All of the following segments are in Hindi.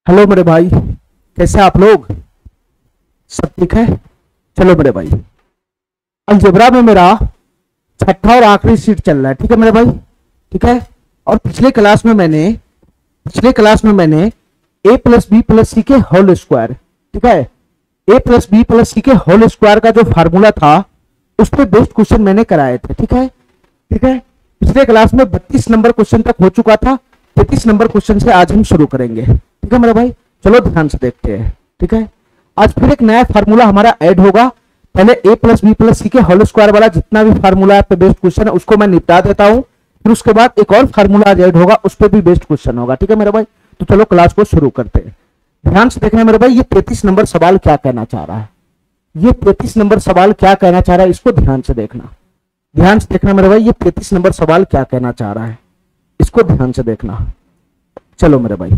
हेलो मेरे भाई, कैसे आप लोग? सब ठीक है? चलो मेरे भाई, अलजेब्रा में मेरा छठा और आखिरी सीट चल रहा है। ठीक है मेरे भाई, ठीक है। और पिछले क्लास में मैंने ए प्लस बी प्लस सी के होल स्क्वायर, ठीक है, ए प्लस बी प्लस सी के होल स्क्वायर का जो फार्मूला था उस पर बेस्ड क्वेश्चन मैंने कराए थे। ठीक है, ठीक है। पिछले क्लास में 32 नंबर क्वेश्चन तक हो चुका था। 33 नंबर क्वेश्चन से आज हम शुरू करेंगे। ठीक है मेरे भाई, चलो ध्यान से देखते हैं। ठीक है, आज फिर एक नया फार्मूला हमारा ऐड होगा। पहले ए प्लस बी प्लस सी के होल स्क्वायर वाला जितना भी फार्मूला पे बेस्ड क्वेश्चन है उसको मैं निपटा देता हूं, फिर उसके बाद एक और फार्मूला आज ऐड होगा, उस पर भी बेस्ड क्वेश्चन होगा। ठीक है मेरे भाई, तो चलो क्लास को शुरू करते हैं। ध्यान से देखना मेरे भाई, ये 33 नंबर सवाल क्या कहना चाह रहा है, ये 33 नंबर सवाल क्या कहना चाह रहा है, इसको ध्यान से देखना। ध्यान से देखना मेरे भाई, ये 33 नंबर सवाल क्या कहना चाह रहा है, इसको ध्यान से देखना। चलो मेरे भाई,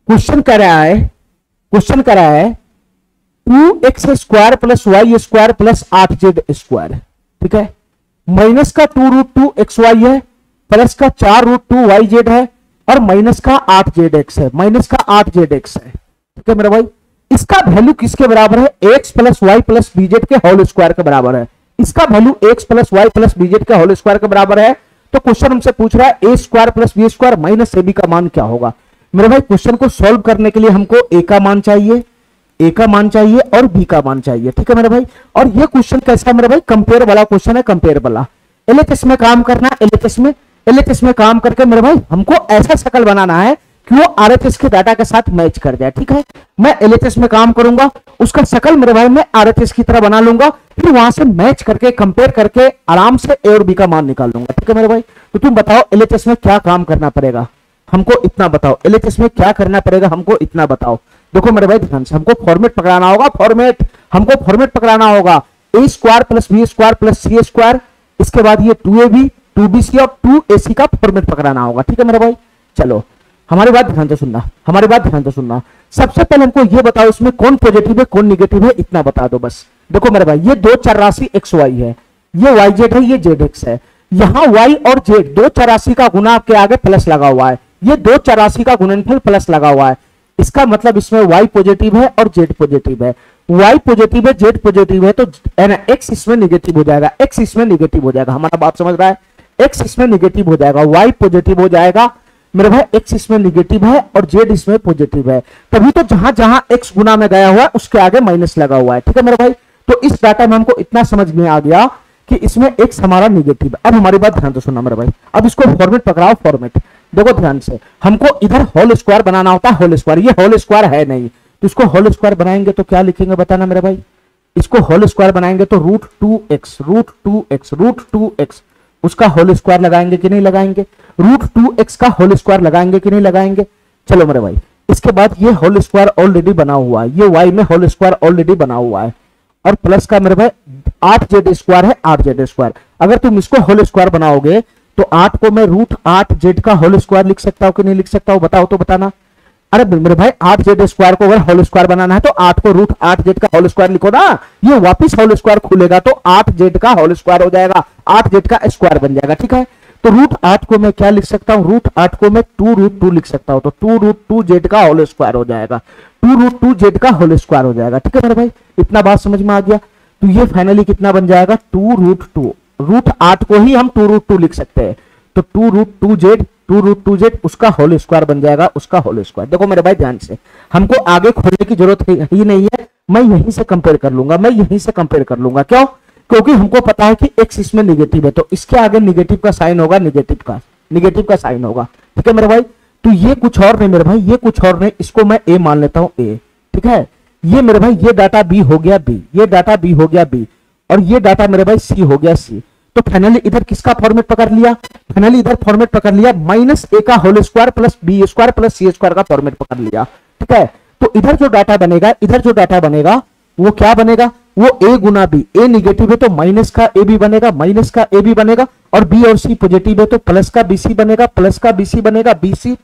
क्वेश्चन कह रहा है 2x square plus Y square plus 8z square. ठीक है, माइनस का 2√2xy है, प्लस का 4√2yz है, और माइनस का 8zx है, माइनस का 8zx है। ठीक है मेरे भाई, इसका वैल्यू किसके बराबर है? x plus Y plus BZ के होल स्क्वायर के बराबर है। इसका value x plus Y plus BZ के होल स्क्वायर के बराबर है। तो क्वेश्चन हमसे पूछ रहा है ए square plus B square minus ए बी का मान क्या होगा। मेरे भाई, क्वेश्चन को सॉल्व करने के लिए हमको ए का मान चाहिए, और बी का मान चाहिए। ठीक है मेरे भाई, और ये क्वेश्चन कैसा है मेरे भाई? कंपेयर वाला क्वेश्चन है, कंपेयर वाला। एलएचएस में काम करना है, एलएचएस में काम करके मेरे भाई हमको ऐसा शकल बनाना है कि वो आरएचएस के डाटा के साथ मैच कर जाए। ठीक है, मैं एलएचएस में काम करूंगा, उसका शकल मेरे भाई मैं आरएचएस की तरह बना लूंगा, फिर वहां से मैच करके कंपेयर करके आराम से ए और बी का मान निकाल लूंगा। ठीक है मेरे भाई, तो तुम बताओ एलएचएस में क्या काम करना पड़ेगा हमको, इतना बताओ। एलएचएस में क्या करना पड़ेगा हमको, इतना बताओ। देखो मेरे भाई, ध्यान से हमको फॉर्मेट पकड़ाना होगा, हमको फॉर्मेट पकड़ाना होगा। A square plus B square plus C square, इसके बाद ये 2ab 2bc और 2ac का फॉर्मेट पकड़ाना होगा। ठीक है मेरे भाई, चलो हमारी बात ध्यान से सुनना। सबसे पहले हमको ये बताओ इसमें कौन पॉजिटिव है कौन निगेटिव है, इतना बता दो बस। देखो मेरे भाई, ये दो चर राशि एक्स वाई है, ये वाई जेड है, ये जेड एक्स है। यहां वाई और जेड दो चर राशि का गुना के आगे प्लस लगा हुआ है, ये दो चर राशि का गुणनफल प्लस लगा हुआ है। इसका मतलब इसमें y पॉजिटिव है और z पॉजिटिव है। y पॉजिटिव है, z पॉजिटिव है, तो x इसमें निगेटिव हो जाएगा, x इसमें निगेटिव हो जाएगा। हमारा बात समझ रहा है? x इसमें निगेटिव हो जाएगा, y पॉजिटिव हो जाएगा मेरे भाई, x इसमें निगेटिव है और z इसमें पॉजिटिव है। तभी तो जहां जहां x गुना में गया हुआ है उसके आगे माइनस लगा हुआ है। ठीक है मेरे भाई, तो इस डाटा में हमको इतना समझ में आ गया कि इसमें x हमारा निगेटिव है। अब हमारी बात ध्यान से सुनना मेरे भाई, अब इसको फॉर्मेट पकड़ाओ, फॉर्मेट देखो ध्यान से। हमको इधर होल स्क्वायर बनाना होता है, होल स्क्वायर, ये होल स्क्वायर है नहीं, तो इसको होल स्क्वायर बनाएंगे तो क्या लिखेंगे बताना मेरे भाई? इसको होल स्क्वायर बनाएंगे तो √2x उसका होल स्क्वायर लगाएंगे कि नहीं लगाएंगे? √2x का होल स्क्वायर लगाएंगे कि नहीं लगाएंगे? चलो मेरे भाई, इसके बाद ये होल स्क्वायर ऑलरेडी बना हुआ है, ये y में होल स्क्वायर ऑलरेडी बना हुआ है, और प्लस का मेरे भाई 8z स्क्वायर है, 8z स्क्वायर। अगर तुम इसको होल स्क्वायर बनाओगे तो 8 को मैं √8z का होल स्क्वायर लिख सकता हूं कि नहीं लिख सकता हूं, बताओ तो बताना। अरे मेरे भाई, 8z स्क्वायर को अगर होल स्क्वायर बनाना है तो 8 को √8z का होल स्क्वायर लिखो ना, ये वापिस होल स्क्वायर खुलेगा तो 8z का होल स्क्वायर हो जाएगा, 8z का स्क्वायर बन जाएगा। ठीक है, तो √8 को मैं क्या लिख सकता हूं? √8 को मैं 2√2 लिख सकता हूं, तो 2√2z का होल स्क्वायर हो जाएगा, 2√2z का होल स्क्वायर हो जाएगा। ठीक है मेरे भाई, इतना बात समझ में आ गया? तो ये फाइनली कितना बन जाएगा? 2√2, √8 को ही हम 2√2 लिख सकते हैं, तो 2√2z उसका होल स्क्वायर बन जाएगा, उसका होल स्क्वायर। देखो मेरे भाई ध्यान से, हमको आगे खोलने की जरूरत ही नहीं है, मैं यहीं से कंपेयर कर लूंगा, क्यों? क्योंकि हमको पता है कि x इसमें निगेटिव है, तो इसके आगे निगेटिव का साइन होगा, निगेटिव का साइन होगा। ठीक है मेरे भाई, तो ये कुछ और नहीं मेरे भाई, ये कुछ और नहीं, इसको मैं a मान लेता हूं, a। ठीक है, ये मेरे भाई ये डाटा b हो गया b, ये डाटा b हो गया b, और ये डाटा मेरे भाई c हो गया c। तो फाइनली इधर किसका फॉर्मेट पकड़ लिया? फाइनली इधर फॉर्मेट पकड़ लिया -a का whole square plus b square plus c square का फॉर्मेट पकड़ लिया। ठीक है, तो इधर जो डाटा बनेगा, वो क्या बनेगा? वो a Guna b, a negative है तो माइनस का ab बनेगा, और b और c पॉजिटिव है तो प्लस का bc बनेगा, bc,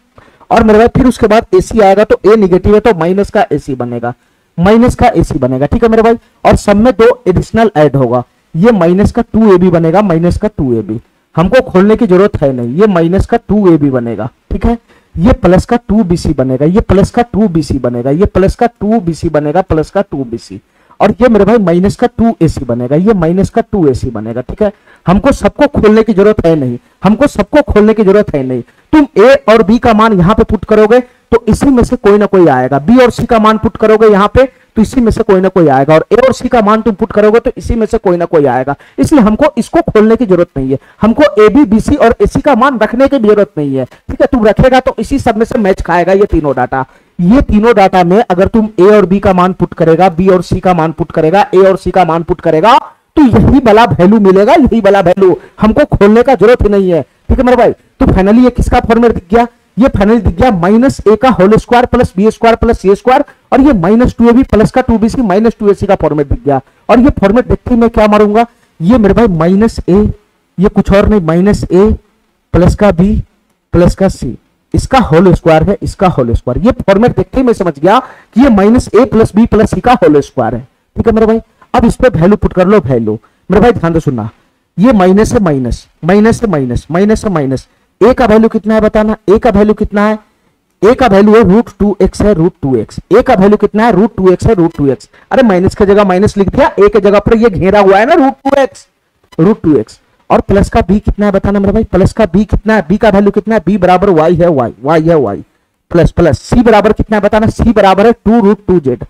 और मेरे भाई फिर उसके बाद ac आएगा तो a निगेटिव है तो माइनस का ac बनेगा, ठीक है मेरे भाई। और सब में दो एडिशनल ऐड होगा, ये माइनस का 2ab बनेगा, हमको खोलने की जरूरत है नहीं, ये -2ab बनेगा। ठीक है, ये प्लस का 2bc बनेगा, ये प्लस का 2bc बनेगा, ये प्लस का 2bc बनेगा, प्लस का 2bc, और ये मेरे भाई माइनस का 2ac बनेगा, ये माइनस का 2ac बनेगा। ठीक है, हमको सबको खोलने की जरूरत है नहीं, हमको सबको खोलने की जरूरत है नहीं। तुम a और b का मान यहां पे पुट करोगे तो इसी में से कोई ना कोई आएगा, b और c का मान पुट करोगे यहां पे तो इसी में से कोई ना कोई आएगा, और a और c का मान तुम पुट करोगे तो इसी में से कोई ना कोई आएगा। इसलिए हमको इसको खोलने की जरूरत नहीं है, हमको ab bc और ac का मान रखने की जरूरत नहीं है। ठीक है, तुम रखेगा तो इसी सब में से मैच खाएगा ये तीनों डाटा। ये तीनों डाटा में अगर तुम a और b का मान पुट करेगा, b और c का मान पुट करेगा, a और c का मान पुट करेगा तो यही वाला वैल्यू मिलेगा, यही वाला वैल्यू, हमको खोलने का जरूरत ही नहीं है। ठीक है मेरे भाई, तो फाइनली ये किसका फॉर्मेट दिख गया, ये फाइनली दिख गया माइनस ए का whole square plus B square plus सी स्क्वायर, और ये माइनस 2ab प्लस का 2bc माइनस 2ac का फॉर्मेट दिख गया। और ये फॉर्मेट देखते ही मैं क्या मारूंगा, ये मेरे भाई माइनस ए, ये कुछ और नहीं माइनस ए प्लस का बी प्लस का सी, इसका होल स्क्वायर है, इसका होल स्क्वायर। ये फॉर्मेट देखते ही मैं समझ गया कि ये माइनस ए प्लस बी प्लस सी का होल स्क्वायर है। ठीक है मेरे भाई, अब इस पे वैल्यू पुट कर लो, वैल्यू मेरे भाई ध्यान से सुनना, ये माइनस है माइनस, माइनस से माइनस, माइनस से माइनस, ए का वैल्यू कितना है बताना, ए का वैल्यू कितना है, ए का वैल्यू है √2x है, √2x, ए का वैल्यू कितना है √2x है, √2x। अरे माइनस की जगह माइनस लिख दिया, ए की जगह पर ये घेरा हुआ है ना √2x। और प्लस का बी कितना है बताना मेरे भाई, प्लस का बी कितना है, बी का वैल्यू कितना है, बी बराबर y है, y है y प्लस प्लस सी बराबर कितना है बताना, सी बराबर है 2√2z,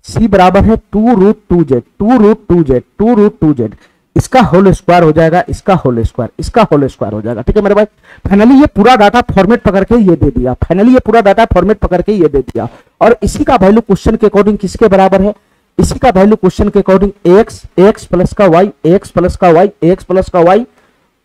सी बराबर है 2√2z, 2√2z, इसका होल स्क्वायर हो जाएगा, इसका होल स्क्वायर, इसका होल स्क्वायर हो जाएगा। ठीक है मेरे भाई, फाइनली ये पूरा डाटा फॉर्मेट पकड़ के ये दे दिया, फाइनली ये पूरा डाटा फॉर्मेट पकड़ के ये दे दिया। और इसी का वैल्यू क्वेश्चन के अकॉर्डिंग किसके बराबर है, इसी का वैल्यू क्वेश्चन के अकॉर्डिंग ax प्लस का y, ax प्लस का y, ax प्लस का y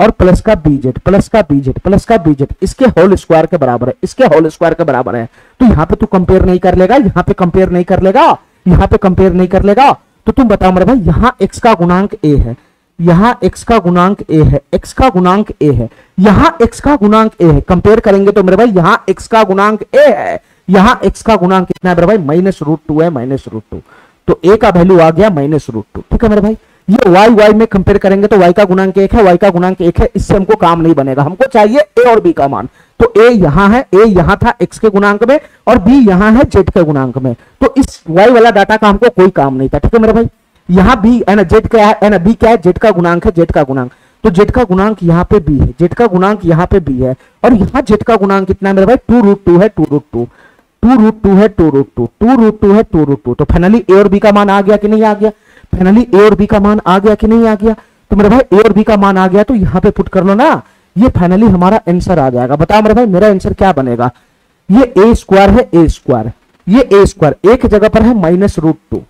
और प्लस का bz, प्लस का bz, प्लस का bz, इसके होल स्क्वायर के बराबर है, इसके होल स्क्वायर के बराबर है। तो यहाँ पे तू कंपेयर नहीं कर लेगा, यहाँ पे कंपेयर नहीं कर लेगा, यहाँ पे कंपेयर नहीं कर लेगा, तो तुम बताओ मेरे भाई, यहाँ x का गुणांक a है, यहाँ x का गुणांक a है, x का गुणांक a है, यहाँ x का गुणांक a है, कंपेयर करेंगे तो मेरे भाई यहाँ x का गुणांक a है, यहाँ x का गुणांक कितना है मेरे भाई -√2 है, -√2, तो a का वैल्यू आ गया -√2। ठीक है मेरे भाई, ये y में कंपेयर करेंगे तो y का गुणांक 1 है, y का गुणांक 1 है, इससे हमको काम नहीं बनेगा, हमको चाहिए a और b का मान। तो a यहाँ है, a यहाँ था x के गुणांक में और b यहाँ है z के गुणांक में, तो इस y वाला डाटा का हमको कोई काम नहीं था। ठीक है मेरे भाई, यहाँ b है ना, z क्या है ना, b क्या है, z का गुणांक है, z का गुणांक, तो z का गुणांक यहाँ पे b है, z का गुणांक यहाँ पे b है, और यहाँ z का गुणांक कितना है मेरे भाई 2√2 है, 2√2 है, 2√2 है, 2√2। तो फाइनली a और b का मान आ गया कि नहीं आ गया, फाइनली a और b का मान आ गया कि नहीं आ गया, तो मेरे भाई a और b का मान आ गया, तो यहाँ पे पुट कर लो ना, ये फाइनली हमारा आंसर आ जाएगा। बताओ मेरे भाई मेरा आंसर क्या बनेगा, ये a स्क्वायर है, a स्क्वायर, ये a स्क्वायर एक जगह पर है -√2,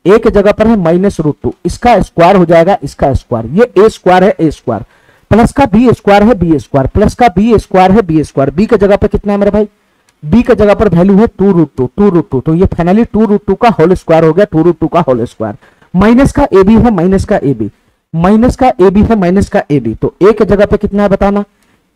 एक जगह पर है -√2, इसका स्क्वायर हो जाएगा, इसका स्क्वायर, ये a स्क्वायर है, a स्क्वायर, प्लस का b स्क्वायर है, b स्क्वायर, प्लस का b स्क्वायर है, b स्क्वायर, b की जगह पर कितना है मेरे भाई, b की जगह पर वैल्यू है 2√2, तो ये फाइनली 2√2 का होल स्क्वायर हो गया, 2√2 का होल स्क्वायर, माइनस का ab है, माइनस का ab, माइनस का ab है, माइनस का ab, तो a की जगह पे कितना है बताना,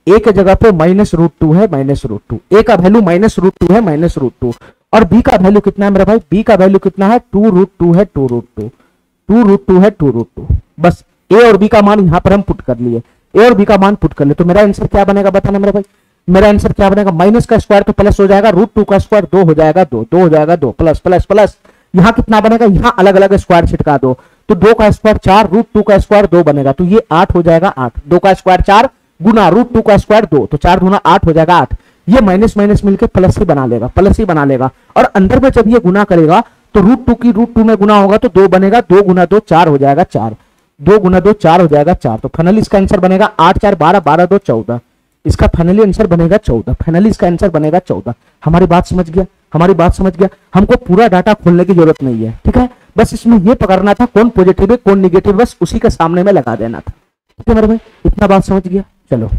a की जगह पे -√2 है, -√2, a का वैल्यू -√2 है, -√2, और b का वैल्यू कितना है मेरा भाई, b का वैल्यू कितना है 2√2 है, 2√2 है, 2√2। बस a और b का मान यहाँ पर हम पुट कर लिए, a और b का मान पुट कर लिए, तो मेरा आंसर क्या बनेगा बताना मेरा भाई, मेरा आंसर क्या बनेगा, माइनस का स्क्वायर तो प्लस हो जाएगा, √2 का स्क्वायर 2 हो जाएगा, 2 हो जाएगा, 2 प्लस प्लस प्लस, यहाँ कितना बनेगा, यहाँ अलग अलग स्क्वायर छिटका दो, तो 2 का स्क्वायर 4, √2 का स्क्वायर 2 बनेगा, तो ये 8 हो जाएगा, 8, 2 का स्क्वायर 4 गुना √2 का स्क्वायर 2, तो 4 गुना 8 हो जाएगा 8, ये माइनस माइनस मिलकर प्लस ही बना लेगा, प्लस ही बना लेगा, और अंदर में जब ये गुना करेगा तो √2 की √2 में गुना होगा तो 2 बनेगा, 2 गुना 2 4 हो जाएगा 4, 2 गुना 2 4 हो जाएगा 4, तो फाइनली इसका आंसर बनेगा 8 4 12, 12 2 14, इसका फाइनली आंसर बनेगा 14, फाइनली इसका आंसर बनेगा 14। हमारी बात समझ गया, हमारी बात समझ गया, हमको पूरा डाटा खोलने की जरूरत नहीं है। ठीक है, बस इसमें ये पकड़ना था कौन पॉजिटिव है कौन निगेटिव, बस उसी के सामने में लगा देना था। ठीक है मेरे भाई, इतना बात समझ गया। चलो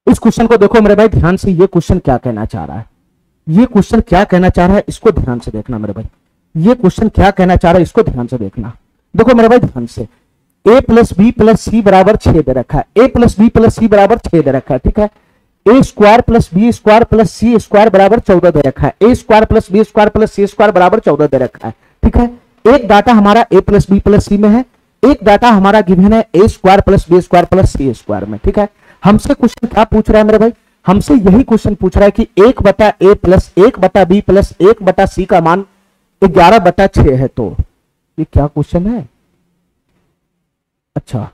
इस क्वेश्चन को देखो मेरे भाई ध्यान से, ये क्वेश्चन क्या कहना चाह रहा है, ये क्वेश्चन क्या कहना चाह रहा है, इसको ध्यान से देखना मेरे भाई, ये क्वेश्चन क्या कहना चाह रहा है इसको ध्यान से देखना। देखो मेरे भाई ध्यान से, a plus B plus C बराबर 6 दे रखा है, a plus B plus C बराबर 6 दे रखा है। ठीक है, a square plus B square plus C square बराबर 14 दे रखा है, a square plus B square plus C square बराबर 14 दे रखा है। ठीक है, एक डाटा हमारा a plus B plus C में है, एक डाटा हमारा गिवन है a square plus B square plus C square में। ठीक है, हमसे क्वेश्चन क्या पूछ रहा है मेरे भाई, हमसे यही क्वेश्चन पूछ रहा है कि 1/a plus 1/b plus 1/c का मान 11/6 है। तो ये क्या क्वेश्चन है। अच्छा,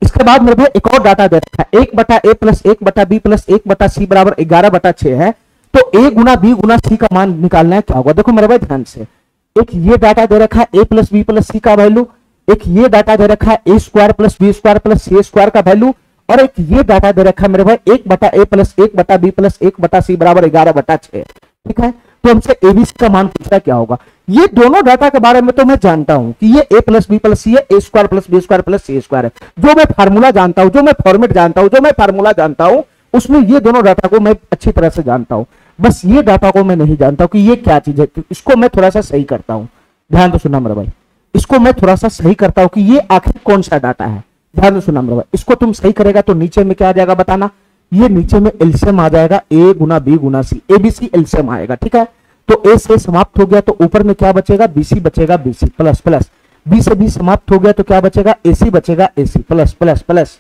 इसके बाद मेरे भाई एक और डाटा दे रखा है 1/a plus 1/b plus 1/c बराबर 11/6 है। तो a Guna b Guna c का मान निकालना है, क्या होगा। देखो मेरे भाई ध्यान से, एक ये डाटा दे रखा है a plus b plus c का वैल्यू, एक ये डाटा दे रखा है a square plus b square plus c square का वैल्यू, और एक ये डाटा दे रखा है मेरे भाई 1/a plus 1/b plus 1/c बराबर 11/6। ठीक है, तो हमसे एबीसी का मान पूछा क्या होगा। ये दोनों डाटा के बारे में तो मैं जानता हूं कि ये a प्लस बी प्लस सी है, a square plus b square plus c square है। जो मैं फार्मूला जानता हूं, जो मैं फॉर्मेट जानता हूं, जो मैं फार्मूला जानता हूं, उसमें ये दोनों डाटा को मैं अच्छी तरह से जानता हूं। बस ये डाटा को मैं नहीं जानता हूं कि ये क्या चीज है। इसको मैं थोड़ा सा सही करता हूं, ध्यान तो सुनना मेरे भाई, इसको मैं थोड़ा सा सही करता हूं कि ये आखिर कौन सा डाटा है। ध्यान तो सुनना मेरे भाई, इसको तुम सही करेगा तो नीचे में क्या आ जाएगा बताना, ये नीचे में एलसीएम आ जाएगा a Guna b Guna c, ABC LCM आएगा। ठीक है, तो a से समाप्त हो गया तो ऊपर में क्या बचेगा, bc बचेगा, bc प्लस प्लस, b से b समाप्त हो गया तो क्या बचेगा, ac बचेगा, ac प्लस प्लस प्लस।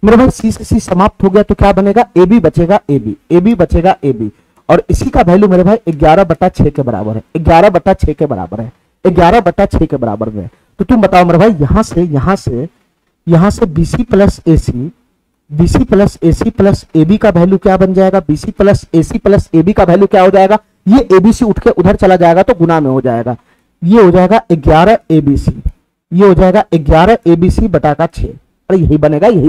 मेरे भाई c से c समाप्त हो गया तो क्या बनेगा, ab बचेगा, ab, ab बचेगा, ab, और इसी का वैल्यू मेरे भाई 11/6 के बराबर है, 11/6 के बराबर है, 11/6 के बराबर है। तो तुम बताओ मेरे भाई, यहां से BC plus AC plus AB का वैल्यू क्या बन जाएगा, BC plus AC plus AB का वैल्यू क्या हो जाएगा, ये ABC उठ के उधर चला जाएगा तो गुना में हो जाएगा, ये हो जाएगा 11 ABC, ये हो जाएगा 11 ABC बटा का 6। अरे यही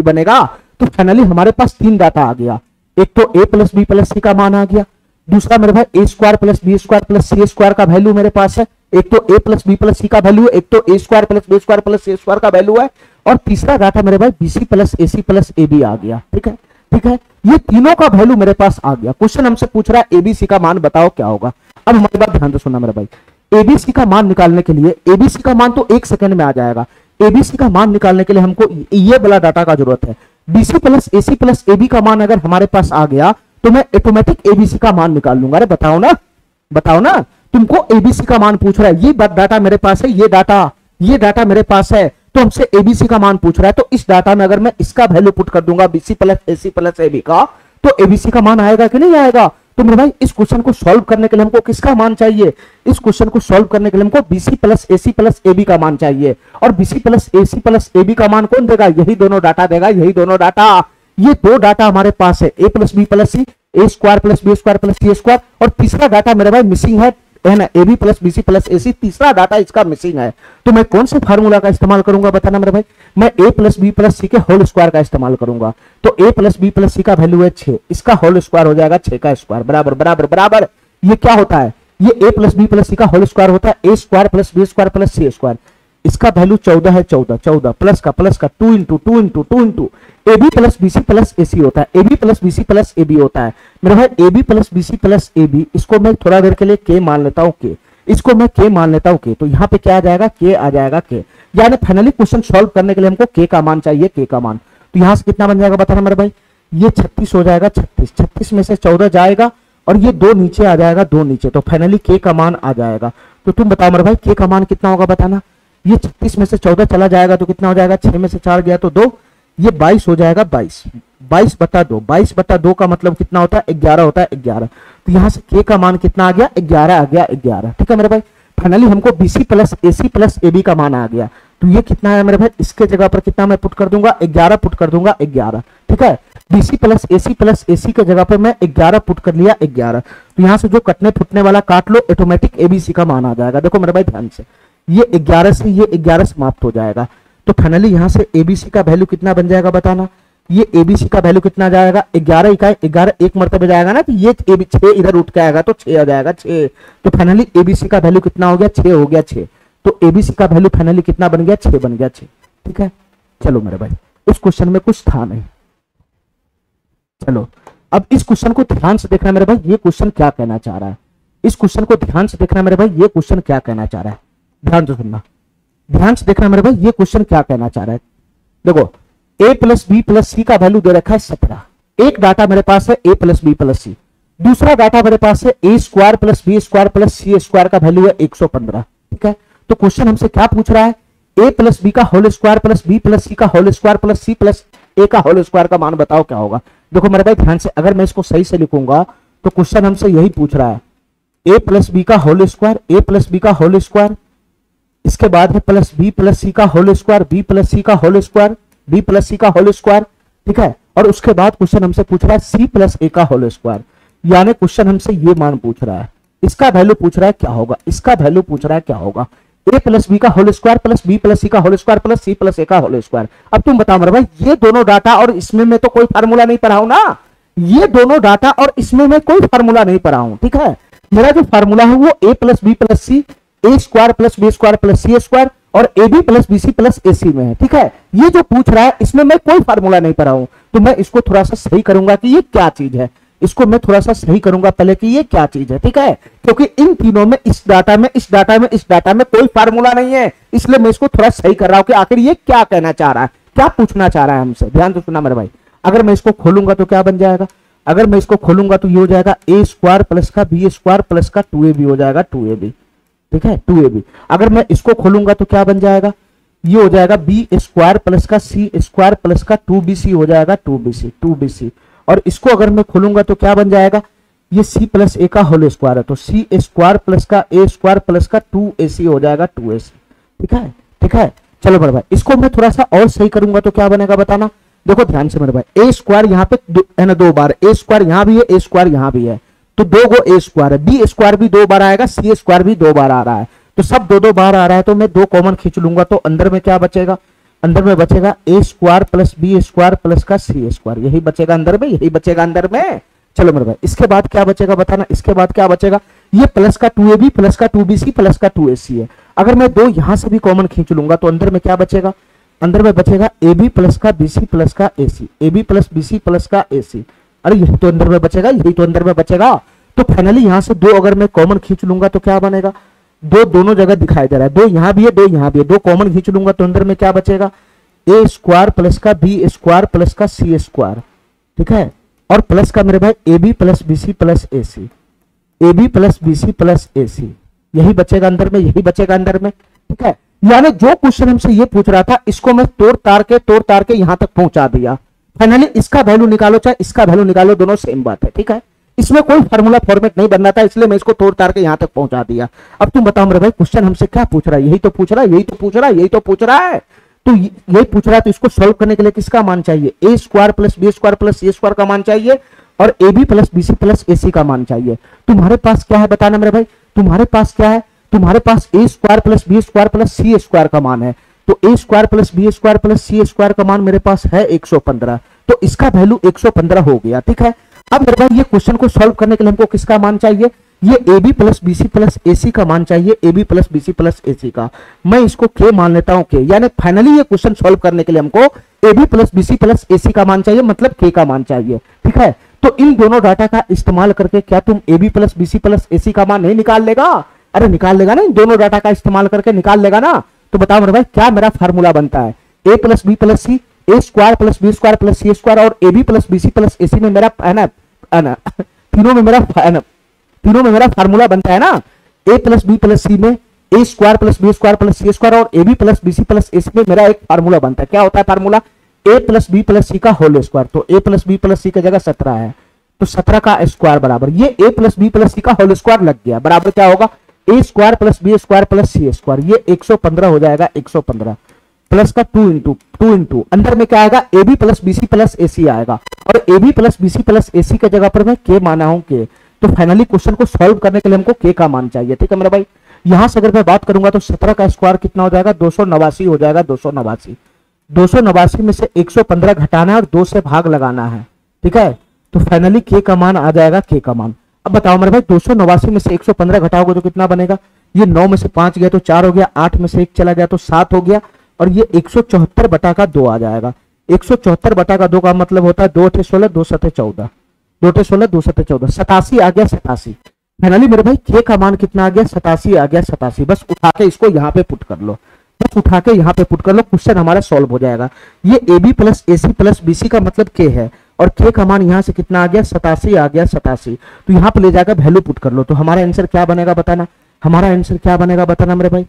बनेगा। तो फाइनली हमारे पास 3 डाटा आ गया, एक तो a प्लस बी प्लस सी का मान आ गया, दूसरा मेरे भाई a square plus B square plus C square का वैल्यू मेरे पास है, एक तो a प्लस बी प्लस सी का वैल्यू है, एक तो a square plus B square plus C square का वैल्यू है, और तीसरा डाटा मेरे भाई BC plus AC plus AB आ गया। ठीक है, ये तीनों का वैल्यू मेरे पास आ गया। क्वेश्चन हमसे पूछ रहा है ABC का मान बताओ क्या होगा। अब हमारी बात ध्यान से सुनना मेरे भाई, ABC का मान निकालने के लिए, ABC का मान तो 1 सेकंड में आ जाएगा, ABC का मान निकालने के लिए हमको ये वाला डाटा का जरूरत है। BC plus AC plus AB का मान अगर हमारे पास आ गया तो मैं ऑटोमेटिक ABC का मान निकाल लूंगा। अरे बताओ ना, तुमको ABC का मान पूछ रहा है, ये डाटा मेरे पास है, ये डाटा मेरे पास है, तो हमसे ABC का मान पूछ रहा है। तो इस डाटा में अगर मैं इसका वैल्यू पुट कर दूंगा BC plus AC plus AB का, तो ABC का मान आएगा कि नहीं आएगा। तो मेरे भाई इस क्वेश्चन को सॉल्व करने के लिए हमको किसका मान चाहिए, इस क्वेश्चन को सॉल्व करने के लिए हमको BC plus AC plus AB का मान चाहिए। और BC plus AC plus AB का मान कौन देगा, यही दोनों डाटा देगा, यही दोनों डाटा। ये 2 डाटा हमारे पास है, a plus B plus C, a square plus B square plus C square, और तीसरा डाटा मेरे भाई मिसिंग है ना, AB plus BC plus AC, तीसरा डाटा इसका मिसिंग है। तो मैं कौन से फार्मूला का इस्तेमाल करूंगा बताना मेरे भाई, मैं a प्लस बी प्लस सी के होल स्क्वायर का इस्तेमाल करूंगा। तो a प्लस बी प्लस सी का वैल्यू है 6, इसका होल स्क्वायर हो जाएगा 6 का स्क्वायर बराबर बराबर बराबर। ये क्या होता है, ये a प्लस बी प्लस सी का होल स्क्वायर होता है a square plus B square plus C square, इसका वैल्यू 14 है, 14 प्लस का 2 into AB plus BC plus AC होता है, AB plus BC plus AB होता है। मेरे भाई AB plus BC plus AB, इसको मैं थोड़ा देर के लिए K मान लेता हूँ, K, इसको मैं K मान लेता हूँ K, तो यहाँ पे क्या आ जाएगा, K आ जाएगा K। यानी फाइनली क्वेश्चन सॉल्व करने के लिए हमको K का मान चाहिए, K का मान। तो यहाँ से कितना बन जाएगा बताना मेरे भाई, ये 36 हो जाएगा, 36 में से 14 जाएगा और ये 2 नीचे आ जाएगा, 2 नीचे, तो फाइनली K का मान आ जाएगा। तो तुम बताओ मेरे भाई K का मान कितना होगा बताना। ये 36 में से 14 चला जाएगा तो कितना हो जाएगा, 6 में से 4 गया तो 2, ये 22 हो जाएगा, 22 बटा 2 का मतलब कितना होता है, 11 होता है, 11। तो यहाँ से K का मान कितना आ गया, 11 आ गया, 11। ठीक है मेरे भाई, फाइनली हमको BC plus AC plus AB का मान आ गया। तो ये कितना है मेरे भाई, इसके जगह पर कितना मैं पुट कर दूंगा, 11 पुट कर दूंगा, 11। ठीक है, BC प्लस AC के जगह पर मैं 11 पुट कर लिया, 11। तो यहाँ से जो कटने फुटने वाला काट लो, ऑटोमेटिक ABC का मान आ जाएगा। देखो मेरे भाई ध्यान से, ये 11 से ये 11 समाप्त हो जाएगा। तो फाइनली यहाँ से ABC का वैल्यू कितना बन जाएगा बताना, ये ABC का वैल्यू कितना जाएगा, 11 इकाई, 11 एक मरतबे जाएगा ना, तो ये 6 इधर उठ के आएगा तो 6 आ जाएगा, 6। तो फाइनली ABC का वैल्यू कितना हो गया, 6 हो गया, 6। तो ABC का वैल्यू फाइनली कितना बन गया, 6 बन गया, 6। ठीक है, चलो मेरे भाई उस क्वेश्चन में कुछ था नहीं। चलो अब इस क्वेश्चन को ध्यान से देखना मेरे भाई, ये क्वेश्चन क्या कहना चाह रहा है, इस क्वेश्चन को ध्यान से देखना मेरे भाई, ये क्वेश्चन क्या कहना चाह रहा है, ध्यान से सुनना, ध्यान से देखना मेरे भाई, ये क्वेश्चन क्या कहना चाह रहा है। देखो a प्लस बी प्लस सी का वैल्यू दे रखा है 17, एक डाटा मेरे पास है a plus B plus C, दूसरा डाटा मेरे पास है a square plus B square plus C square का वैल्यू है 115। ठीक है, तो क्वेश्चन हमसे क्या पूछ रहा है, a प्लस बी का whole square plus B plus सी का whole square plus C plus A का होल स्क्वायर का मान बताओ क्या होगा। देखो मेरे भाई ध्यान से, अगर मैं इसको सही से लिखूंगा तो क्वेश्चन हमसे यही पूछ रहा है, ए प्लस बी का होल स्क्वायर, ए प्लस बी का होल स्क्वायर, इसके बाद है प्लस बी प्लस सी का होल स्क्वायर, बी प्लस सी का होल स्क्वायर, बी प्लस सी का होल स्क्वायर, ठीक है। और उसके बाद क्वेश्चन हमसे पूछ रहा है सी प्लस ए का होल स्क्वायर, यानी क्वेश्चन हमसे ये मान पूछ रहा है, इसका वैल्यू पूछ रहा है क्या होगा, इसका वैल्यू पूछ रहा है क्या होगा, ए प्लस बी का whole square plus B plus सी का whole square plus C plus A का होल स्क्वायर। अब तुम बताओ मेरे भाई, ये दोनों डाटा और इसमें मैं तो कोई फार्मूला नहीं पढ़ा हूं ना, ये दोनों डाटा और इसमें मैं कोई फार्मूला नहीं पढ़ा हूं, ठीक है। मेरा जो फार्मूला है वो A plus B plus C, A square plus B square plus C square और A B plus B C plus A C में है, ठीक है। ये जो पूछ रहा है इसमें मैं कोई फार्मूला नहीं पढ़ा हूं, तो मैं इसको थोड़ा सा सही करूंगा कि ये क्या चीज है, इसको मैं थोड़ा सा सही करूंगा पहले कि ये क्या चीज है, ठीक है। क्योंकि इन तीनों में, इस डाटा में, इस डाटा में, इस डाटा में कोई फार्मूला नहीं है, इसलिए मैं इसको थोड़ा सही कर रहा हूं कि आखिर ये क्या कहना चाह रहा है, क्या पूछना चाह रहा है हमसे। ध्यान से सुनना मेरे भाई, अगर मैं इसको खोलूंगा तो क्या बन जाएगा, अगर मैं इसको खोलूंगा तो ये हो जाएगा ए स्क्वायर प्लस का बी स्क्वायर प्लस का 2ab हो जाएगा, 2ab, ठीक है, 2ab। अगर मैं इसको खोलूंगा तो क्या बन जाएगा, ये हो जाएगा बी स्क्वायर प्लस का सी स्क्वायर प्लस का 2bc हो जाएगा, 2bc। और इसको अगर मैं खोलूंगा तो क्या बन जाएगा, ये सी प्लस ए का होल स्क्वायर है, तो सी स्क्वायर प्लस का ए स्क्वायर प्लस का 2ac हो जाएगा, 2ac, ठीक है, ठीक है। चलो मेरे भाई, इसको मैं थोड़ा सा और सही करूंगा तो क्या बनेगा बताना। देखो ध्यान से मेरे भाई, ए स्क्वायर यहाँ पे है ना 2 बार, ए स्क्वायर यहाँ भी है, ए स्क्वायर यहाँ भी है, तो 2 गो ए स्क्वायर है, बी स्क्वायर भी 2 बार आएगा, सी स्क्वायर भी 2 बार आ रहा है, तो सब 2 बार आ रहा है, तो मैं 2 कॉमन खींच लूंगा तो अंदर में क्या बचेगा, अंदर में बचेगा A square plus B square plus का सी स्क्वायर, यही बचेगा अंदर में, यही बचेगा अंदर में। चलो मेरे भाई, इसके बाद क्या बचेगा बताना, इसके बाद क्या बचेगा, ये प्लस का 2ab प्लस का 2bc प्लस का 2ac है। अगर मैं 2 यहां से भी कॉमन खींच लूंगा तो अंदर में क्या बचेगा, अंदर में बचेगा ab प्लस का bc प्लस का ac, ab plus bc plus का ac। अरे यही तो अंदर में बचेगा, यही तो अंदर में बचेगा। तो फाइनली यहां से 2 अगर मैं कॉमन खींच लूंगा तो क्या बनेगा, 2 दोनों जगह दिखाई दे रहा है, 2 यहां भी है, 2 यहां भी है, 2 कॉमन खींच लूंगा तो अंदर में क्या बचेगा, ए स्क्वायर प्लस का बी स्क्वायर प्लस का सी स्क्वायर, ठीक है। और प्लस का मेरे भाई A B plus B C plus A C, A B plus B C plus A C, यही बचेगा अंदर में, यही बचेगा अंदर में, ठीक है। यानी जो क्वेश्चन हमसे ये पूछ रहा था इसको मैं तोड़ तार के यहां तक पहुंचा दिया। फाइनली इसका वैल्यू निकालो चाहे इसका वैल्यू निकालो, दोनों सेम बात है, ठीक है। इसमें कोई फार्मूला फॉर्मेट नहीं बनना था, इसलिए मैं इसको तोड़ तार के यहां तक पहुंचा दिया। अब तुम बताओ मेरे भाई, क्वेश्चन हमसे क्या पूछ रहा है, यही तो पूछ रहा है, यही तो पूछ रहा है, यही तो पूछ रहा है, तो यही पूछ रहा है। तो इसको सॉल्व करने के लिए किसका मान चाहिए, A square plus B square plus C square का मान चाहिए और A B plus B C plus ए सी का मान चाहिए। तुम्हारे पास क्या है बताना मेरे भाई, तुम्हारे पास क्या है, तुम्हारे पास A square plus B square plus C square का मान है, तो ए square plus B square plus सी स्क्वायर का मान मेरे पास है 115, तो इसका वैल्यू 115 हो गया, ठीक है। अब मेरे भाई ये क्वेश्चन को सॉल्व करने के लिए हमको किसका मान चाहिए, ये A B plus B C plus ए सी का मान चाहिए, A B plus B C plus ए सी का। मैं इसको के मान लेता हूं के, यानी फाइनली ये क्वेश्चन सॉल्व करने के लिए हमको A B plus B C plus ए सी का मान चाहिए, मतलब के का मान चाहिए, ठीक है। तो इन दोनों डाटा का इस्तेमाल करके क्या तुम A B plus B C plus ए सी का मान नहीं निकाल लेगा, अरे निकाल लेगा ना, इन दोनों डाटा का इस्तेमाल करके निकाल लेगा ना। तो बताओ मेरे भाई क्या मेरा फार्मूला बनता है, A plus B plus C, A square plus B square plus C square और A B plus B C plus A C में मेरा तीनों में मेरा फार्मूला बनता है ना, A plus B plus C में ए square plus B square plus सी स्क्वायर और A B plus B C plus A C में मेरा एक फार्मूला बनता है। क्या होता है formula, A plus B plus सी का होल स्क्वायर, तो ए प्लस बी प्लस सी की जगह 17 है, तो 17 का स्क्वायर बराबर ये ए प्लस बी प्लस सी का होल स्क्वायर लग गया, बराबर क्या होगा, A square plus B square plus C square, ये 115 हो जाएगा, 115 प्लस का 2 इंटू अंदर में क्या आएगा, A B plus B C plus A C आएगा, और A B plus B C plus A C की जगह पर मैं के माना हूं के। तो फाइनली क्वेश्चन को सॉल्व करने के लिए हमको के का मान चाहिए, ठीक है मेरे भाई। यहां से अगर मैं बात करूंगा तो 17 का स्क्वायर कितना हो जाएगा, 289 हो जाएगा, 289 में से 115 घटाना है और 2 से भाग लगाना है, ठीक है। तो फाइनली के का मान आ जाएगा, के का मान। अब बताओ मेरे भाई 289 में से 115 घटाओगे तो कितना बनेगा, ये 9 में से 5 गया तो 4 हो गया, 8 में से 1 चला गया तो 7 हो गया, और ये 174 बटा का 2 आ जाएगा। 174 बटा का 2 का मतलब होता है 2 16 2 7 14, 2 16 2 7 14, 87 आ गया, 87। फाइनली मेरे भाई के का मान कितना आ गया, 87 आ गया, 87। बस उठा के इसको यहाँ पे पुट कर लो, बस उठा के यहाँ पे पुट कर लो, क्वेश्चन हमारा सॉल्व हो जाएगा। ये A B plus A C plus B C का मतलब के है, और के का मान यहाँ से कितना आ गया, 87 आ गया, 87। तो यहाँ पे ले जाकर वैल्यू पुट कर लो, तो हमारा आंसर क्या बनेगा बताना, हमारा आंसर क्या बनेगा बताना मेरे भाई,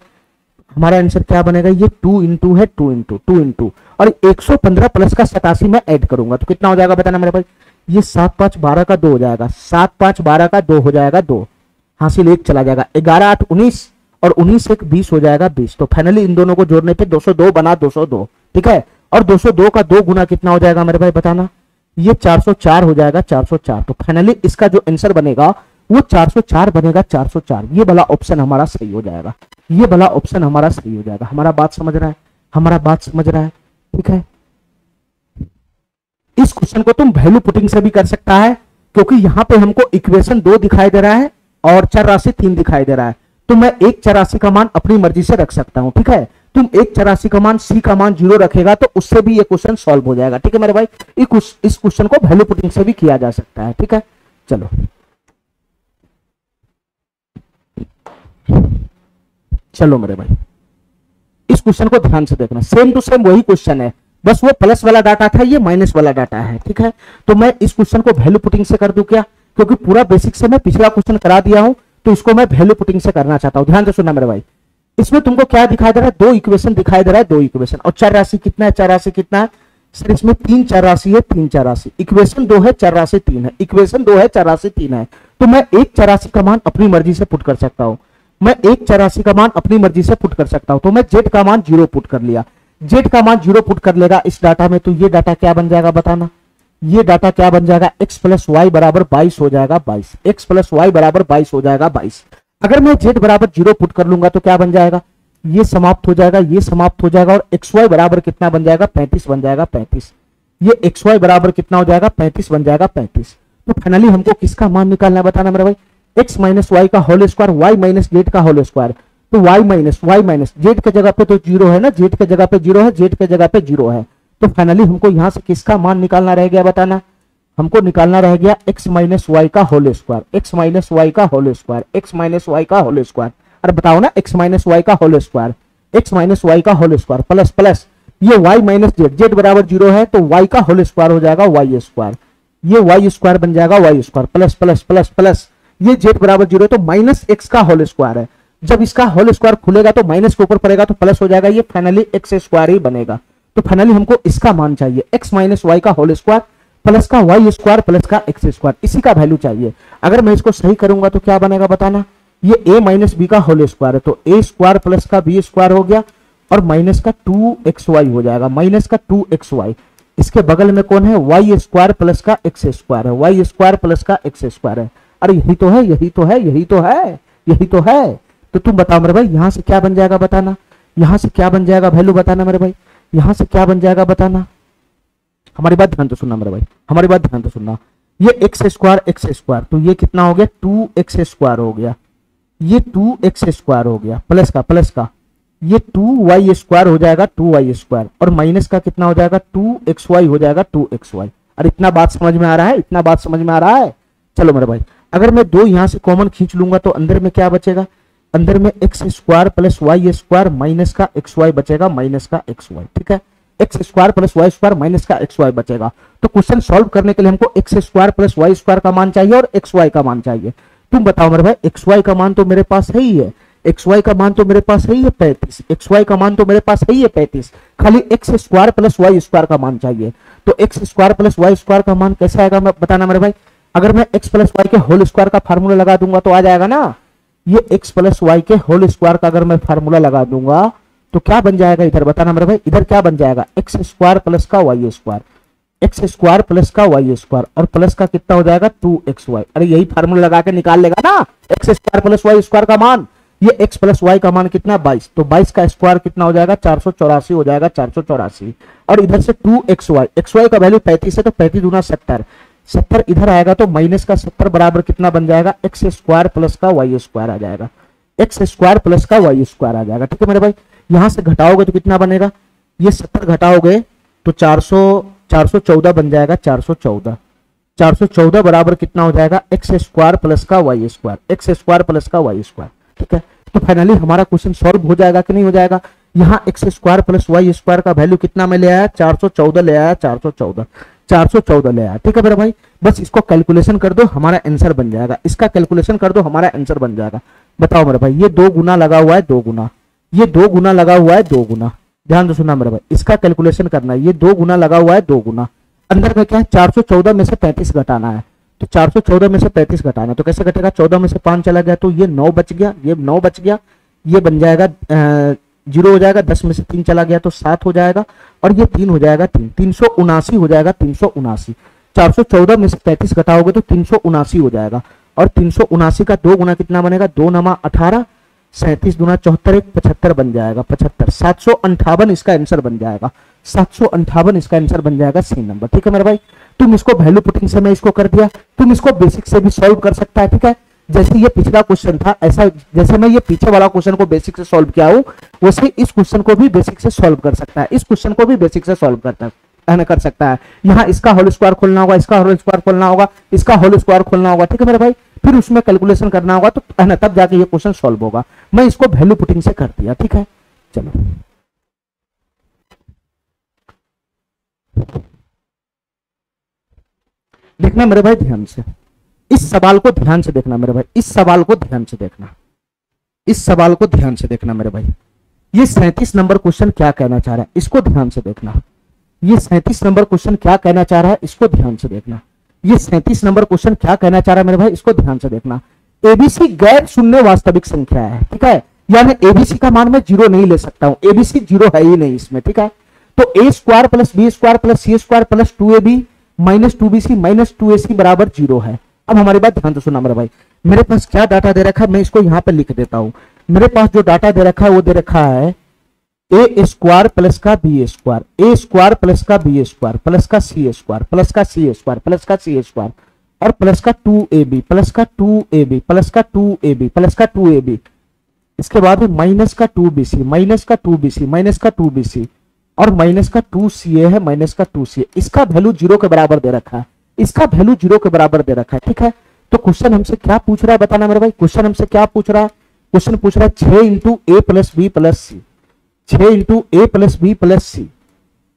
हमारा आंसर क्या बनेगा, ये 2 इंटू है, 2 इंटू और 115 प्लस का 87 में ऐड करूंगा तो कितना हो जाएगा बताना मेरे भाई, ये 7 5 12 का 2 हो जाएगा, 7 5 12 का 2 हो जाएगा 2, हासिल 1 चला जाएगा, 11 8 19 और 19 1 20 हो जाएगा 20। तो फाइनली इन दोनों को जोड़ने पे 202 बना 202, ठीक है। और 202 का 2 गुना कितना हो जाएगा मेरे भाई बताना, ये 404 हो जाएगा 404। तो फाइनली इसका जो आंसर बनेगा वो 404 बनेगा 404। ये वाला ऑप्शन हमारा सही हो जाएगा, ये वाला ऑप्शन हमारा सही हो जाएगा। हमारा बात समझ रहा है, हमारा बात समझ रहा है, ठीक है। इस क्वेश्चन को तुम वैल्यू पुटिंग से भी कर सकता है, क्योंकि यहां पे हमको इक्वेशन 2 दिखाई दे रहा है और चर राशि 3 दिखाई दे रहा है। तो मैं एक चर राशि का मान अपनी मर्जी से रख सकता हूं, ठीक है। तुम एक चर राशि का मान सी का मान 0 रखेगा तो उससे भी ये क्वेश्चन सॉल्व हो जाएगा, ठीक है मेरे भाई। इस क्वेश्चन को वैल्यू पुटिंग से भी किया जा सकता है, ठीक है। चलो चलो मेरे भाई, इस क्वेश्चन को ध्यान से देखना, सेम टू सेम वही क्वेश्चन है, बस वो प्लस वाला डाटा था, ये माइनस वाला डाटा है, ठीक है। तो मैं इस क्वेश्चन को वैल्यू पुटिंग से कर दूं क्या, क्योंकि पूरा बेसिक से मैं पिछला क्वेश्चन करा दिया हूं, तो इसको मैं वैल्यू पुटिंग से करना चाहता हूं। ध्यान से सुनना मेरे भाई, इसमें तुमको क्या दिखाई दे रहा है, 2 इक्वेशन दिखाई दे रहा है, 2 इक्वेशन। और चर राशि कितना है, चर राशि कितना है सर, इसमें 3 चर राशि है, 3 चर राशि। इक्वेशन 2 है, चर राशि 3 है, इक्वेशन 2 है, चर राशि 3 है। तो मैं एक चर राशि का मान अपनी मर्जी से पुट कर सकता हूं, मैं एक चर राशि का मान अपनी मर्जी से पुट कर सकता हूं। तो मैं जेड का मान 0 पुट कर लिया, जेड का मान 0 पुट कर लेगा इस डाटा में, तो ये डाटा क्या बन जाएगा बताना, ये डाटा क्या बन जाएगा, x प्लस वाई बराबर 22 हो जाएगा 22, x प्लस वाई बराबर 22 हो जाएगा 22। अगर मैं z बराबर 0 पुट कर लूंगा तो क्या बन जाएगा, ये समाप्त हो जाएगा, ये समाप्त हो जाएगा, और एक्स वाई बराबर कितना बन जाएगा 35 बन जाएगा 35। ये एक्स वाई बराबर कितना हो जाएगा 35 बन जाएगा 35। तो फाइनली हमको किसका मान निकालना है बताना मेरा भाई, एक्स माइनस वाई का whole square, Y minus Z का होल स्क्वायर। तो वाई माइनस जेड के जगह पे तो 0 है ना, जेड के जगह पे 0 है, जेड के जगह पे 0 है। तो फाइनली हमको यहां से किसका मान निकालना रह गया बताना, हमको निकालना रह गया x माइनस वाई का whole square, x minus Y का whole square, x minus Y का होल स्क्वायर। अरे बताओ ना, x माइनस वाई का whole square, x minus Y का होल स्क्वायर प्लस प्लस ये y माइनस जेड, जेड बराबर 0 है तो y का होल स्क्वायर हो जाएगा y स्क्वायर, ये y स्क्वायर बन जाएगा y square plus plus plus plus ये z बराबर 0 है तो माइनस x का होल स्क्वायर है। जब इसका होल स्क्वायर खुलेगा तो माइनस के ऊपर पड़ेगा तो प्लस हो जाएगा, ये फाइनली x स्क्वायर ही बनेगा। तो फाइनली हमको इसका मान चाहिए, x माइनस वाई का होल स्क्वायर प्लस का वाई स्क्वायर प्लस का एक्स स्क्वायर, इसी का वैल्यू चाहिए। अगर मैं इसको सही करूंगा तो क्या बनेगा बताना, ये a माइनस बी का होल स्क्वायर है तो a स्क्वायर प्लस का b स्क्वायर हो गया और माइनस का 2xy हो जाएगा, माइनस का 2xy। इसके बगल में कौन है, y स्क्वायर प्लस का एक्स स्क्वायर है, y स्क्वायर प्लस का एक्स स्क्वायर है। अरे यही तो है, यही तो है, यही तो है, यही तो है। तो तुम बताओ मेरे भाई यहां से क्या बन जाएगा बताना, यहां से क्या बन जाएगा वैल्यू बताना मेरे भाई, यहां से क्या बन जाएगा बताना। हमारी बात ध्यान तो सुनना मेरे भाई, हमारी बात ध्यान तो सुनना। ये एक्स स्क्वायर तो ये कितना हो गया 2x स्क्वायर हो गया, ये 2x स्क्वायर हो गया प्लस का ये 2y स्क्वायर हो जाएगा 2y स्क्वायर और माइनस का कितना हो जाएगा 2xy हो जाएगा 2xy। अरे इतना बात समझ में आ रहा है, इतना बात समझ में आ रहा है। चलो मेरे भाई, अगर मैं 2 यहां से कॉमन खींच लूंगा तो अंदर में क्या बचेगा, अंदर में X square plus Y square minus का एक्स वाई बचेगा, माइनस का एक्स वाई, ठीक है। X square plus Y square minus का एक्स वाई बचेगा। तो क्वेश्चन सॉल्व करने के लिए हमको X square plus Y square का मान चाहिए और एक्स वाई का मान चाहिए। तुम बताओ मेरे भाई, एक्स वाई का मान तो मेरे पास है ही है, एक्स वाई का मान तो मेरे पास है ही है 35, एक्स वाई का मान तो मेरे पास है ही है 35, खाली X square plus Y square का मान चाहिए। तो x square plus Y square का मान कैसा आएगा मैं बताना मेरे भाई, अगर मैं एक्स प्लस वाई के होल स्क्वायर का फार्मूला लगा दूंगा तो आ जाएगा ना, ये एक्स प्लस वाई के होल स्क्वायर का अगर मैं फार्मूला लगा दूंगा तो क्या बन जाएगा इधर बताना मेरे भाई, इधर क्या बन जाएगा एक्स स्क्वायर प्लस का Y square, x square plus का वाई स्क्वायर और प्लस का कितना हो जाएगा 2xy। अरे यही फार्मूला लगा के निकाल लेगा ना X square plus Y square का मान, ये x प्लस वाई का मान कितना 22, तो 22 का स्क्वायर कितना हो जाएगा 484 हो जाएगा 484 और इधर से 2xy, xy का वैल्यू 35 है तो 35 दूना 70, 70 इधर आएगा तो माइनस का 70 बराबर कितना बन जाएगा एक्स स्क्वायर प्लस का वाई स्क्वायर आ जाएगा, एक्स स्क्वायर प्लस का वाई स्क्वायर आ जाएगा, ठीक है मेरे भाई। यहां से घटाओगे तो कितना बनेगा, ये 70 घटाओगे तो 414 बन जाएगा, 414 बराबर कितना हो जाएगा एक्स स्क्वायर प्लस का Y square, x square plus का वाई स्क्वायर, ठीक है। तो फाइनली हमारा क्वेश्चन सॉल्व हो जाएगा कि नहीं हो जाएगा। यहाँ X square plus Y square का वैल्यू कितना में ले आया 414 ले आया, 414 ले आया, ठीक है मेरे भाई। बस इसको कैलकुलेशन कर दो हमारा आंसर बन जाएगा, इसका कैलकुलेशन कर दो हमारा आंसर बन जाएगा। बताओ मेरे भाई, ये 2 गुना लगा हुआ है 2 गुना, ये 2 गुना लगा हुआ है 2 गुना, ध्यान से सुनना मेरे भाई, इसका कैलकुलेशन करना है, ये 2 गुना लगा हुआ है 2 गुना। अंदर में क्या है, 414 में से 35 घटाना है, तो 414 में से 35 घटाना है, तो कैसे घटेगा, 14 में से 5 चला गया तो ये 9 बच गया, ये 9 बच गया, ये बन जाएगा 0 हो जाएगा, 10 में से 3 चला गया तो 7 हो जाएगा, और ये 3 हो जाएगा, 379 हो जाएगा, 379। 414 में से 35 घटाओगे तो 379 हो जाएगा, और 379 का 2 गुना कितना बनेगा, 2 नमा 18, 37 दूना 74, 75 बन जाएगा, 75, 758 इसका आंसर बन जाएगा, 758 इसका आंसर बन जाएगा सी नंबर। ठीक है मेरे भाई, तुम इसको वैल्यू पुटिंग से मैं इसको कर दिया, तुम इसको बेसिक से भी सॉल्व कर सकता है। ठीक है, जैसे ये पिछला क्वेश्चन था, ऐसा जैसे मैं ये पीछे वाला क्वेश्चन को बेसिक से सॉल्व किया हूं, वैसे इस क्वेश्चन को भी बेसिक से सॉल्व कर सकता है, इस क्वेश्चन को भी बेसिक से सॉल्व कर सकता है। यहाँ इसका होल स्क्वायर खोलना होगा, इसका होल स्क्वायर खोलना होगा, इसका होल स्क्वायर खोलना होगा। ठीक है मेरे भाई, फिर उसमें कैलकुलेशन करना होगा, तो है ना, तब जाके ये क्वेश्चन सॉल्व होगा। मैं इसको वैल्यू पुटिंग से कर दिया। ठीक है, चलो देखना मेरे भाई ध्यान से, इस सवाल को ध्यान से देखना मेरे भाई, इस सवाल को ध्यान से देखना, इस सवाल को ध्यान से देखना मेरे भाई। ये 37 नंबर क्वेश्चन क्या कहना चाह रहा है, इसको ध्यान से देखना। ये 37 नंबर क्वेश्चन क्या कहना चाह रहा है, इसको ध्यान से देखना। ये 37 नंबर क्वेश्चन क्या कहना चाह रहा है मेरे भाई, इसको ध्यान से देखना। एबीसी गैर शून्य वास्तविक संख्या है। ठीक है, यानी एबीसी का मान मैं 0 नहीं ले सकता हूं, एबीसी 0 है ही नहीं इसमें। ठीक है, तो ए square plus B square plus सी square plus 2ab minus 2bc minus 2ac बराबर 0 है। अब हमारी बात ध्यान से सुनना मेरे भाई, मेरे पास क्या डाटा दे रखा है, मैं इसको यहां पे लिख देता हूं। मेरे पास जो डाटा दे रखा है वो दे रखा है ए स्क्वायर प्लस का b square, a square plus का बी स्क्वायर प्लस का सी स्क्वायर प्लस का सी स्क्वायर प्लस का सी स्क्वायर और प्लस का 2ab प्लस का 2ab प्लस का 2ab प्लस का 2ab, इसके बाद माइनस का 2bc माइनस का 2bc माइनस का 2bc और माइनस का 2ca है, माइनस का 2ca। इसका वैल्यू 0 के बराबर दे रखा है, इसका वैल्यू 0 के बराबर दे रखा है। ठीक है, तो क्वेश्चन हमसे क्या पूछ रहा है बताना मेरे भाई, क्वेश्चन हमसे क्या पूछ रहा है, क्वेश्चन पूछ रहा है 6 इंटू ए प्लस बी प्लस सी, 6 इंटू ए प्लस बी प्लस सी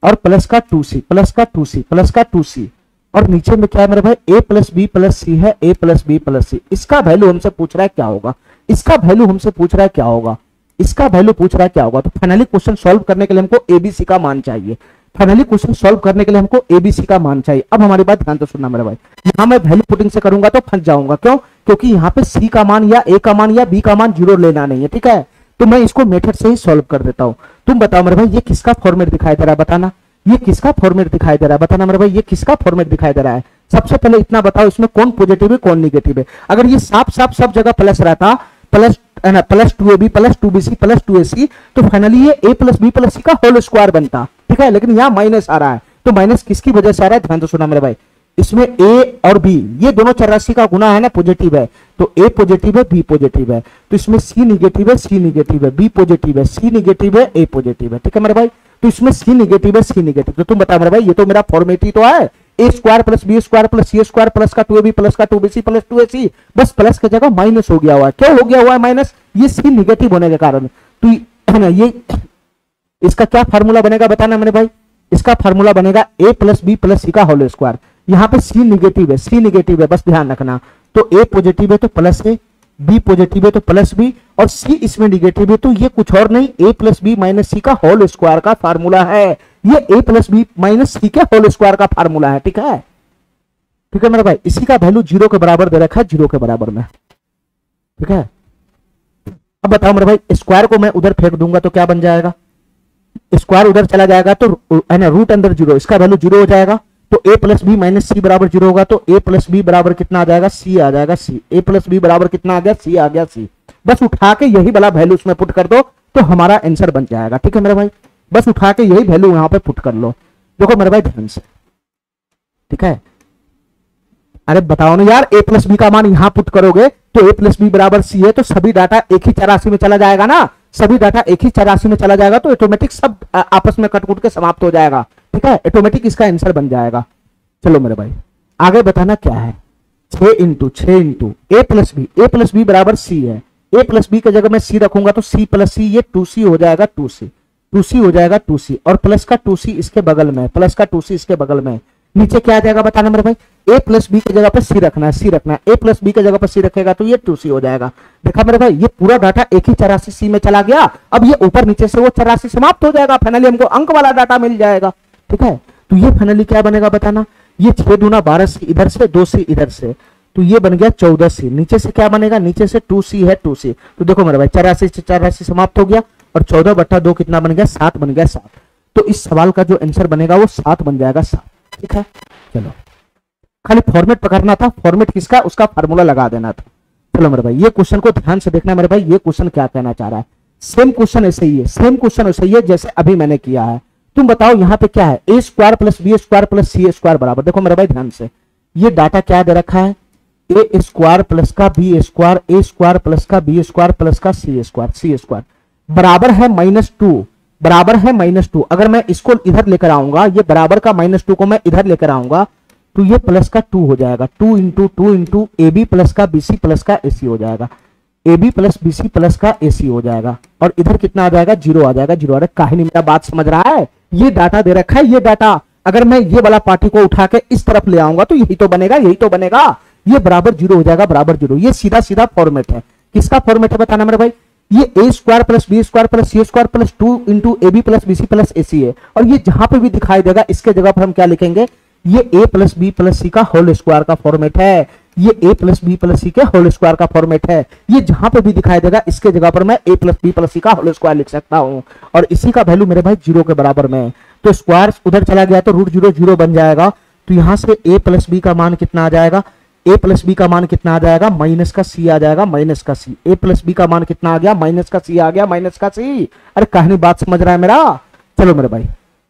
और प्लस का 2c प्लस का 2c प्लस का 2c और नीचे में क्या है मेरे भाई, ए प्लस बी प्लस सी है, ए प्लस बी प्लस सी। इसका वैल्यू हमसे पूछ रहा है क्या होगा, इसका वैल्यू हमसे पूछ रहा है क्या होगा, इसका वैल्यू पूछ रहा है क्या होगा। तो फाइनली क्वेश्चन सॉल्व करने के लिए हमको एबीसी का मान चाहिए, फाइनली क्वेश्चन सॉल्व करने के लिए हमको एबीसी का मान चाहिए। अब हमारी बात ध्यान से सुनना मेरे भाई, यहां मैं वैल्यू पुटिंग से करूंगा तो फंस जाऊंगा, क्यों, क्योंकि यहाँ पे सी का मान या ए का मान या बी का मान 0 लेना नहीं है। ठीक है, तो मैं इसको मेथड से ही सॉल्व कर देता हूं। तुम बताओ मेरे भाई, ये किसका फॉर्मेट दिखाई दे रहा है बताना, ये किसका फॉर्मेट दिखाई दे रहा है बताना मेरे भाई, ये किसका फॉर्मेट दिखाई दे रहा है। सबसे पहले इतना बताओ इसमें कौन पॉजिटिव है कौन निगेटिव है। अगर ये साफ साफ सब जगह प्लस रहता, plus 2ab plus 2bc plus 2ac, तो फाइनली ये a प्लस बी प्लस सी का होल स्क्वायर बनता। ठीक है, लेकिन यहाँ माइनस आ रहा है, तो माइनस किसकी वजह से आ रहा है, ध्यान से सुना मेरे भाई। इसमें a और b ये दोनों चरराशि का गुना है ना, पॉजिटिव है, तो a पॉजिटिव है b पॉजिटिव है, तो इसमें c निगेटिव है c निगेटिव है, b पॉजिटिव है c निगेटिव है a पॉजिटिव है। ठीक है मेरे भाई, तो इसमें c निगेटिव है c निगेटिव, तो तुम बताओ मेरे भाई, ये तो मेरा फॉर्मेट ही तो है, ए square plus B square plus सी स्क्वायर प्लस का 2ab प्लस का 2bc प्लस 2ac, बस प्लस की जगह माइनस हो गया हुआ है। क्यों हो गया हुआ है माइनस, ये सी निगेटिव होने के कारण। तो ये इसका क्या फार्मूला बनेगा बताना मेरे भाई, इसका फार्मूला बनेगा ए प्लस बी प्लस सी का होल स्क्वायर। यहाँ पे सी निगेटिव है, सी निगेटिव है, बस ध्यान रखना। तो ए पॉजिटिव है तो प्लस ए, बी पॉजिटिव है तो प्लस बी और सी इसमें निगेटिव है, तो ये कुछ और नहीं ए प्लस बी माइनस सी का होल स्क्वायर का फार्मूला है। ये ए प्लस बी माइनस सी के होल स्क्वायर का फार्मूला है। ठीक है, ठीक है मेरे भाई, इसी का वैल्यू 0 के बराबर दे रखा है, 0 के बराबर में। ठीक है, अब बताओ मेरे भाई, स्क्वायर को मैं उधर फेंक दूंगा तो क्या बन जाएगा, स्क्वायर उधर चला जाएगा तो है ना, रूट अंदर 0, इसका वैल्यू 0 हो जाएगा। तो a प्लस बी माइनस सी बराबर 0 होगा, तो a प्लस बी बराबर कितना आ जाएगा, c आ जाएगा c। a प्लस बी बराबर कितना आ गया, c आ गया c। बस उठा के यही वाला वैल्यू उसमें पुट कर दो तो हमारा आंसर बन जाएगा। ठीक है मेरे भाई, बस उठा के यही वैल्यू यहां पे पुट कर लो। देखो मेरे भाई ध्यान से, ठीक है, अरे बताओ ना यार, a प्लस बी का मान यहां पुट करोगे तो a प्लस बी बराबर c है, तो सभी डाटा एक ही चरराशि में चला जाएगा ना, सभी डाटा एक ही चरराशि में चला जाएगा, तो ऑटोमेटिक सब आपस में कट कुट के समाप्त हो जाएगा। ठीक है, ऑटोमेटिक इसका आंसर बन जाएगा। चलो मेरे भाई आगे बताना क्या है, 6 इंटू ए प्लस बी बराबर सी है, ए प्लस बी की जगह मैं सी रखूंगा तो सी प्लस सी, ये 2c हो जाएगा, 2c हो जाएगा 2c और प्लस का 2c इसके बगल में, प्लस का 2c इसके बगल में। नीचे क्या आ जाएगा बताना मेरे भाई, ए प्लस बी की जगह पर सी रखना है, सी रखना है, ए प्लस बी की जगह पर सी रखेगा तो ये 2c हो जाएगा। देखा मेरे भाई, ये पूरा डाटा एक ही चरराशि सी में चला गया, अब ये ऊपर नीचे से वो चरराशि समाप्त हो जाएगा, फाइनली हमको अंक वाला डाटा मिल जाएगा। ठीक है, तो ये फाइनली क्या बनेगा बताना, ये 6 दूना 12c इधर से, 2c इधर से, तो ये बन गया 14c। नीचे से क्या बनेगा, नीचे से 2c है, 2c, तो देखो मेरे भाई 84 से 84 समाप्त हो गया, और 14/2 कितना बन गया, 7 बन गया, 7। तो इस सवाल का जो आंसर बनेगा वो 7 बन जाएगा, 7। ठीक है, चलो खाली फॉर्मेट पकड़ना था, फॉर्मेट किसका, उसका फार्मूला लगा देना था। चलो मेरे भाई ये क्वेश्चन को ध्यान से देखना मेरे भाई, ये क्वेश्चन क्या कहना चाह रहा है। सेम क्वेश्चन ऐसे ही है, सेम क्वेश्चन ऐसे ही है जैसे अभी मैंने किया है। तुम बताओ यहाँ पे क्या है, a square plus B square plus C square बराबर, देखो मेरे भाई ध्यान से, ये डाटा क्या दे रखा है, ए स्क्वायर प्लस का b square, a square plus का बी स्क्वायर प्लस का सी स्क्वायर बराबर है -2, बराबर है -2। अगर मैं इसको इधर लेकर आऊंगा, ये बराबर का -2 को मैं इधर लेकर आऊंगा, तो ये प्लस का 2 हो जाएगा, 2 into 2 into A B plus का बी सी प्लस का ए सी हो जाएगा, A B plus B C plus का ए सी हो जाएगा, और इधर कितना आ जाएगा, 0 आ जाएगा, 0 आ जाएगा। काहे नहीं मेरा बात समझ रहा है, ये डाटा दे रखा है, ये डाटा अगर मैं ये वाला पार्टी को उठा के इस तरफ ले आऊंगा तो यही तो बनेगा, यही तो बनेगा, ये बराबर 0 हो जाएगा, बराबर 0। ये सीधा सीधा फॉर्मेट है, किसका फॉर्मेट है बताना मेरे भाई, ये a square plus B square plus C square plus 2 into A B plus B C plus A c है। और ये जहां पे भी दिखाई देगा इसके जगह पर हम क्या लिखेंगे, ये ए प्लस बी प्लस सी का होल स्क्वायर का फॉर्मेट है, ये ए प्लस बी प्लस सी के होल स्क्वायर का फॉर्मेट है। ये जहां पे भी दिखाई देगा इसके जगह पर मैं ए प्लस बी प्लस सी का होल स्क्वायर लिख सकता हूं, और इसी का वैल्यू मेरे भाई 0 के बराबर में है। तो स्क्वायर उधर चला गया तो √0 0 बन जाएगा, तो यहां से ए प्लस बी का मान कितना आ जाएगा, ए प्लस बी का मान कितना आ जाएगा, माइनस का सी आ जाएगा, माइनस का सी। ए प्लस बी का मान कितना आ गया, माइनस का सी आ गया, माइनस का सी। अरे कहानी बात समझ रहा है मेरा, चलो मेरे भाई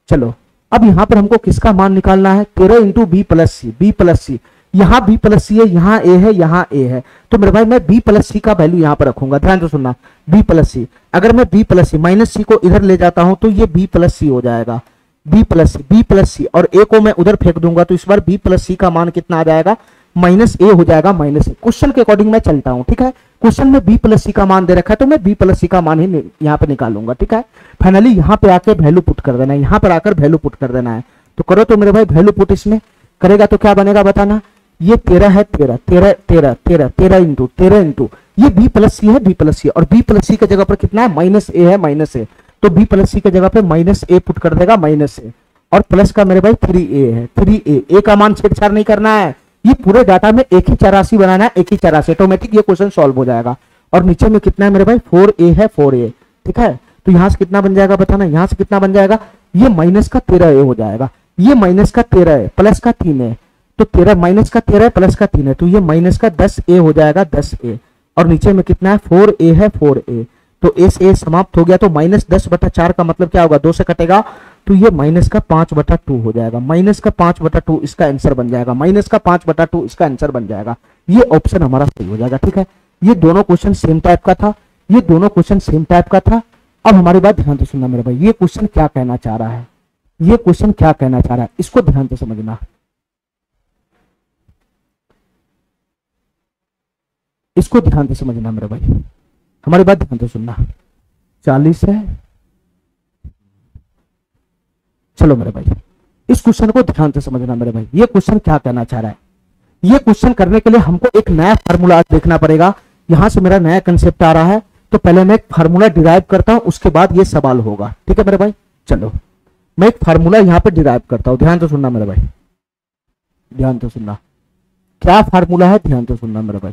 चलो। अब यहां पर हमको किसका मान निकालना है, 13 इंटू बी प्लस सी, बी प्लस सी, यहां बी प्लस सी है, यहां ए है, यहां ए है, तो मेरे भाई मैं बी प्लस सी का वैल्यू यहां पर रखूंगा, ध्यान से सुनना, बी प्लस सी। अगर मैं बी प्लस सी माइनस सी को इधर ले जाता हूं तो ये बी प्लस सी हो जाएगा, बी प्लस सी, और ए को मैं उधर फेंक दूंगा तो इस बार बी प्लस सी का मान कितना आ जाएगा, माइनस ए हो जाएगा, माइनस ए। क्वेश्चन के अकॉर्डिंग मैं चलता हूं, ठीक है, क्वेश्चन में बी प्लस सी का मान दे रखा है तो मैं बी प्लस सी का मान ही यहाँ पे निकालूंगा, ठीक है। फाइनली यहाँ पे आके वैल्यू पुट कर देना है, यहाँ पर आकर वैल्यू पुट कर देना है, तो करो तो मेरे भाई वैल्यू पुट इसमें करेगा तो क्या बनेगा बताना, ये 13 है, 13 13 13 13 13 इंटू 13 इंटू ये बी प्लस सी है, बी प्लस सी, और बी प्लस सी के जगह पर कितना है, माइनस ए है, माइनस ए, तो बी प्लस सी के जगह पे माइनस ए पुट कर देगा, माइनस ए, और प्लस का मेरे भाई 3a है, 3a, ए का मान छेड़छाड़ नहीं करना है, ये पूरे डाटा में एक ही 84 बनाना है, एक ही 84, ऑटोमेटिक ये क्वेश्चन सॉल्व हो जाएगा। और नीचे में कितना है मेरे भाई, 4a है, 4a, ठीक है। तो यहां से कितना बन जाएगा बताना, यहां से कितना बन जाएगा, ये माइनस का 13a हो जाएगा, ये माइनस का 13 है, प्लस का 3 है, तो 13 माइनस का 13 प्लस का 3 है, तो ये माइनस का 10a हो जाएगा, 10a, और नीचे में कितना है, 4a है, 4a, तो a समाप्त हो गया, तो -10/4 का मतलब क्या होगा, 2 से कटेगा, तो ये माइनस का 5/2 हो जाएगा, माइनस का 5/2 इसका आंसर बन जाएगा, माइनस का 5/2 इसका आंसर बन जाएगा। ये ऑप्शन हमारा सही हो जाएगा, ठीक है। ये दोनों क्वेश्चन सेम टाइप का था, ये दोनों क्वेश्चन सेम टाइप का था। अब हमारी बात ध्यान से सुनना मेरे भाई, ये क्वेश्चन क्या कहना चाह रहा है, ये क्वेश्चन क्या कहना चाह रहा है, इसको ध्यान से समझना, इसको ध्यान से समझना मेरे भाई, हमारी बात ध्यान से सुनना। 40 है, चलो मेरे भाई इस क्वेश्चन को ध्यान से समझना मेरे भाई, ये क्वेश्चन क्या कहना चाह रहा है। ये क्वेश्चन करने के लिए हमको एक नया फार्मूला देखना पड़ेगा। यहां से मेरा नया कंसेप्ट आ रहा है, तो पहले मैं एक फार्मूला डिराइव करता हूं, उसके बाद ये सवाल होगा, ठीक है मेरे भाई। चलो मैं एक फार्मूला यहां पे डिराइव करता हूं, ध्यान से सुनना मेरे भाई, ध्यान से सुनना, क्या फार्मूला है, ध्यान से सुनना मेरे भाई,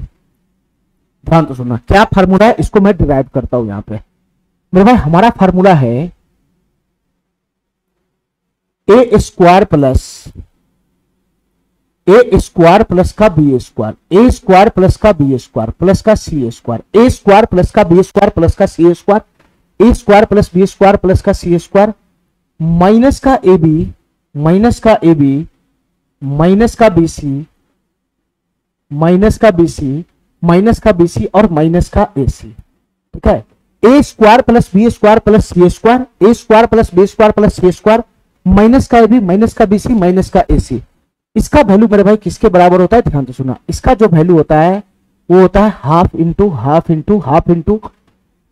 ध्यान से सुनना, क्या फार्मूला है, इसको मैं डिराइव करता हूं यहां पे मेरे भाई। हमारा फार्मूला है ए स्क्वायर प्लस का b square, a square plus का बी स्क्वायर प्लस का सी स्क्वायर, ए स्क्वायर प्लस का बी स्क्वायर प्लस का सी square, a square plus B square plus का सी स्क्वायर, माइनस का ए बी, माइनस का ए बी, माइनस का बी सी, माइनस का बी सी, माइनस का बी सी, और माइनस का ए सी, ठीक है। ए square plus B square plus C square, a square plus B square plus C square, minus का ए बी, माइनस का बी सी, माइनस का ए सी। इसका वैल्यू मेरे भाई किसके बराबर होता है, ध्यान से सुना, इसका जो वैल्यू होता है वो होता है half into half into half into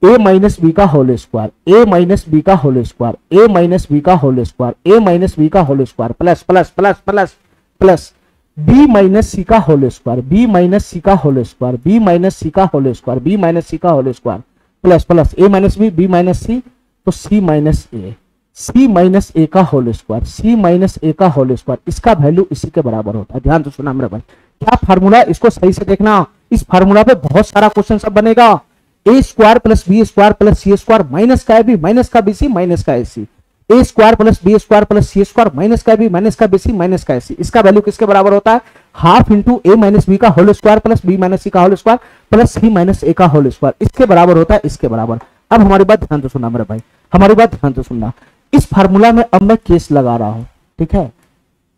a minus B का whole square, a minus B का whole square, a minus B का whole square, a minus B का whole square, plus plus plus plus plus B minus सी का होल स्क्वायर, बी माइनस सी का होल स्क्वायर, बी माइनस सी का होल स्क्वायर, बी माइनस सी का whole square, plus plus a minus b, b minus सी, तो सी माइनस ए, सी माइनस ए का होल स्क्वायर, सी माइनस ए का होल स्क्वायर, इसका वैल्यू इसी के बराबर होता है। ध्यान से सुना मेरे भाई, क्या फार्मूला, इसको सही से देखना। इस फार्मूला पे बहुत सारा क्वेश्चन सब बनेगा। A square plus B square plus C square minus का ए बी माइनस का बी सी माइनस का ए सी, ए square plus B square plus सी स्क्वायर माइनस का बी माइनस का बी सी माइनस का ए सी, इसका वैल्यू किसके बराबर होता है? Half into a minus B का whole square plus B minus सी का होल स्क्वायर प्लस सी माइनस ए का होल स्क्वायर, इसके बराबर होता है इसके बराबर। अब हमारी बात ध्यान से सुनना मेरे भाई, हमारी बात ध्यान से सुनना। इस फार्मूला में अब मैं केस लगा रहा हूं, ठीक है।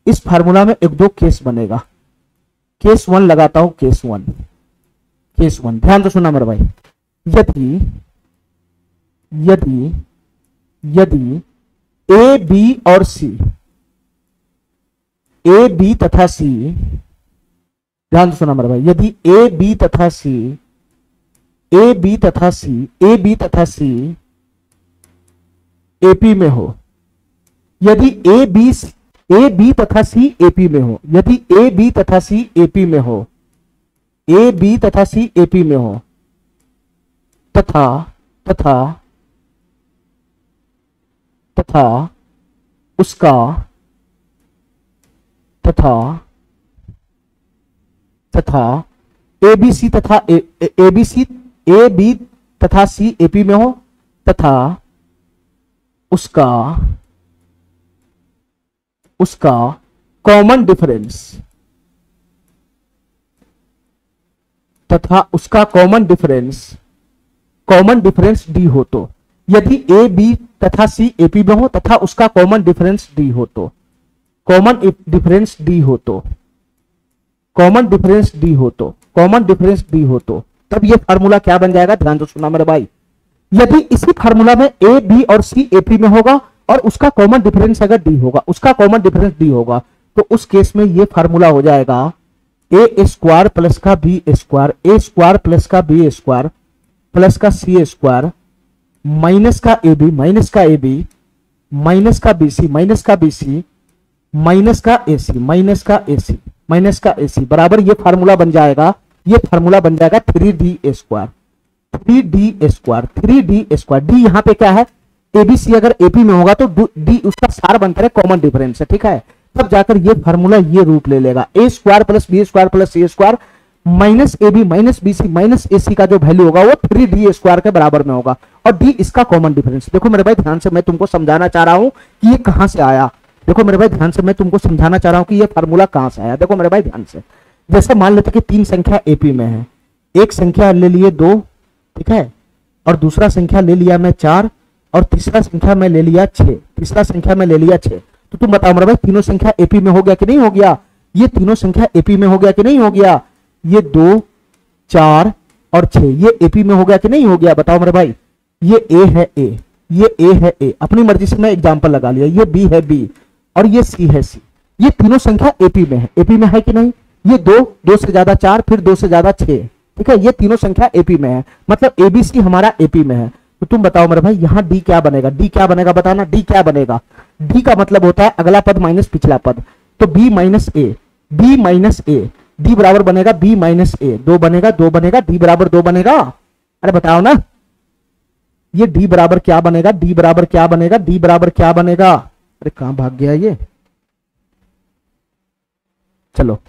इस फार्मूला में एक दो केस बनेगा। केस वन लगाता हूं, केस वन, केस वन, ध्यान से सुनना मेरे भाई। यदि यदि यदि ए बी और सी, ए बी तथा सी, ध्यान से सुना मेरे भाई, यदि ए बी तथा सी, ए बी तथा सी, ए बी तथा सी एपी में हो, यदि ए बी तथा सी एपी में हो, यदि ए बी तथा सी एपी में हो, ए बी तथा सी एपी में हो, तथा तथा तथा उसका तथा तथा ए बी सी तथा A B C, A B तथा सी एपी में हो, तथा उसका उसका कॉमन डिफरेंस, तथा उसका कॉमन डिफरेंस डी हो तो, यदि ए बी तथा सी एपी में हो तथा उसका कॉमन डिफरेंस डी हो तो, कॉमन डिफरेंस डी हो तो, कॉमन डिफरेंस डी हो तो, कॉमन डिफरेंस डी हो तो, तब ये फार्मूला क्या बन जाएगा? ध्यान से सुना मेरे भाई। यदि इसी फार्मूला में ए बी और सी एपी में होगा और उसका कॉमन डिफरेंस अगर डी होगा, उसका कॉमन डिफरेंस डी होगा, तो उस केस में ये फार्मूला हो जाएगा ए स्क्वायर प्लस का b square, a square plus का बी स्क्वायर प्लस का सी स्क्वायर माइनस का ए बी माइनस का ए बी माइनस का बी सी माइनस का बी सी माइनस का ए सी माइनस का ए सी माइनस का ए सी बराबर ये फार्मूला बन जाएगा, ये फार्मूला बन जाएगा 3d square, 3d square, 3d square. D यहाँ पे क्या है? एबीसी अगर एपी में होगा तो डी उसका सार बनता है कॉमन डिफरेंस है, ठीक है। तब जाकर ये फार्मूला ये रूप ले लेगा, a square plus B square plus C square minus A B minus B C minus ए सी का जो वैल्यू होगा वो 3d स्क्वायर के बराबर में होगा, और डी इसका कॉमन डिफरेंस। देखो मेरे भाई ध्यान से मैं तुमको समझाना चाह रहा हूं कि ये कहां से आया। देखो मेरे भाई ध्यान से मैं तुमको समझाना चाह रहा हूं कि ये फार्मूला कहां से आया। देखो मेरे भाई ध्यान से, जैसे मान लेते कि 3 संख्या एपी में है, एक संख्या ले लिए 2, ठीक है, और दूसरा संख्या ले लिया मैं 4, और तीसरा संख्या में ले लिया 6, तीसरा संख्या में ले लिया 6। तो तुम बताओ मेरे भाई तीनों संख्या एपी में हो गया कि नहीं हो गया? ये तीनों संख्या एपी में हो गया कि नहीं हो गया? ये 2, 4 और 6 ये एपी में हो गया कि नहीं हो गया? बताओ मेरे भाई। ये ए है ए, ये ए है ए, अपनी मर्जी से मैं एग्जांपल लगा लिया। ये बी है बी और ये सी है सी। ये तीनों संख्या एपी में है, एपी में है कि नहीं? ये 2, 2 से ज्यादा 4, फिर 2 से ज्यादा 6, ठीक है। ये तीनों संख्या एपी में है, मतलब एबीसी हमारा एपी में है। तो तुम बताओ मेरे भाई यहाँ डी क्या बनेगा? डी क्या बनेगा बताना, डी क्या बनेगा? डी का मतलब होता है अगला पद माइनस पिछला पद, तो बी माइनस ए, बी माइनस ए, डी बराबर बनेगा बी माइनस ए, 2 बनेगा 2 बनेगा, डी बराबर 2 बनेगा। अरे बताओ ना, ये डी बराबर क्या बनेगा? डी बराबर क्या बनेगा? डी बराबर क्या बनेगा? अरे कहां भाग गया ये? चलो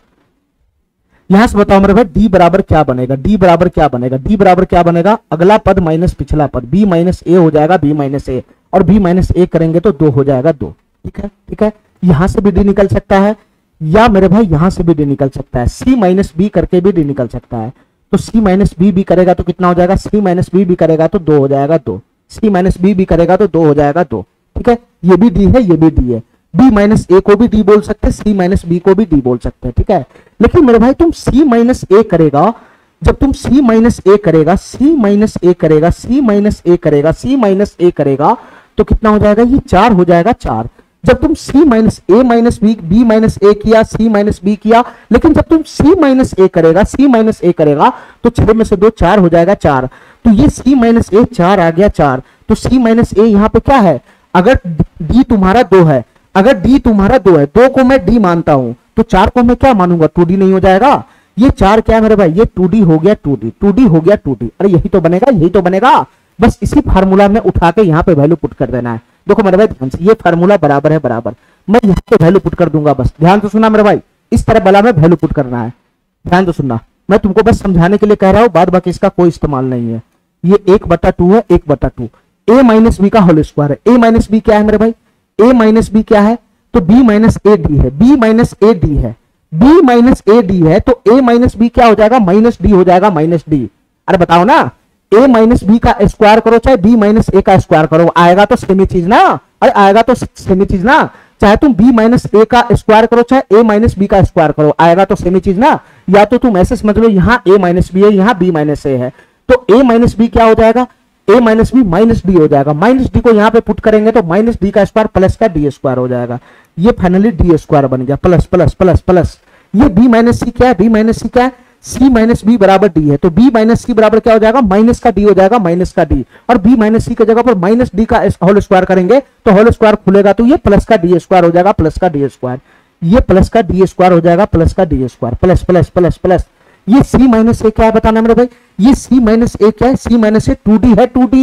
यहां से बताओ मेरे भाई डी बराबर क्या बनेगा? डी बराबर क्या बनेगा? डी बराबर क्या बनेगा? अगला पद माइनस पिछला पद, बी माइनस ए हो जाएगा बी माइनस ए, और बी माइनस ए करेंगे तो 2 हो जाएगा 2, ठीक है, ठीक है। यहां से भी डी निकल सकता है, या मेरे भाई यहां से भी डी निकल सकता है, सी माइनस बी करके भी डी निकल सकता है। तो सी माइनस बी भी करेगा तो कितना हो जाएगा? सी माइनस बी भी करेगा तो 2 हो जाएगा 2, सी माइनस बी भी करेगा तो 2 हो जाएगा 2, ठीक है। ये भी डी है, ये भी डी है। बी माइनस ए को भी डी बोल सकते हैं, सी माइनस बी को भी डी बोल सकते हैं, ठीक है। लेकिन मेरे भाई तुम सी माइनस ए करेगा, जब तुम सी माइनस ए करेगा, सी माइनस ए करेगा, सी माइनस ए करेगा, सी माइनस ए करेगा तो कितना हो जाएगा? ये 4 हो जाएगा 4। जब तुम सी माइनस ए माइनस बी, बी माइनस ए किया, सी माइनस बी किया, लेकिन जब तुम सी माइनस ए करेगा, सी माइनस ए करेगा तो 6 में से 2 4 हो जाएगा 4। तो ये सी माइनस ए 4 आ गया 4, तो सी माइनस ए यहाँ पे क्या है? अगर डी तुम्हारा 2 है, अगर डी तुम्हारा 2 है, 2 को मैं डी मानता हूं तो 4 को मैं क्या मानूंगा? 2d नहीं हो जाएगा? ये 4 क्या है मेरे भाई? ये 2d हो गया 2d, 2d हो गया 2d। अरे यही तो बनेगा, यही तो बनेगा। बस इसी फार्मूला में उठा के यहाँ पे वैल्यू पुट कर देना है। देखो मेरे भाई ध्यान से, ये फार्मूला बराबर है बराबर, मैं यहाँ पे वैल्यू पुट कर दूंगा, बस ध्यान से सुनना मेरे भाई, इस तरह वाला में वैल्यू पुट करना है, ध्यान से सुनना, मैं तुमको बस समझाने के लिए कह रहा हूँ, बाद बाकी इसका कोई इस्तेमाल नहीं है। ये 1/2 है, 1/2 a माइनस बी का होल स्क्वायर है। a माइनस बी क्या है मेरे भाई, a माइनस बी क्या है, तो b माइनस ए डी है, b माइनस ए डी है, b माइनस ए डी है, तो a माइनस बी क्या हो जाएगा, माइनस डी हो जाएगा, माइनस डी। अरे बताओ ना, a माइनस बी का स्क्वायर करो चाहे b माइनस ए का स्क्वायर करो, आएगा तो सेम ही चीज ना, अरे आएगा तो सेम ही चीज ना, चाहे तुम b माइनस ए का स्क्वायर करो चाहे a माइनस बी का स्क्वायर करो, आएगा तो सेम ही चीज ना। या तो तुम ऐसे समझ लो, यहाँ a माइनस बी है, यहाँ b माइनस ए है, तो a माइनस बी क्या हो जाएगा, a minus B minus D हो जाएगा, माइनस डी को यहाँ पे पुट करेंगे तो माइनस डी का स्क्वायर प्लस का डी स्क्वायर हो जाएगा, ये फाइनली डी स्क्वायर बन गया, प्लस प्लस प्लस प्लस। ये b माइनस सी क्या है, b माइनस सी क्या है, c माइनस बी बराबर डी है, तो b माइनस सी बराबर क्या हो जाएगा, माइनस का डी हो जाएगा, माइनस का डी, और b माइनस सी की जगह पर माइनस डी का होल स्क्वायर करेंगे तो होल स्क्वायर खुलेगा तो ये प्लस का डी स्क्वायर हो जाएगा, प्लस का डी स्क्वायर, ये प्लस का डी स्क्वायर हो जाएगा, प्लस का D square, plus plus plus plus. ये c माइनस ए क्या है बताना मेरे भाई, ये c माइनस ए क्या है, c माइनस ए 2d है, 2d,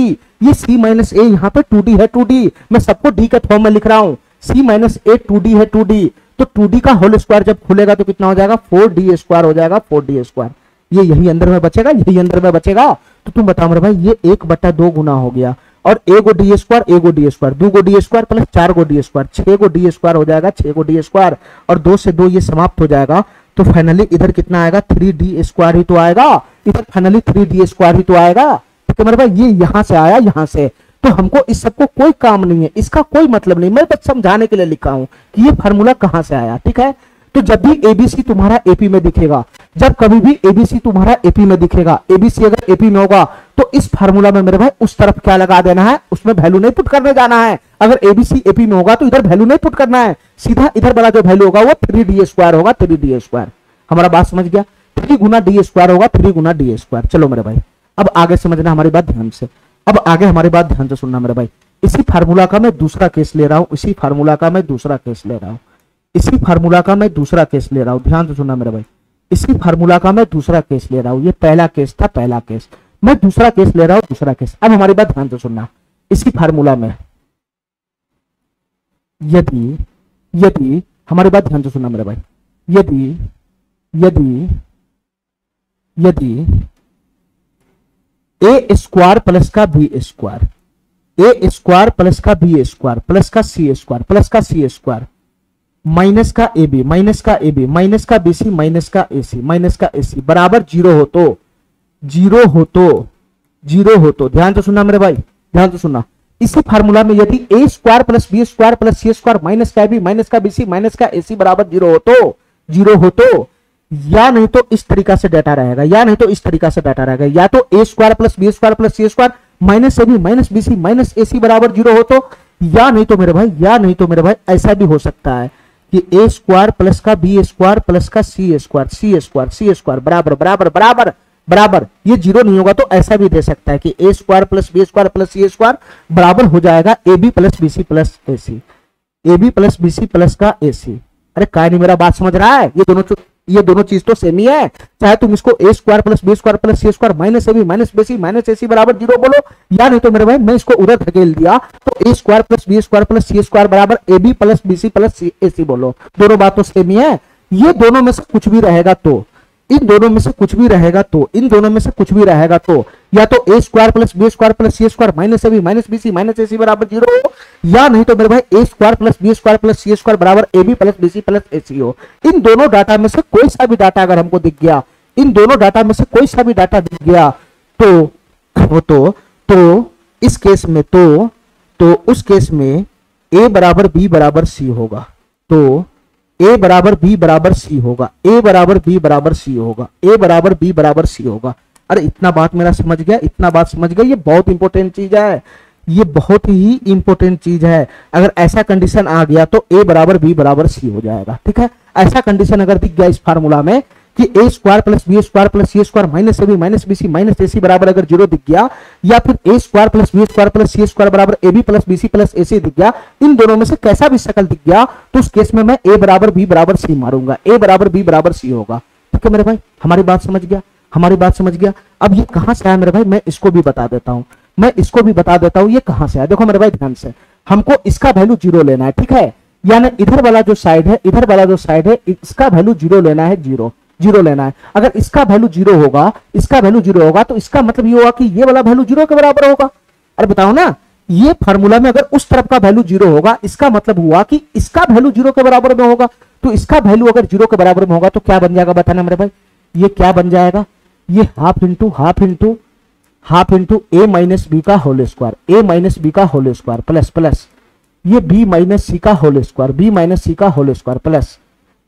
ये c माइनस ए यहाँ पे 2d है, 2d, मैं सबको d के फॉर्म में लिख रहा हूँ, c माइनस ए 2d है, 2d, तो 2d का होल स्क्वायर जब खुलेगा तो कितना हो जाएगा, 4d स्क्वायर हो जाएगा, 4d स्क्वायर, ये यही अंदर में बचेगा, यही अंदर में बचेगा। तो तुम बताओ मेरे भाई, ये 1/2 गुना हो गया, और a को डी स्क्वायर, a को डी स्क्वायर, 2 को डी स्क्वायर प्लस 4 को डी स्क्वायर, 6 को डी स्क्वायर हो जाएगा, 6 को डी स्क्वायर, और 2 से 2 ये समाप्त हो जाएगा, तो फाइनली इधर कितना आएगा, 3d स्क्वायर ही तो आएगा, इधर फाइनली 3d स्क्वायर ही तो आएगा। ठीक है मेरे भाई, ये यहां से आया, यहां से, तो हमको इस सबको कोई काम नहीं है, इसका कोई मतलब नहीं, मैं बस समझाने के लिए लिखा हूं कि ये फार्मूला कहां से आया। ठीक है, तो जब भी एबीसी तुम्हारा एपी में दिखेगा, जब कभी भी एबीसी तुम्हारा एपी में दिखेगा, एबीसी अगर एपी में होगा तो इस फार्मूला में मेरे भाई उस तरफ क्या लगा देना है, उसमें वैल्यू नहीं पुट करने जाना है। अगर एबीसी एपी में होगा तो इधर वैल्यू नहीं पुट करना है, सीधा इधर वाला जो वैल्यू होगा वो 3d स्क्वायर होगा, 3d स्क्वायर। हमारा बात समझ गया, 3 गुना डी स्क्वायर होगा, 3 गुना डी स्क्वायर। चलो मेरे भाई, अब आगे समझना हमारी बात ध्यान से, अब आगे हमारी बात ध्यान से सुनना मेरे भाई। इसी फार्मूला का मैं दूसरा केस ले रहा हूं, इसी फार्मूला का मैं दूसरा केस ले रहा हूं, इसी फार्मूला का मैं दूसरा केस ले रहा हूं, ध्यान से सुनना मेरे भाई, इसी फार्मूला का मैं दूसरा केस ले रहा हूं। ये पहला केस था, पहला केस, मैं दूसरा केस ले रहा हूं, दूसरा केस। अब हमारी बात ध्यान से सुनना, इसी फार्मूला में यदि हमारी बात ध्यान से सुनना मेरे भाई, यदि ए स्क्वायर प्लस का b square, a square plus का बी स्क्वायर प्लस का सी स्क्वायर प्लस का सी स्क्वायर माइनस का ए बी माइनस का ए बी माइनस का बी सी माइनस का ए सी माइनस का ए सी बराबर 0 हो तो, 0 हो तो ध्यान से सुनना मेरे भाई, ध्यान से सुनना। इसी फार्मूला में यदि a square plus B square plus C square minus का ए बी माइनस का बी सी माइनस का ए सी बराबर 0 हो तो, या नहीं तो इस तरीका से डाटा रहेगा, या नहीं तो इस तरीका से डाटा रहेगा, या तो ए square plus B square plus C square minus A B minus B C minus A c बराबर 0 हो तो, या नहीं तो मेरे भाई ऐसा भी हो सकता है कि ए स्क्वायर प्लस का बी स्क्वायर प्लस का सी स्क्वायर बराबर बराबर बराबर बराबर, ये 0 नहीं होगा तो ऐसा भी दे सकता है कि a square plus B square plus C square बराबर हो जाएगा A B plus B C plus A C, A B plus B C plus का ए सी। अरे काय नहीं मेरा बात समझ रहा है, ये दोनों चीज तो सेम ही है, चाहे तुम इसको a square plus B square plus C square minus A B minus B C minus A c बराबर 0 बोलो, या नहीं तो मेरे भाई मैं इसको उधर धकेल दिया तो ए square plus B square plus सी स्क्वायर बराबर a B plus B C plus A c बोलो, दोनों बात तो सेम ही है। ये दोनों में से कुछ भी रहेगा तो, इन दोनों में से कुछ भी रहेगा तो, इन दोनों में से कुछ भी रहेगा तो, या तो ए square plus B square plus C square minus A B minus B C minus A c बराबर 0 हो, या नहीं तो मेरे भाई a square plus B square plus C square बराबर a B plus B C plus ए सी हो। इन दोनों डाटा में से कोई सा भी डाटा अगर हमको दिख गया, इन दोनों डाटा में से कोई सा भी डाटा दिख गया तो इस केस में तो उस केस में ए बराबर बी बराबर सी होगा, तो ए बराबर बी बराबर सी होगा, ए बराबर बी बराबर सी होगा, ए बराबर बी बराबर सी होगा। अरे इतना बात मेरा समझ गया, इतना बात समझ गया, ये बहुत इंपॉर्टेंट चीज है, ये बहुत ही इंपॉर्टेंट चीज है। अगर ऐसा कंडीशन आ गया तो ए बराबर बी बराबर सी हो जाएगा। ठीक है, ऐसा कंडीशन अगर दिख गया इस फार्मूला में कि a square plus B square plus C square minus A B minus B C minus A c बराबर अगर 0 दिख गया, या फिर a square plus B square plus C square बराबर a B plus B C plus A c दिख गया, इन दोनों में से कैसा भी शक्ल दिख गया तो उस केस में मैं ए बराबर बी बराबर सी मारूंगा, ए बराबर बी बराबर सी होगा। ठीक है मेरे भाई, हमारी बात समझ गया, हमारी बात समझ गया। अब ये कहां से आया मेरे भाई, मैं इसको भी बता देता हूं, ये कहां से आया। देखो मेरे भाई ध्यान से, हमको इसका वैल्यू 0 लेना है, ठीक है। यानी इधर वाला जो साइड है, इधर वाला जो साइड है, इसका वैल्यू 0 लेना है, 0 लेना है। अगर इसका वैल्यू 0 होगा, इसका वैल्यू 0 होगा, तो इसका मतलब ये होगा कि ये वाला वैल्यू 0 के बराबर होगा। अरे बताओ ना, ये फार्मूला में अगर उस तरफ का वैल्यू 0 होगा, इसका मतलब हुआ कि इसका वैल्यू 0 के बराबर में होगा। तो इसका वैल्यू अगर 0 के बराबर में होगा तो क्या बन जाएगा बताना मेरे भाई, ये क्या बन जाएगा, ये half into a minus B का whole square, a minus B का होल स्क्वायर प्लस ये बी माइनस सी का होल स्क्वायर, बी माइनस सी का होल स्क्वायर प्लस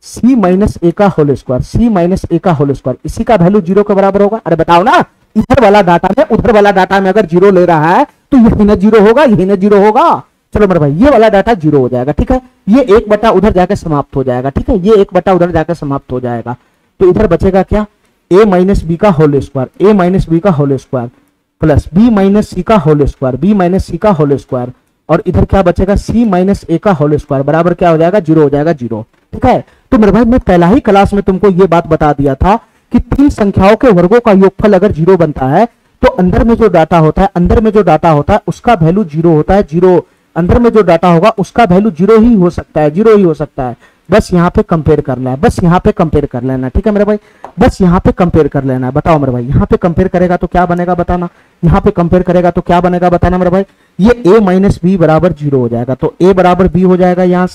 सी माइनस ए का होल स्क्वायर, सी माइनस ए का होल स्क्वायर, इसी का वैल्यू 0 के बराबर होगा। अरे बताओ ना, इधर वाला डाटा में उधर वाला डाटा में अगर 0 ले रहा है तो यही ना 0 होगा, यही ना 0 होगा। चलो मेरे भाई, ये वाला डाटा 0 हो जाएगा, ठीक है। ये 1 बटा उधर जाकर समाप्त हो जाएगा, ठीक है। ये 1 बटा उधर जाकर समाप्त हो जाएगा, तो इधर बचेगा क्या, a माइनस बी का whole square, a minus B का whole square plus b minus सी का होल स्क्वायर, b माइनस सी का होल स्क्वायर, और इधर क्या बचेगा, c माइनस a का होल स्क्वायर बराबर क्या हो जाएगा, 0 हो जाएगा, 0, ठीक है। तो मेरे भाई, मैं पहला ही क्लास में तुमको ये बात बता दिया था कि 3 संख्याओं के वर्गों का योगफल अगर 0 बनता है तो अंदर में जो डाटा होता है, उसका वैल्यू 0 होता है, 0। अंदर में जो डाटा होगा उसका वैल्यू 0 ही हो सकता है, 0 ही हो सकता है। बस यहाँ पे कंपेयर करना है, बस यहाँ पे कंपेयर कर लेना, ठीक है मेरे भाई, बस यहाँ पे कंपेयर कर लेना है। बताओ मेरे भाई, यहाँ पे कंपेयर करेगा तो क्या बनेगा बताना, यहाँ पे कंपेयर करेगा तो क्या बनेगा बताना मेरे भाई। ये a माइनस बी बराबर 0 हो जाएगा, तो a बराबर b हो जाएगा, यहाँ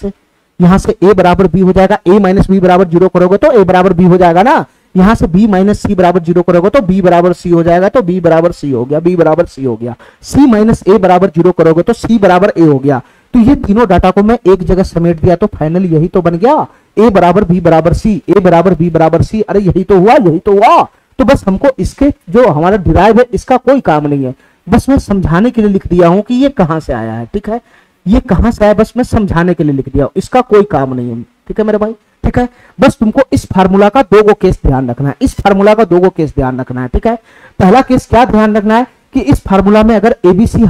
से a बराबर b हो जाएगा। a माइनस बी बराबर 0 करोगे तो a बराबर b हो जाएगा ना, यहाँ से b माइनस सी बराबर 0 करोगे तो b बराबर c हो जाएगा, तो b बराबर c हो गया, b बराबर c हो गया। c माइनस a बराबर 0 करोगे तो c बराबर a हो गया। तो ये तीनों डाटा को मैं एक जगह समेट दिया, तो फाइनली यही तो बन गया, a बराबर b बराबर c, a बराबर b बराबर c। अरे यही तो हुआ, यही तो हुआ। तो बस हमको इसके जो हमारा डिराइव है इसका कोई काम नहीं है, बस मैं समझाने के लिए लिख दिया हूं कि ये कहां से आया है, ठीक है। ये कहां से आया बस मैं समझाने के लिए लिख दिया हूं, इसका कोई काम नहीं है, ठीक है मेरे भाई, ठीक है। बस तुमको इस फार्मूला का 2 केस ध्यान रखना है, इस फार्मूला का 2 केस ध्यान रखना है, ठीक है। पहला केस क्या ध्यान रखना है कि इस फार्मूला में अगर एबीसी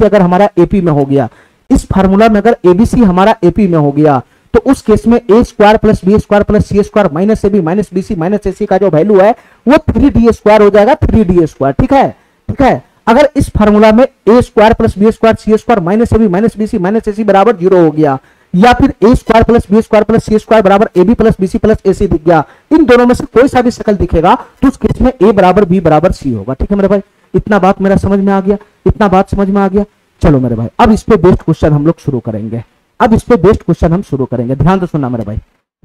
अगर हमारा एपी में हो गया, इस फार्मूला में अगर एबीसी हमारा एपी में हो गया, तो उस केस में ए square plus B square plus सी square minus a b minus b c minus a c का जो वैल्यू है वो 3d स्क्वायर हो जाएगा, 3d स्क्वायर, ठीक है, ठीक है। अगर इस फार्मूला में ए square plus B square c square minus a b minus b c minus a c बराबर 0 हो गया, या फिर a square plus B square plus C square बराबर a b plus b c plus a c दिख गया, इन दोनों में से कोई सा भी शकल दिखेगा तो उस केस में ए बराबर बी बराबर सी होगा, ठीक है मेरे भाई। इतना बात मेरा समझ में आ गया, इतना बात समझ में आ गया। चलो मेरे भाई, अब इस पे बेस्ड क्वेश्चन हम लोग शुरू करेंगे, अब इस पे बेस्ड क्वेश्चन हम शुरू करेंगे। ध्यान से सुनना मेरे भाई,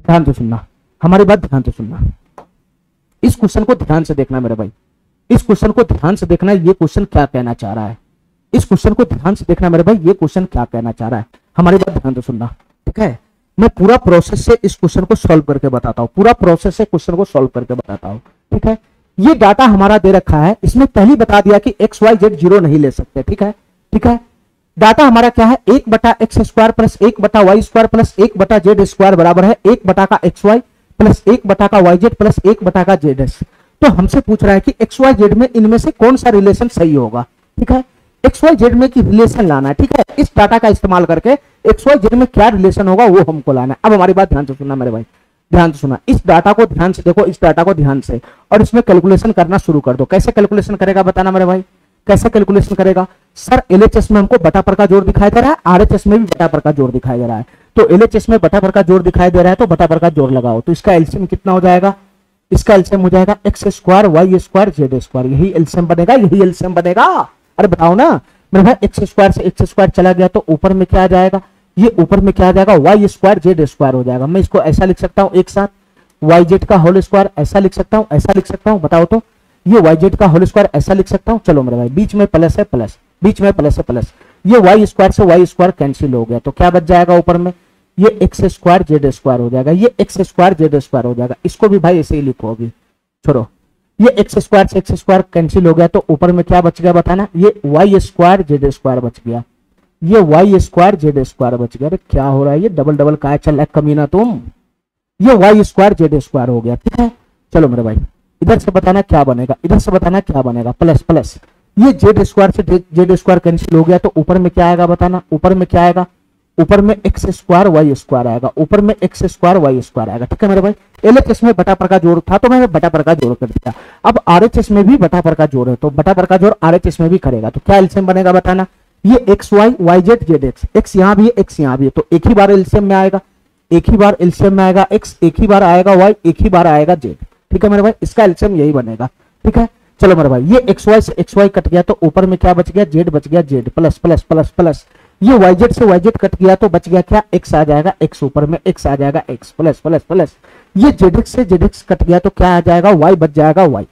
ध्यान से सुनना, हमारी बात ध्यान से सुनना, इस क्वेश्चन को ध्यान से देखना मेरे भाई, इस क्वेश्चन को ध्यान से देखना, ये क्वेश्चन क्या कहना चाह रहा है, इस क्वेश्चन को ध्यान से देखना मेरे भाई, ये क्वेश्चन क्या कहना चाह रहा है, हमारी बात ध्यान से सुनना, ठीक है। मैं पूरा प्रोसेस से इस क्वेश्चन को सॉल्व करके बताता हूं, पूरा प्रोसेस से क्वेश्चन को सॉल्व करके बताता हूं, ठीक है। ये डाटा हमारा दे रखा है, इसमें पहले बता दिया कि एक्स वाई जेड 0 नहीं ले सकते, ठीक है, ठीक है। डाटा हमारा क्या है, 1 बटा एक्स स्क्वायर प्लस 1 बटा वाई स्क्वायर प्लस 1 बटा जेड स्क्वायर बराबर है 1 बटा का एक्स वाई प्लस 1 बटा का वाई जेड प्लस 1 बटा का जेड एस। तो हमसे पूछ रहा है कि एक्स वाई जेड में इनमें से कौन सा रिलेशन सही होगा, ठीक है। एक्स वाई जेड में की रिलेशन लाना है, ठीक है। इस डाटा का इस्तेमाल करके एक्स वाई जेड में क्या रिलेशन होगा वो हमको लाना है। अब हमारी बात ध्यान से सुनना मेरे भाई, ध्यान से सुना, इस डाटा को ध्यान से देखो, इस डाटा को ध्यान से, और इसमें कैलकुलेशन करना शुरू कर दो। कैसे कैलकुलेशन करेगा बताना मेरे भाई, कैसे कैलकुलेशन करेगा। सर एलएचएस में हमको बटा पर का जोड़ दिखाई दे रहा है, आरएचएस में भी बटा पर का जोड़ दिखाई दे रहा है, तो एलएचएस में बटा पर का जोड़ दिखाई दे रहा है तो बटा पर का जोड़ लगाओ, तो इसका एलसीएम कितना हो जाएगा, इसका एलसीएम हो जाएगा x square Y square Z square, यही एलसीएम बनेगा, यही एलसीएम बनेगा। अरे बताओ ना मेरे भाई, एक्स स्क्वायर से एक्स स्क्वायर चला गया तो ऊपर में क्या आ जाएगा, ये ऊपर में क्या आ जाएगा, वाई स्क्वायर जेड स्क्वायर हो जाएगा। मैं इसको ऐसा लिख सकता हूं एक साथ, वाई जेड का होल स्क्वायर ऐसा लिख सकता हूं, ऐसा लिख सकता हूं, बताओ तो, ये वाई जेड का होल स्क्वायर ऐसा लिख सकता हूं। चलो मेरे भाई, बीच में प्लस है प्लस, बीच में प्लस है प्लस, ये वाई स्क्वायर से वाई स्क्वायर कैंसिल हो गया, तो क्या बच जाएगा ऊपर में, ये एक्स स्क्वायर जेड स्क्वायर हो जाएगा, ये एक्स स्क्वायर जेड स्क्वायर हो जाएगा। इसको भी भाई ऐसे ही लिखोगे, छोड़ो, ये एक्स स्क्वायर से एक्स स्क्वायर कैंसिल हो गया तो ऊपर में क्या बच गया बताना, ये वाई स्क्वायर जेड स्क्वायर बच गया, ये वाई स्क्वायर जेड स्क्वायर बच गया। अरे क्या हो रहा है, ये डबल डबल का चल रहा है कमीना तुम, ये वाई स्क्वायर जेड स्क्वायर हो गया, ठीक है। चलो मेरे भाई, इधर से बताना क्या बनेगा, इधर से बताना क्या बनेगा, प्लस प्लस, ये जेड स्क्वायर से जेड स्क्वायर कैंसिल हो गया तो ऊपर में क्या आएगा बताना, ऊपर में क्या आएगा, ऊपर में एक्स स्क्वायर वाई स्क्वायर आएगा, ऊपर में एक्स स्क्वायर वाई स्क्वायर आएगा, ठीक है मेरे भाई। एलएचएस में बटा पर का जोड़ था तो मैंने बटा पर का जोड़ कर दिया, अब आरएचएस में भी बटा पर का जोड़ है तो बटा पर का जोड़ आरएचएस में भी करेगा, तो क्या एलसीएम बनेगा बताना, ये X Y Y Z Z X, X यहाँ भी है एक्स यहाँ भी है, तो एक ही बार एलसीएम में आएगा, एक ही बार एलसीएम में आएगा एक्स, एक ही बार आएगा वाई, एक ही बार आएगा जेड। ठीक है मेरे भाई, इसका एलसीएम यही बनेगा। ठीक है चलो मेरे भाई, ये एक्स वाई से एक्स वाई कट गया तो ऊपर में क्या बच गया, जेड बच गया, Z plus plus plus plus, ये वाई जेड से वाई जेड कट गया तो बच गया क्या, एक्स आ जाएगा, एक्स ऊपर में एक्स आ जाएगा, एक्स प्लस प्लस प्लस, ये जेड एक्स से जेड एक्स कट गया तो क्या आ जाएगा, वाई बच जाएगा वाई,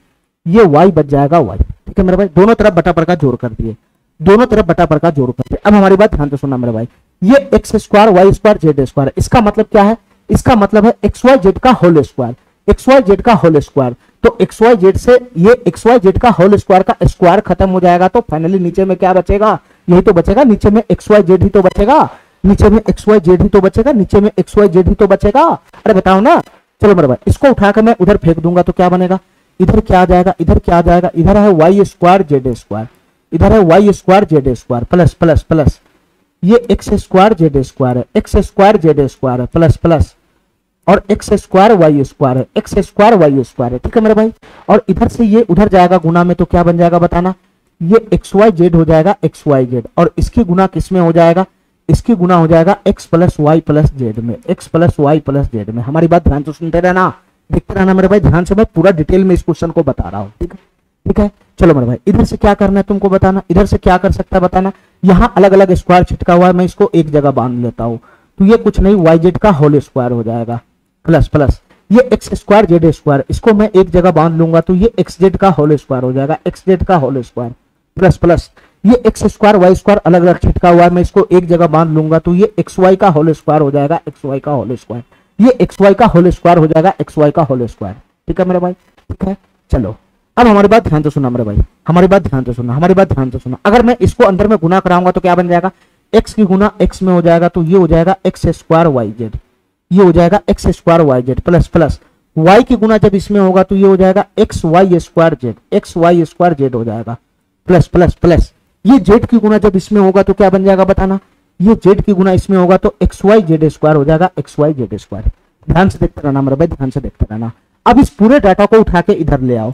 ये वाई बच जाएगा वाई। ठीक है मेरे भाई, दोनों तरफ बटा पर का जोड़ कर दिए, दोनों तरफ बटा पर का जोड़ कर दिए। अब हमारी बात ध्यान से सुनना मेरे भाई, ये X square Y square Z square, इसका मतलब क्या है, इसका मतलब है एक्स वाई जेड का whole square, x Y Z का होल स्क्वायर, तो एक्स वाई जेड से ये एक्स वाई जेड का होल स्क्वायर का स्क्वायर खत्म हो जाएगा तो फाइनली नीचे में क्या बचेगा, यही तो बचेगा, नीचे में एक्स वाई जेड ही तो बचेगा, नीचे में एक्स वाई जेड ही तो बचेगा, नीचे में एक्स वाई जेड ही तो बचेगा। अरे बताओ ना, चलो मेरे भाई इसको उठाकर मैं उधर फेंक दूंगा तो क्या बनेगा, इधर क्या आ जाएगा, इधर क्या आ जाएगा, इधर है वाई स्क्वायर जेड स्क्वायर, इधर है Y square Z square plus plus plus, ये एक्स स्क्वायर जेड स्क्वायर है, एक्स स्क्वायर जेड स्क्वायर है प्लस प्लस, और एक्स स्क्वायर वाई स्क्वायर है, एक्स स्क्वायर वाई स्क्वायर है। ठीक है मेरे भाई, और इधर से ये उधर जाएगा गुना में तो क्या बन जाएगा बताना, ये एक्स वाई जेड हो जाएगा एक्स वाई जेड, और इसकी गुना किस में हो जाएगा, इसकी गुना हो जाएगा x plus Y plus z में, x plus Y plus z में। हमारी बात ध्यान से सुनते रहना, देखते रहना मेरे भाई, ध्यान से मैं पूरा डिटेल में इस क्वेश्चन को बता रहा हूँ। ठीक है ठीक है चलो मेरे भाई, इधर से क्या करना है तुमको बताना, इधर से क्या कर सकता है बताना, यहाँ अलग अलग स्क्वायर छिटका हुआ है, मैं इसको एक जगह बांध लेता हूँ, तो ये कुछ नहीं वाई जेड का होल स्क्वायर हो जाएगा प्लस प्लस, ये एक्स स्क्वायर जेड स्क्वायर, इसको मैं एक जगह बांध लूंगा तो ये एक्स जेड का होल स्क्वायर हो जाएगा, एक्स जेड का होल स्क्वायर प्लस प्लस, ये एक्स स्क्वायर वाई स्क्वायर अलग अलग छिटका हुआ है, मैं इसको एक जगह बांध लूंगा तो ये एक्स वाई का होल स्क्वायर हो जाएगा, एक्स वाई का होल स्क्वायर, ये एक्स वाई का होल स्क्वायर हो जाएगा, एक्स वाई का होल स्क्वायर। ठीक है मेरे भाई, ठीक है चलो अब हमारी बात ध्यान से सुनना मेरे भाई, हमारी बात ध्यान से सुनना, हमारी बात ध्यान से सुनना, अगर मैं इसको अंदर में गुना कराऊंगा तो क्या बन जाएगा, एक्स की गुना एक्स में हो जाएगा तो ये हो जाएगा एक्स स्क्वायर वाई जेड, ये हो जाएगा x square Y Z plus plus, Y की गुना जब इसमें होगा तो ये हो जाएगा x Y square Z, x Y square Z हो जाएगा प्लस प्लस प्लस, ये जेड की गुना जब इसमें होगा तो क्या बन जाएगा बताना, ये जेड की गुना इसमें होगा तो एक्स वाई जेड स्क्वायर हो जाएगा, एक्स वाई जेड स्क्वायर। ध्यान से देखते रहना मेरे भाई, ध्यान से देखते रहना। अब इस पूरे डाटा को उठा के इधर ले आओ,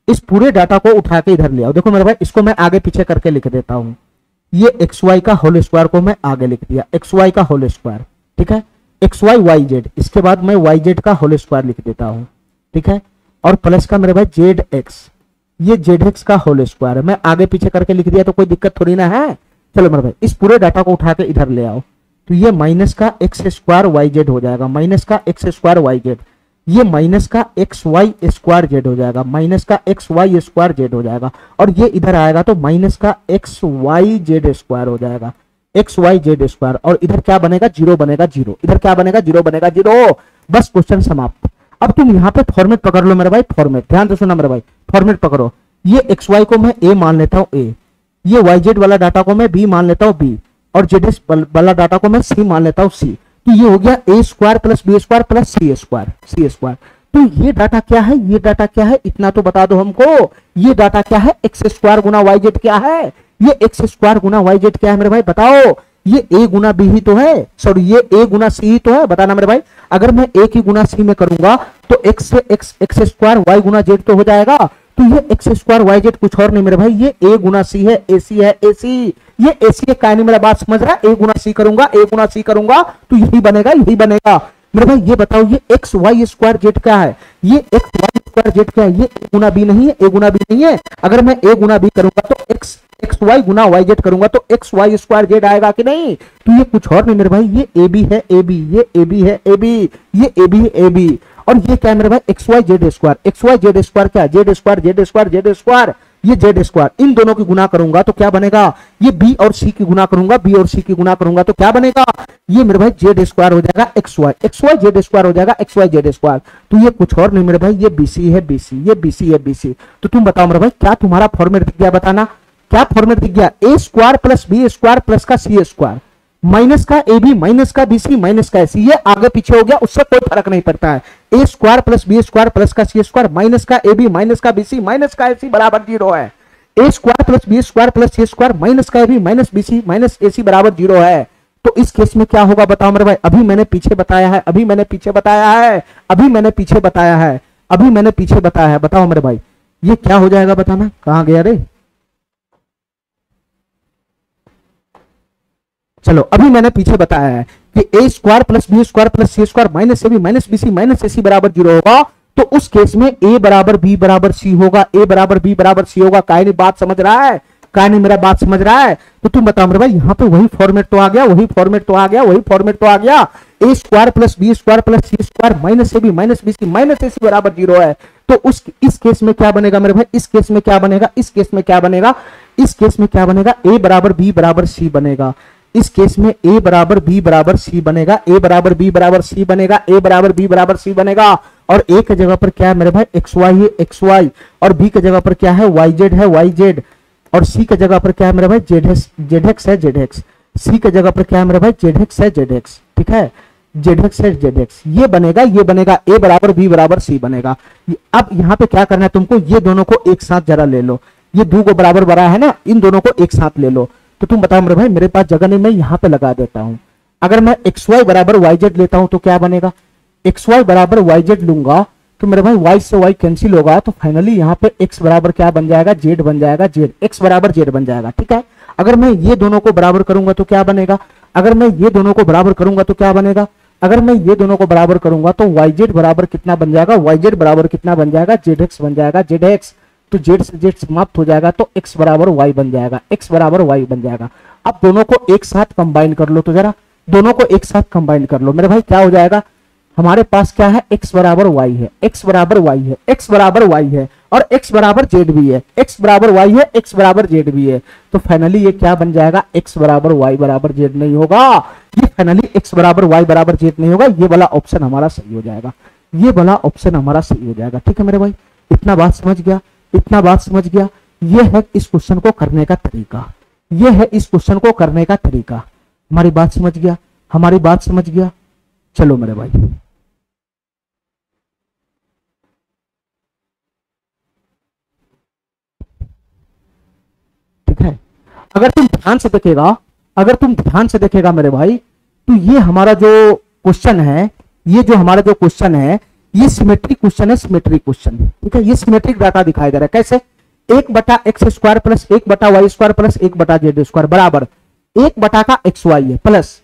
इस पूरे डाटा को उठा के इधर ले आओ, देखो मेरे भाई इसको मैं आगे पीछे करके लिख देता हूं, ये एक्स वाई का होल स्क्वायर को मैं आगे लिख दिया, एक्स वाई का होल स्क्वायर, ठीक है, एक्स वाई वाई जेड, इसके बाद मैं वाई जेड का होल स्क्वायर लिख देता हूं, ठीक है, और प्लस का मेरे भाई जेड एक्स, ये जेड एक्स का होल स्क्वायर है, मैं आगे पीछे करके लिख दिया तो कोई दिक्कत थोड़ी ना है। चलो मेरे भाई इस पूरे डाटा को उठा के इधर ले आओ, तो ये माइनस का एक्स स्क्वायर वाई जेड हो जाएगा, माइनस का एक्स स्क्वायर वाई जेड, ये माइनस का एक्स वाई स्क्वायर जेड हो जाएगा, माइनस का एक्स वाई स्क्वायर जेड हो जाएगा, और ये इधर आएगा तो माइनस का एक्स वाई जेड स्क्वायर हो जाएगा, एक्स वाई जेड स्क्वायर, और इधर क्या बनेगा, जीरो बनेगा, जीरो, इधर क्या बनेगा, जीरो बनेगा, जीरो, बस क्वेश्चन समाप्त। अब तुम यहाँ पे फॉर्मेट पकड़ लो मेरे भाई, फॉर्मेट ध्यान से सुना मेरे भाई, फॉर्मेट पकड़ो, ये एक्स वाई को मैं ए मान लेता हूँ ए, ये वाई जेड वाला डाटा को मैं बी मान लेता हूँ बी, और जेड एक्स वाला डाटा को मैं सी मान लेता हूँ सी, तो ये हो गया a square plus B square plus C square, c square. तो ये डाटा क्या है, ये डाटा क्या है, इतना तो बता दो हमको, ये डाटा क्या है, एक्स स्क्वायर गुना वाई जेड क्या है, ये एक्स स्क्वायर गुना वाई जेड क्या है मेरे भाई बताओ, ये ए गुना बी ही तो है, सॉरी ये ए गुना सी ही तो है, बताना मेरे भाई। अगर मैं ए की गुना सी में करूंगा तो एक्स से एक्स स्क्वायर वाई गुना जेड तो हो जाएगा, तो ये एक्स स्क्वायर वाई जेड कुछ और नहीं मेरे भाई, ये ए गुना सी है, ए सी है, ए सी, ये ए सी है, क्या नहीं मेरा बात समझ रहा है, ए गुना सी करूंगा, ए गुना सी करूंगा तो यही बनेगा, यही बनेगा मेरे भाई। ये बताओ ये एक्स वाई स्क्वायर जेड क्या है, ये एक्स वाई स्क्वायर जेड क्या है, ये ए गुना बी नहीं है, ए गुना बी नहीं है, अगर मैं ए गुना बी करूंगा तो एक्स एक्स वाई गुना वाई जेड करूंगा तो एक्स वाई स्क्वायर जेड आएगा कि नहीं, तो ये कुछ और नहीं मेरे भाई, ये ए बी है, ए बी, ये ए बी है, ए बी, ये ए बी है, ए बी, और ये क्या है मेरे भाई, x Y z square, x Y z square क्या है, z square Z square Z square, ये जेड स्क्वायर, इन दोनों की गुना करूंगा तो क्या बनेगा, ये बी और सी की गुना करूंगा, बी और सी की गुना करूंगा तो क्या बनेगा, ये मेरे भाई जेड स्क्वायर हो जाएगा, एक्स वाई जेड स्क्वायर हो जाएगा, एक्स वाई जेड स्क्वायर, तो ये कुछ और नहीं मेरे भाई, ये बीसी है बीसी, ये बीसी है बीसी। तो तुम बताओ मेरे भाई क्या तुम्हारा फॉर्मेट दिख गया, बताना क्या फॉर्मेट दिख गया, a square plus B square plus का सी स्क्वायर, माइनस का ए बी माइनस का बी सी माइनस का सी, ये आगे पीछे हो गया उससे कोई फर्क नहीं पड़ता है, ए square plus B square plus का सी स्क्वायर माइनस का ए बी माइनस का बी सी माइनस का ए सी बराबर जीरो है, ए square plus B square plus सी स्क्वायर माइनस का a B minus B C minus A c बराबर जीरो है। तो इस केस में क्या होगा बताओ मेरे भाई, अभी मैंने पीछे बताया है, अभी मैंने पीछे बताया है, अभी मैंने पीछे बताया है, अभी मैंने पीछे बताया है, बताओ मेरे भाई ये क्या हो जाएगा बताना, कहां गया रे, चलो अभी मैंने पीछे बताया है कि a square plus B square plus C square minus A B minus B C minus A c बराबर 0 होगा, तो उस केस में ए बराबर बी बराबर सी होगा, ए बराबर बी बराबर सी होगा। काहे नहीं बात समझ रहा है, काहे नहीं मेरा बात समझ रहा है? तो तुम बताओ मेरे भाई, यहाँ पे वही फॉर्मेट तो आ गया, वही फॉर्मेट तो आ गया, वही फॉर्मेट तो आ गया। A square plus B square plus C square minus A B minus B C minus A c बराबर 0 है। तो इस केस में क्या बनेगा मेरे भाई, इस केस में क्या बनेगा, इस केस में क्या बनेगा, इस केस में क्या बनेगा, ए बराबर बी बराबर सी बनेगा। इस केस में ए बराबर बी बराबर सी बनेगा, ए बराबर बी बराबर सी बनेगा, ए बराबर बी बराबर सी बनेगा। और ए के जगह पर क्या है मेरे भाई, एक्स वाई है एक्स वाई, और बी के जगह पर क्या है, वाई जेड है वाई जेड, और सी के जगह पर क्या है मेरे भाई, जेड एक्स है जेड एक्स। सी के जगह पर क्या है मेरे भाई, जेड एक्स है जेड एक्स, ठीक है, जेड एक्स है जेड एक्स। ये बनेगा ए बराबर बी बराबर सी बनेगा। अब यहाँ पे क्या करना है तुमको, ये दोनों को एक साथ जरा ले लो, ये दो को बराबर बड़ा है ना, इन दोनों को एक साथ ले लो। तो तुम बताओ मेरे भाई, मेरे पास जगह नहीं, मैं यहाँ पे लगा देता हूं। अगर मैं एक्स वाई बराबर वाई जेड लेता हूं तो क्या बनेगा, एक्स वाई बराबर वाई जेड लूंगा तो मेरे भाई वाई से वाई कैंसिल होगा, तो फाइनली यहाँ पे एक्स बराबर क्या बन जाएगा, जेड बन जाएगा, जेड एक्स बराबर जेड बन जाएगा, ठीक है। अगर मैं ये दोनों को बराबर करूंगा तो क्या बनेगा, अगर मैं ये दोनों को बराबर करूंगा तो क्या बनेगा, अगर मैं ये दोनों को बराबर करूंगा तो वाई जेड बराबर कितना बन जाएगा, वाई जेड बराबर कितना बन जाएगा, जेड एक्स बन जाएगा, जेड एक्स। तो जेड से जेड समाप्त हो जाएगा, तो एक्स बराबर वाई बन जाएगा, एक्स बराबर वाई बन जाएगा। अब दोनों को एक साथ कंबाइन कर लो, तो जरा दोनों को एक साथ कंबाइन कर लो मेरे भाई, क्या हो जाएगा, हमारे पास क्या है, x बराबर y है, x बराबर y है, x बराबर y है, और x बराबर z भी है, x बराबर y है, x बराबर z भी है। तो फाइनली ये क्या बन जाएगा, x बराबर y बराबर z नहीं होगा, ये फाइनली x बराबर y बराबर z नहीं होगा। ये वाला ऑप्शन हमारा सही हो जाएगा, ये वाला ऑप्शन हमारा सही हो जाएगा, ठीक है मेरे भाई। इतना बात समझ गया, इतना बात समझ गया। ये है इस क्वेश्चन को करने का तरीका, ये है इस क्वेश्चन को करने का तरीका। हमारी बात समझ गया, हमारी बात समझ गया। चलो मेरे भाई, ठीक है। अगर तुम ध्यान से देखेगा, अगर तुम ध्यान से देखेगा मेरे भाई, तो ये हमारा जो क्वेश्चन है, ये जो हमारा जो क्वेश्चन है, ये सिमेट्रिक क्वेश्चन है, सिमेट्रिक क्वेश्चन, ठीक है। ये सिमेट्रिक डाटा दिखाई दे रहा है, कैसे, 1/x² plus 1/y² plus 1/z² बराबर 1 का एक्स वाई है प्लस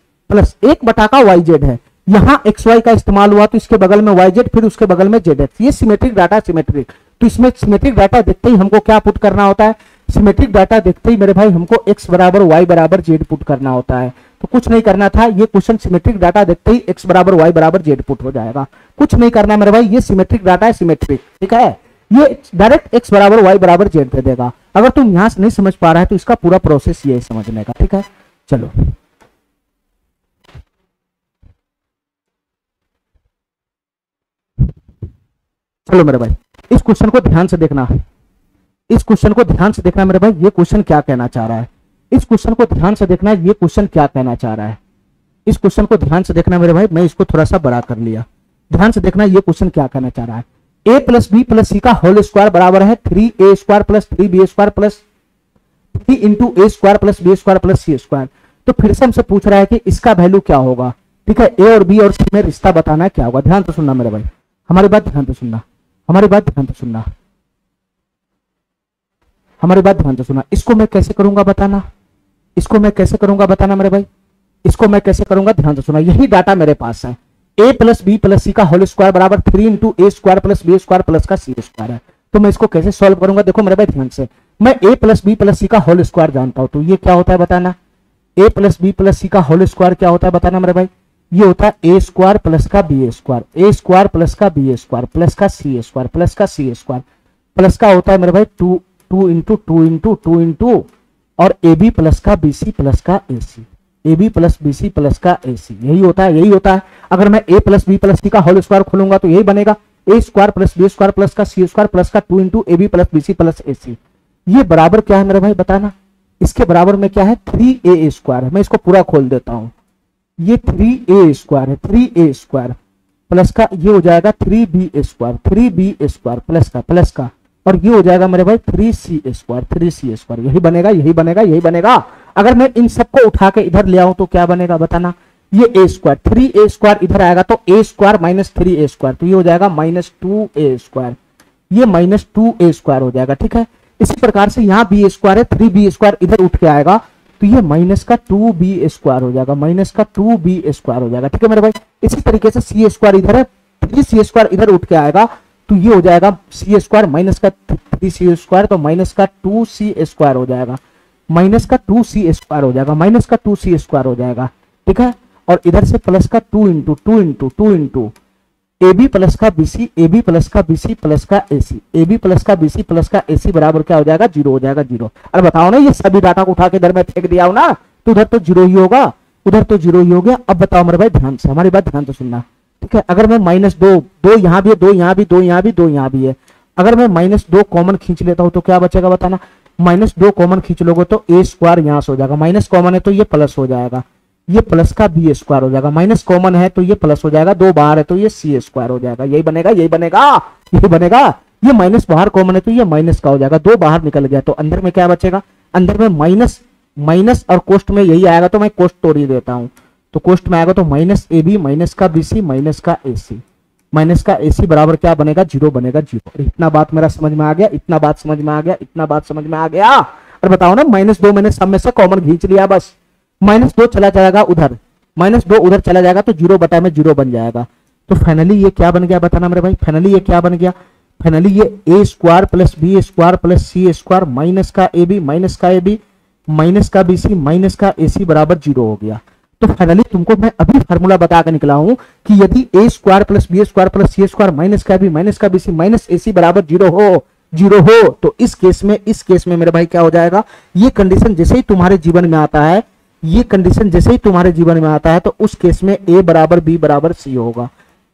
1 का वाई जेड है। यहां एक्स वाई का इस्तेमाल हुआ तो इसके बगल में वाई जेड, फिर उसके बगल में जेड एक्स। ये सिमेट्रिक डाटा, सिमेट्रिक। तो इसमें सिमेट्रिक डाटा देखते ही हमको क्या पुट करना होता है, सिमेट्रिक डाटा देखते ही मेरे भाई हमको एक्स बराबर वाई बराबर जेड पुट करना होता है। तो कुछ नहीं करना था, ये क्वेश्चन सिमेट्रिक डाटा देखते ही एक्स बराबर वाई बराबर जेड पुट हो जाएगा। कुछ नहीं करना मेरे भाई, ये सिमेट्रिक डाटा है, सिमेट्रिक, ठीक है। ये डायरेक्ट एक्स बराबर वाई बराबर जेड दे देगा। अगर तुम यहां से नहीं समझ पा रहा है तो इसका पूरा प्रोसेस ये है समझने का, ठीक है। चलो चलो मेरे भाई, इस क्वेश्चन को ध्यान से देखना, इस क्वेश्चन को ध्यान से देखना मेरे भाई। ये क्वेश्चन क्या कहना चाह रहा है, इस क्वेश्चन को ध्यान से देखना, ये क्वेश्चन क्या कहना चाह रहा है। इस क्वेश्चन को ध्यान से देखना मेरे भाई, मैं इसको थोड़ा सा बड़ा कर लिया। ध्यान से देखना, ये क्वेश्चन क्या कहना चाह रहा है। a प्लस बी प्लस सी का होल स्क्वायर बराबर है 3a² plus 3b² plus 3 into a square plus B square plus C square. तो फिर से हमसे पूछ रहा है कि इसका वैल्यू क्या होगा, ठीक है। ए और बी और सी में रिश्ता बताना है क्या होगा। ध्यान से सुनना मेरे भाई, हमारी बात ध्यान से सुनना, हमारी बात ध्यान से सुनना, हमारी बात ध्यान से सुनना। इसको मैं कैसे करूंगा बताना, इसको मैं कैसे करूंगा बताना मेरे भाई, इसको मैं कैसे करूंगा ध्यान से सुना। यही डाटा मेरे पास है, a प्लस बी प्लस सी का होल स्क्वायर बराबर 3 into a square plus B square plus का सी स्क्वायर है। तो मैं इसको कैसे सॉल्व करूंगा, देखो मेरे भाई ध्यान से। मैं a प्लस बी प्लस सी का होल स्क्वायर जानता हूं, तो ये क्या होता है बताना। a प्लस बी प्लस सी का होल स्क्वायर क्या होता है बताना मेरे भाई। ये होता है ए स्क्वायर प्लस का b square, a square plus का बी स्क्वायर प्लस का सी स्क्वायर प्लस का सी स्क्वायर, प्लस का होता है मेरे भाई 2 इंटू और ए बी प्लस का बी सी प्लस का ए सी, A B plus B C plus का ए सी। यही होता है, यही होता है। अगर मैं a प्लस बी प्लस सी का होल स्क्वायर खोलूंगा तो यही बनेगा a square plus B square plus का सी स्क्वायर प्लस का 2 into A B plus B C plus A c. ये बराबर क्या है मेरे भाई बताना। इसके बराबर में क्या है 3a स्क्वायर है। मैं इसको पूरा खोल देता हूं, ये 3a स्क्वायर है, 3a स्क्वायर प्लस का ये हो जाएगा 3b square, 3b square plus का और ये हो जाएगा मेरे भाई 3c स्क्वायर, 3c स्क्वायर। यही बनेगा, यही बनेगा, यही बनेगा। अगर मैं इन सबको उठा के इधर ले आऊं तो क्या बनेगा बताना। ये a स्क्वायर, 3a स्क्वायर इधर आएगा तो a square minus 3a square, तो ये हो जाएगा माइनस 2a स्क्वायर, ये माइनस 2a स्क्वायर हो जाएगा, ठीक है। इसी प्रकार से यहाँ b स्क्वायर है, 3b स्क्वायर इधर उठ के आएगा तो ये माइनस का 2b² हो जाएगा, माइनस का 2b² हो जाएगा। ठीक है मेरे भाई, इसी तरीके से c² इधर है, 3c² इधर उठ के आएगा तो ये हो जाएगा c² माइनस का 3c², तो माइनस का 2c² हो जाएगा, माइनस का 2c² हो जाएगा, माइनस का 2c² हो जाएगा। ठीक है, और इधर से प्लस का 2 इंटू AB प्लस का BC, AB प्लस का BC प्लस का AC, AB प्लस का BC प्लस का AC बराबर क्या हो जाएगा, 0 हो जाएगा, 0। अरे बताओ ना, ये सभी डाटा को उठा के इधर में फेंक दिया हो ना, तो उधर तो 0 ही होगा, उधर तो 0 ही हो गया। अब बताओ मेरे भाई ध्यान से, हमारी बात ध्यान से सुनना। ठीक है, अगर मैं -2, 2 यहाँ भी है, 2 यहाँ भी, 2 यहाँ भी, 2 यहाँ भी है, अगर मैं -2 कॉमन खींच लेता हूं तो क्या बचेगा बताना। -2 कॉमन खींच लोगे तो a² यहां से हो जाएगा, माइनस कॉमन है तो ये प्लस हो जाएगा, ये प्लस का b² हो जाएगा, माइनस कॉमन है तो ये प्लस हो जाएगा, 2 बाहर है तो ये c² हो जाएगा। यही बनेगा, यही बनेगा, यही बनेगा। ये माइनस बाहर कॉमन है तो ये माइनस का हो जाएगा, 2 बाहर निकल गया तो अंदर में क्या बचेगा, अंदर में माइनस और कोष्ट में यही आएगा, तो मैं कोष्ट तोड़ ही देता हूं। तो कोष्ट में आएगा तो -AB माइनस का BC माइनस का AC, माइनस का AC बराबर क्या बनेगा, 0 बनेगा, 0। इतना बात मेरा समझ में आ गया, इतना बात समझ में आ गया, इतना बात समझ में आ गया। और बताओ ना, -2 मैंने सब में से कॉमन खींच लिया, बस -2 चला जाएगा उधर, -2 उधर चला जाएगा तो 0 बटा में 0 बन जाएगा। तो फाइनली ये क्या बन गया बताना मेरे भाई, फाइनली ये क्या बन गया, फाइनली ये a² plus b² plus c² minus का AB माइनस का AB माइनस का BC माइनस का AC बराबर 0 हो गया। तो फाइनली तुमको मैं अभी फार्मूला बता के निकला हूं कि यदि a² plus b² plus c² minus का AB माइनस का BC माइनस AC बराबर 0 हो तो इस केस में मेरे भाई क्या हो जाएगा, ये कंडीशन जैसे ही तुम्हारे जीवन में आता है, ये कंडीशन जैसे ही तुम्हारे जीवन में आता है तो उस केस में a बराबर b बराबर c होगा,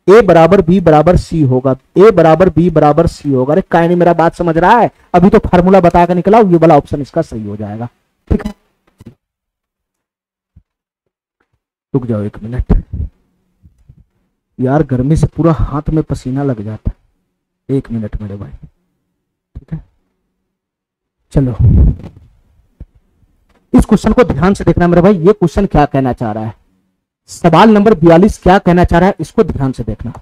a बराबर b बराबर c होगा, a बराबर b बराबर c होगा। अरे काय नहीं मेरा बात समझ रहा है, अभी तो फार्मूला बता के निकला, ये वाला ऑप्शन इसका सही हो जाएगा। ठीक है, रुक जाओ 1 मिनट यार, गर्मी से पूरा हाथ में पसीना लग जाता है। 1 मिनट मेरे भाई, ठीक है, चलो इस क्वेश्चन को ध्यान से देखना मेरे भाई, ये क्वेश्चन क्या कहना चाह रहा है, सवाल नंबर 42 क्या कहना चाह रहा है, इसको ध्यान से देखना।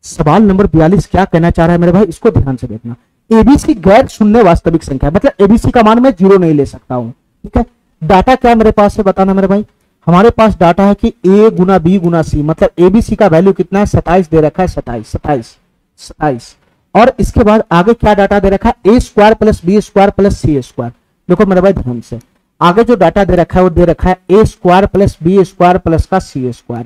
सवाल नंबर 42 क्या कहना चाह रहा है मेरे भाई, इसको ध्यान से देखना। एबीसी गैर शून्य वास्तविक संख्या, मतलब एबीसी का मान मैं 0 नहीं ले सकता हूं। ठीक है, डाटा क्या मेरे पास है बताना मेरे भाई, हमारे पास डाटा है कि a Guna b Guna c, मतलब एबीसी का वैल्यू कितना है, 27 दे रखा है, 27। और इसके बाद आगे क्या डाटा दे रखा है, a² plus b² plus c²। देखो मेरे भाई ध्यान से, आगे जो डाटा दे रखा है वो दे रखा है a² प्लस b² प्लस का c²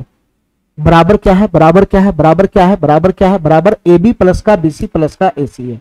बराबर क्या है, बराबर क्या है, बराबर क्या है, बराबर क्या है, बराबर AB प्लस का BC प्लस का AC है,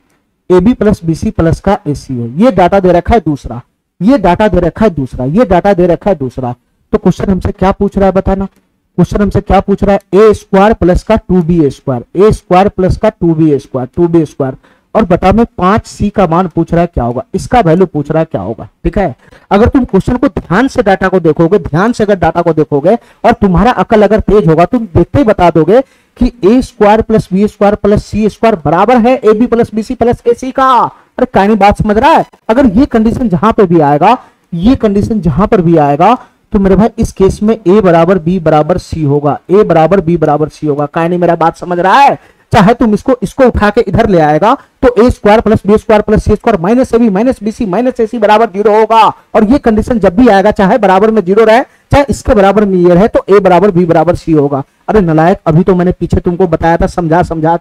AB प्लस BC प्लस का AC है। ये डाटा दे रखा है दूसरा, ये डाटा दे रखा है दूसरा, ये डाटा दे रखा है दूसरा। तो क्वेश्चन हमसे क्या पूछ रहा है बताना, क्वेश्चन हमसे क्या पूछ रहा है, a² प्लस का 2b², a² प्लस का 2b², और बटा में 5c का मान पूछ रहा है क्या होगा, इसका वैल्यू पूछ रहा है क्या होगा। ठीक है, अगर तुम क्वेश्चन को ध्यान से डाटा को देखोगे, ध्यान से अगर डाटा को देखोगे और तुम्हारा अकल अगर तेज होगा, तुम देखते ही बता दोगे कि a² plus b² plus c² बराबर है AB plus BC plus AC का। अरे कहानी बात समझ रहा है, अगर ये कंडीशन जहां पर भी आएगा, ये कंडीशन जहां पर भी आएगा तो मेरे भाई इस केस में a बराबर b बराबर c होगा, a बराबर b बराबर c होगा। कहानी मेरा बात समझ रहा है, चाहे तुम इसको उठा के इधर ले आएगा तो a² plus b² plus c² minus AB minus BC minus AC बराबर 0 होगा। और ये कंडीशन जब भी आएगा, चाहे बराबर में 0 रहे चाहे इसके बराबर में ये रहे, तो a बराबर b बराबर c होगा। अरे नलायक, अभी तो मैंने पीछे तुमको बताया था, समझा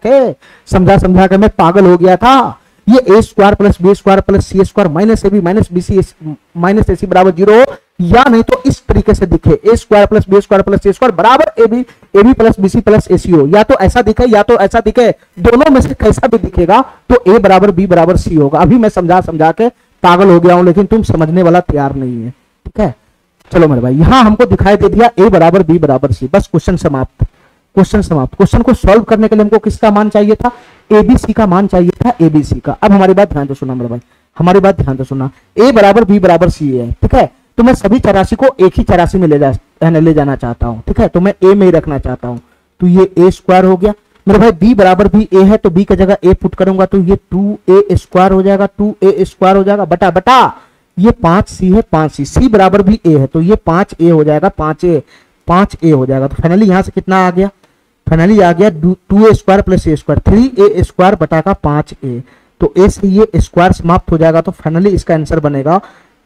के मैं पागल हो गया था। ये a² plus b² plus c² minus AB minus BC minus AC बराबर 0 या नहीं तो इस तरीके से दिखे, a² plus b² plus c² बराबर AB plus BC plus AC हो, या तो ऐसा दिखे या तो ऐसा दिखे, दोनों में से कैसा भी दिखेगा तो a बराबर b बराबर c होगा। अभी मैं समझा के पागल हो गया हूं, लेकिन तुम समझने वाला तैयार नहीं है। ठीक है, चलो मेरे भाई, यहां हमको दिखाई दे दिया a बराबर b बराबर c, बस क्वेश्चन समाप्त, क्वेश्चन समाप्त। क्वेश्चन को सॉल्व करने के लिए हमको किसका मान चाहिए था, ABC का मान चाहिए था, ABC का। अब हमारी बात ध्यान से सुनना मेरे भाई, हमारी बात ध्यान से सुनना, a बराबर b बराबर c है। ठीक है, तो मैं सभी 84 को एक ही 84 में ले जाना चाहता हूं। ठीक है, तो मैं a में ही रखना चाहता हूं, तो ये a² हो गया मेरे भाई। b बराबर भी a है तो b की जगह a पुट करूंगा तो ये 2a² हो जाएगा, 2a² हो जाएगा, बटा ये 5c है, 5c, c बराबर भी a है तो ये 5a हो जाएगा, 5a हो जाएगा। तो फाइनली यहां से कितना आ गया, फाइनली आ गया 2a² प्लस a², 3a² बटा का 5a, तो a से ये स्क्वायर समाप्त हो जाएगा। तो फाइनली इसका आंसर बनेगा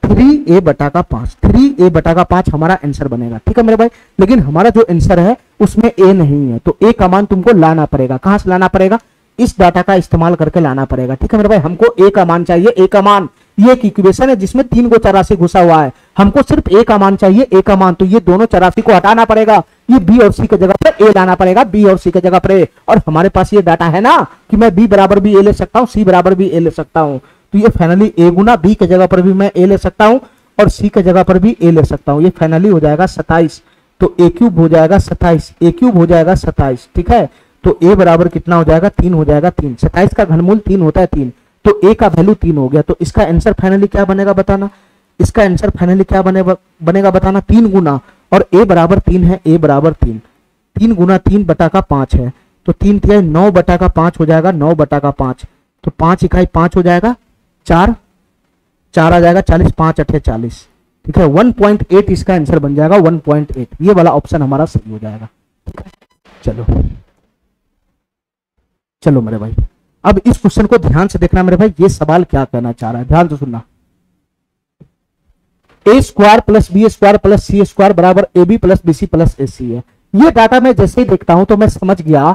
3a/5, 3a/5 हमारा आंसर बनेगा। ठीक है मेरे भाई, लेकिन हमारा जो आंसर है उसमें a नहीं है, तो a का मान तुमको लाना पड़ेगा। कहां से लाना पड़ेगा? इस डाटा का इस्तेमाल करके लाना पड़ेगा। ठीक है मेरे भाई, हमको a का मान चाहिए, a का मान, ये एक इक्वेशन है जिसमें 3 को चरासी घुसा हुआ है, हमको सिर्फ a का मान चाहिए, a का मान, तो ये दोनों चरासी को हटाना पड़ेगा, ये b और c की जगह पर a लाना पड़ेगा, b और c की जगह पर a। और हमारे पास ये डाटा है ना कि मैं b बराबर भी a ले सकता हूं, c बराबर भी a ले सकता हूं, तो ये फाइनली a गुना b की जगह पर भी मैं a ले सकता हूं और c की जगह पर भी a ले सकता हूं। ये फाइनली हो जाएगा 27, तो a क्यूब हो जाएगा 27, a क्यूब हो जाएगा 27। ठीक है, तो a बराबर कितना हो जाएगा? 3 हो जाएगा। 3, 27 का घनमूल 3 होता है 3, तो a का वैल्यू 3 हो गया। तो इसका आंसर फाइनली क्या बनेगा बताना? इसका आंसर फाइनली क्या बनेगा बताना? 3 गुना, और a बराबर 3 है, a बराबर 3, 3 गुना 3/5 है, तो 3 3 9/5 हो जाएगा, 9/5, तो 5 इकाई 5 हो जाएगा, 4 4 आ जाएगा, 40, 5 8 40। ठीक है, 1.8 इसका आंसर बन जाएगा, 1.8, ये वाला ऑप्शन हमारा सही हो जाएगा। ठीक है, चलो चलो मेरे भाई, अब इस क्वेश्चन को ध्यान से देखना मेरे भाई, ये सवाल क्या कहना चाह रहा है, ध्यान से सुनना। a² + b² + c² बराबर ab + bc + ac है। ये डाटा मैं जैसे ही देखता हूं तो मैं समझ गया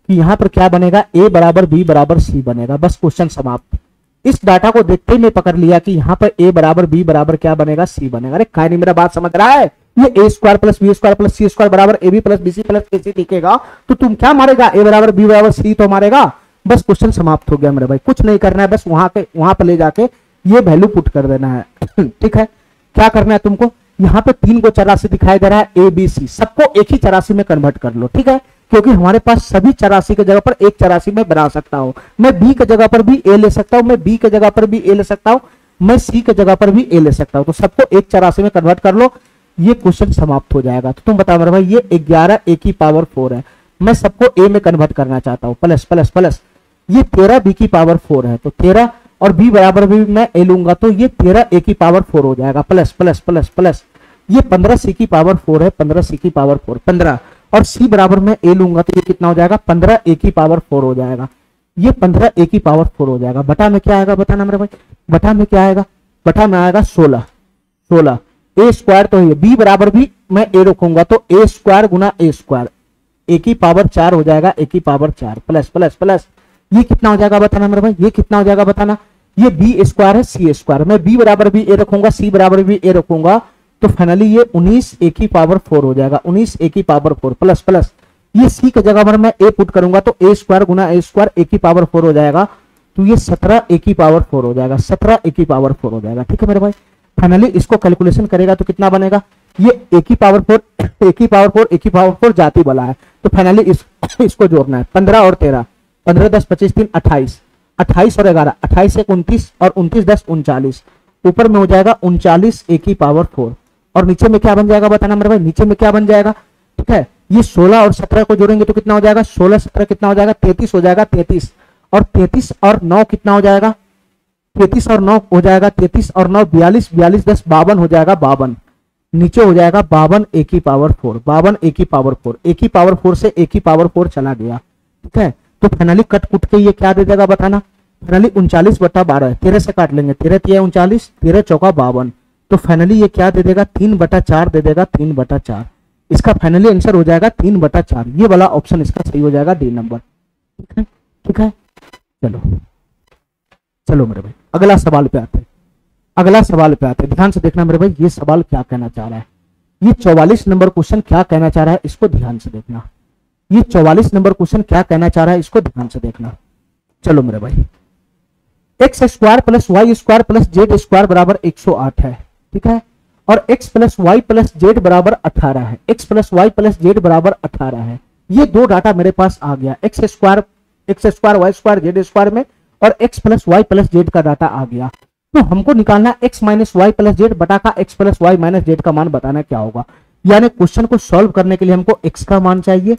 कि यहां पर क्या बनेगा, a बराबर b बराबर c बनेगा, बस क्वेश्चन समाप्त। इस डाटा को देखते ही मैं पकड़ लिया कि यहाँ पर a बराबर b बराबर क्या बनेगा, c बनेगा। अरे काय नहीं, मेरा बात समझ रहा है? ये a² + b² + c² बराबर ab + bc + ac दिखेगा तो तुम क्या मारेगा? a बराबर b बराबर c तो मारेगा, बस क्वेश्चन समाप्त हो गया मेरे भाई। कुछ नहीं करना है, बस वहां पर ले जाके ये वैल्यू पुट कर देना है। ठीक है, क्या करना है तुमको? यहाँ पे 3 को चरासी दिखाई दे रहा है, a b c, सबको एक ही चरासी में कन्वर्ट कर लो। ठीक है, क्योंकि हमारे पास सभी चरासी की जगह पर एक चरासी में बना सकता हूं, मैं b की जगह पर भी a ले सकता हूं, मैं b की जगह पर भी a ले सकता हूं, मैं c की जगह पर भी a ले सकता हूं, तो सबको एक चरासी में कन्वर्ट कर लो, ये क्वेश्चन समाप्त हो जाएगा। तो तुम बताओ मेरे भाई, ये 11 a की पावर 4 है, मैं सबको a में कन्वर्ट करना चाहता हूं, प्लस प्लस प्लस, ये 13 b की पावर 4 है, तो 13 और b बराबर भी मैं a लूंगा, तो ये 13 a की पावर 4 हो जाएगा, प्लस प्लस प्लस प्लस, ये 15 c की पावर 4 है, 15 c की पावर 4, 15, और c बराबर मैं a लूंगा तो ये कितना हो जाएगा, 15 a की पावर 4 हो जाएगा, ये 15 a की पावर 4 हो जाएगा। बटा में क्या आएगा बताना मेरे भाई? बटा में क्या आएगा? बटा में आएगा 16, 16 a² तो ये b बराबर भी मैं a रखूंगा, तो a² गुना a², a की पावर 4 हो जाएगा, a की पावर 4, प्लस प्लस प्लस, ये कितना हो जाएगा बताना मेरे भाई? ये कितना हो जाएगा बताना? ये b² है, c², मैं b बराबर भी a रखूंगा, c बराबर भी a रखूंगा, तो फाइनली ये 19 a की पावर 4 हो जाएगा, 19 a की पावर 4, प्लस प्लस, ये c की जगह पर मैं a पुट करूंगा, तो a² गुना a² a की पावर 4 हो जाएगा, तो ये 17 a की पावर 4 हो जाएगा, 17 a की पावर 4 हो जाएगा। ठीक है मेरे भाई, फाइनली इसको कैलकुलेशन करेगा तो कितना बनेगा? ये a की पावर 4, a की पावर 4, a की पावर 4 जाती वाला है, तो फाइनली इसको जोड़ना है, 15 और 13, 15 10 25 3 28, 28 और 11, 28 1 29 और 29 10 39, ऊपर में हो जाएगा 39 a की पावर 4, और नीचे में क्या बन जाएगा बताना मेरे भाई? नीचे में क्या बन जाएगा? ठीक है, ये 16 और 17 को जोड़ेंगे तो कितना हो जाएगा? 16 17 कितना हो जाएगा? 33 हो जाएगा, 33, और 33 और 9 कितना हो जाएगा? 33 और 9 हो जाएगा, 33 और 9 42, 42 10 52 हो जाएगा, 52, नीचे हो जाएगा 52 a की पावर 4, 52 a की पावर 4, a की पावर 4 से a की पावर 4 चला गया। ठीक है, तो फाइनली कट कुट के ये क्या दे देगा बताना? फाइनली 39/12, 13 से काट लेंगे, 13 3 39, 13 चौका 52, तो फाइनली ये क्या दे देगा? 3/4 दे देगा, 3/4, इसका फाइनली आंसर हो जाएगा 3/4, ये वाला ऑप्शन इसका सही हो जाएगा, डी नंबर। ठीक है, ठीक है, चलो चलो मेरे भाई अगला सवाल पे आते हैं, अगला सवाल पे आते हैं, ध्यान से देखना मेरे भाई, ये सवाल क्या कहना चाह रहा है, ये 44 नंबर क्वेश्चन क्या कहना चाह रहा है, इसको ध्यान से देखना, ये 44 नंबर क्वेश्चन क्या कहना चाह रहा है, इसको ध्यान से देखना। चलो मेरे भाई, x² + y² + z² बराबर 108 है। ठीक है, और x + y + z बराबर 18 है, x + y + z बराबर 18 है, ये दो डाटा मेरे पास आ गया, x² y² z² में, और x + y + z का डाटा आ गया। तो हमको निकालना x - y + z बटा का x + y - z का मान बताना क्या होगा। यानी क्वेश्चन को सॉल्व करने के लिए हमको x का मान चाहिए,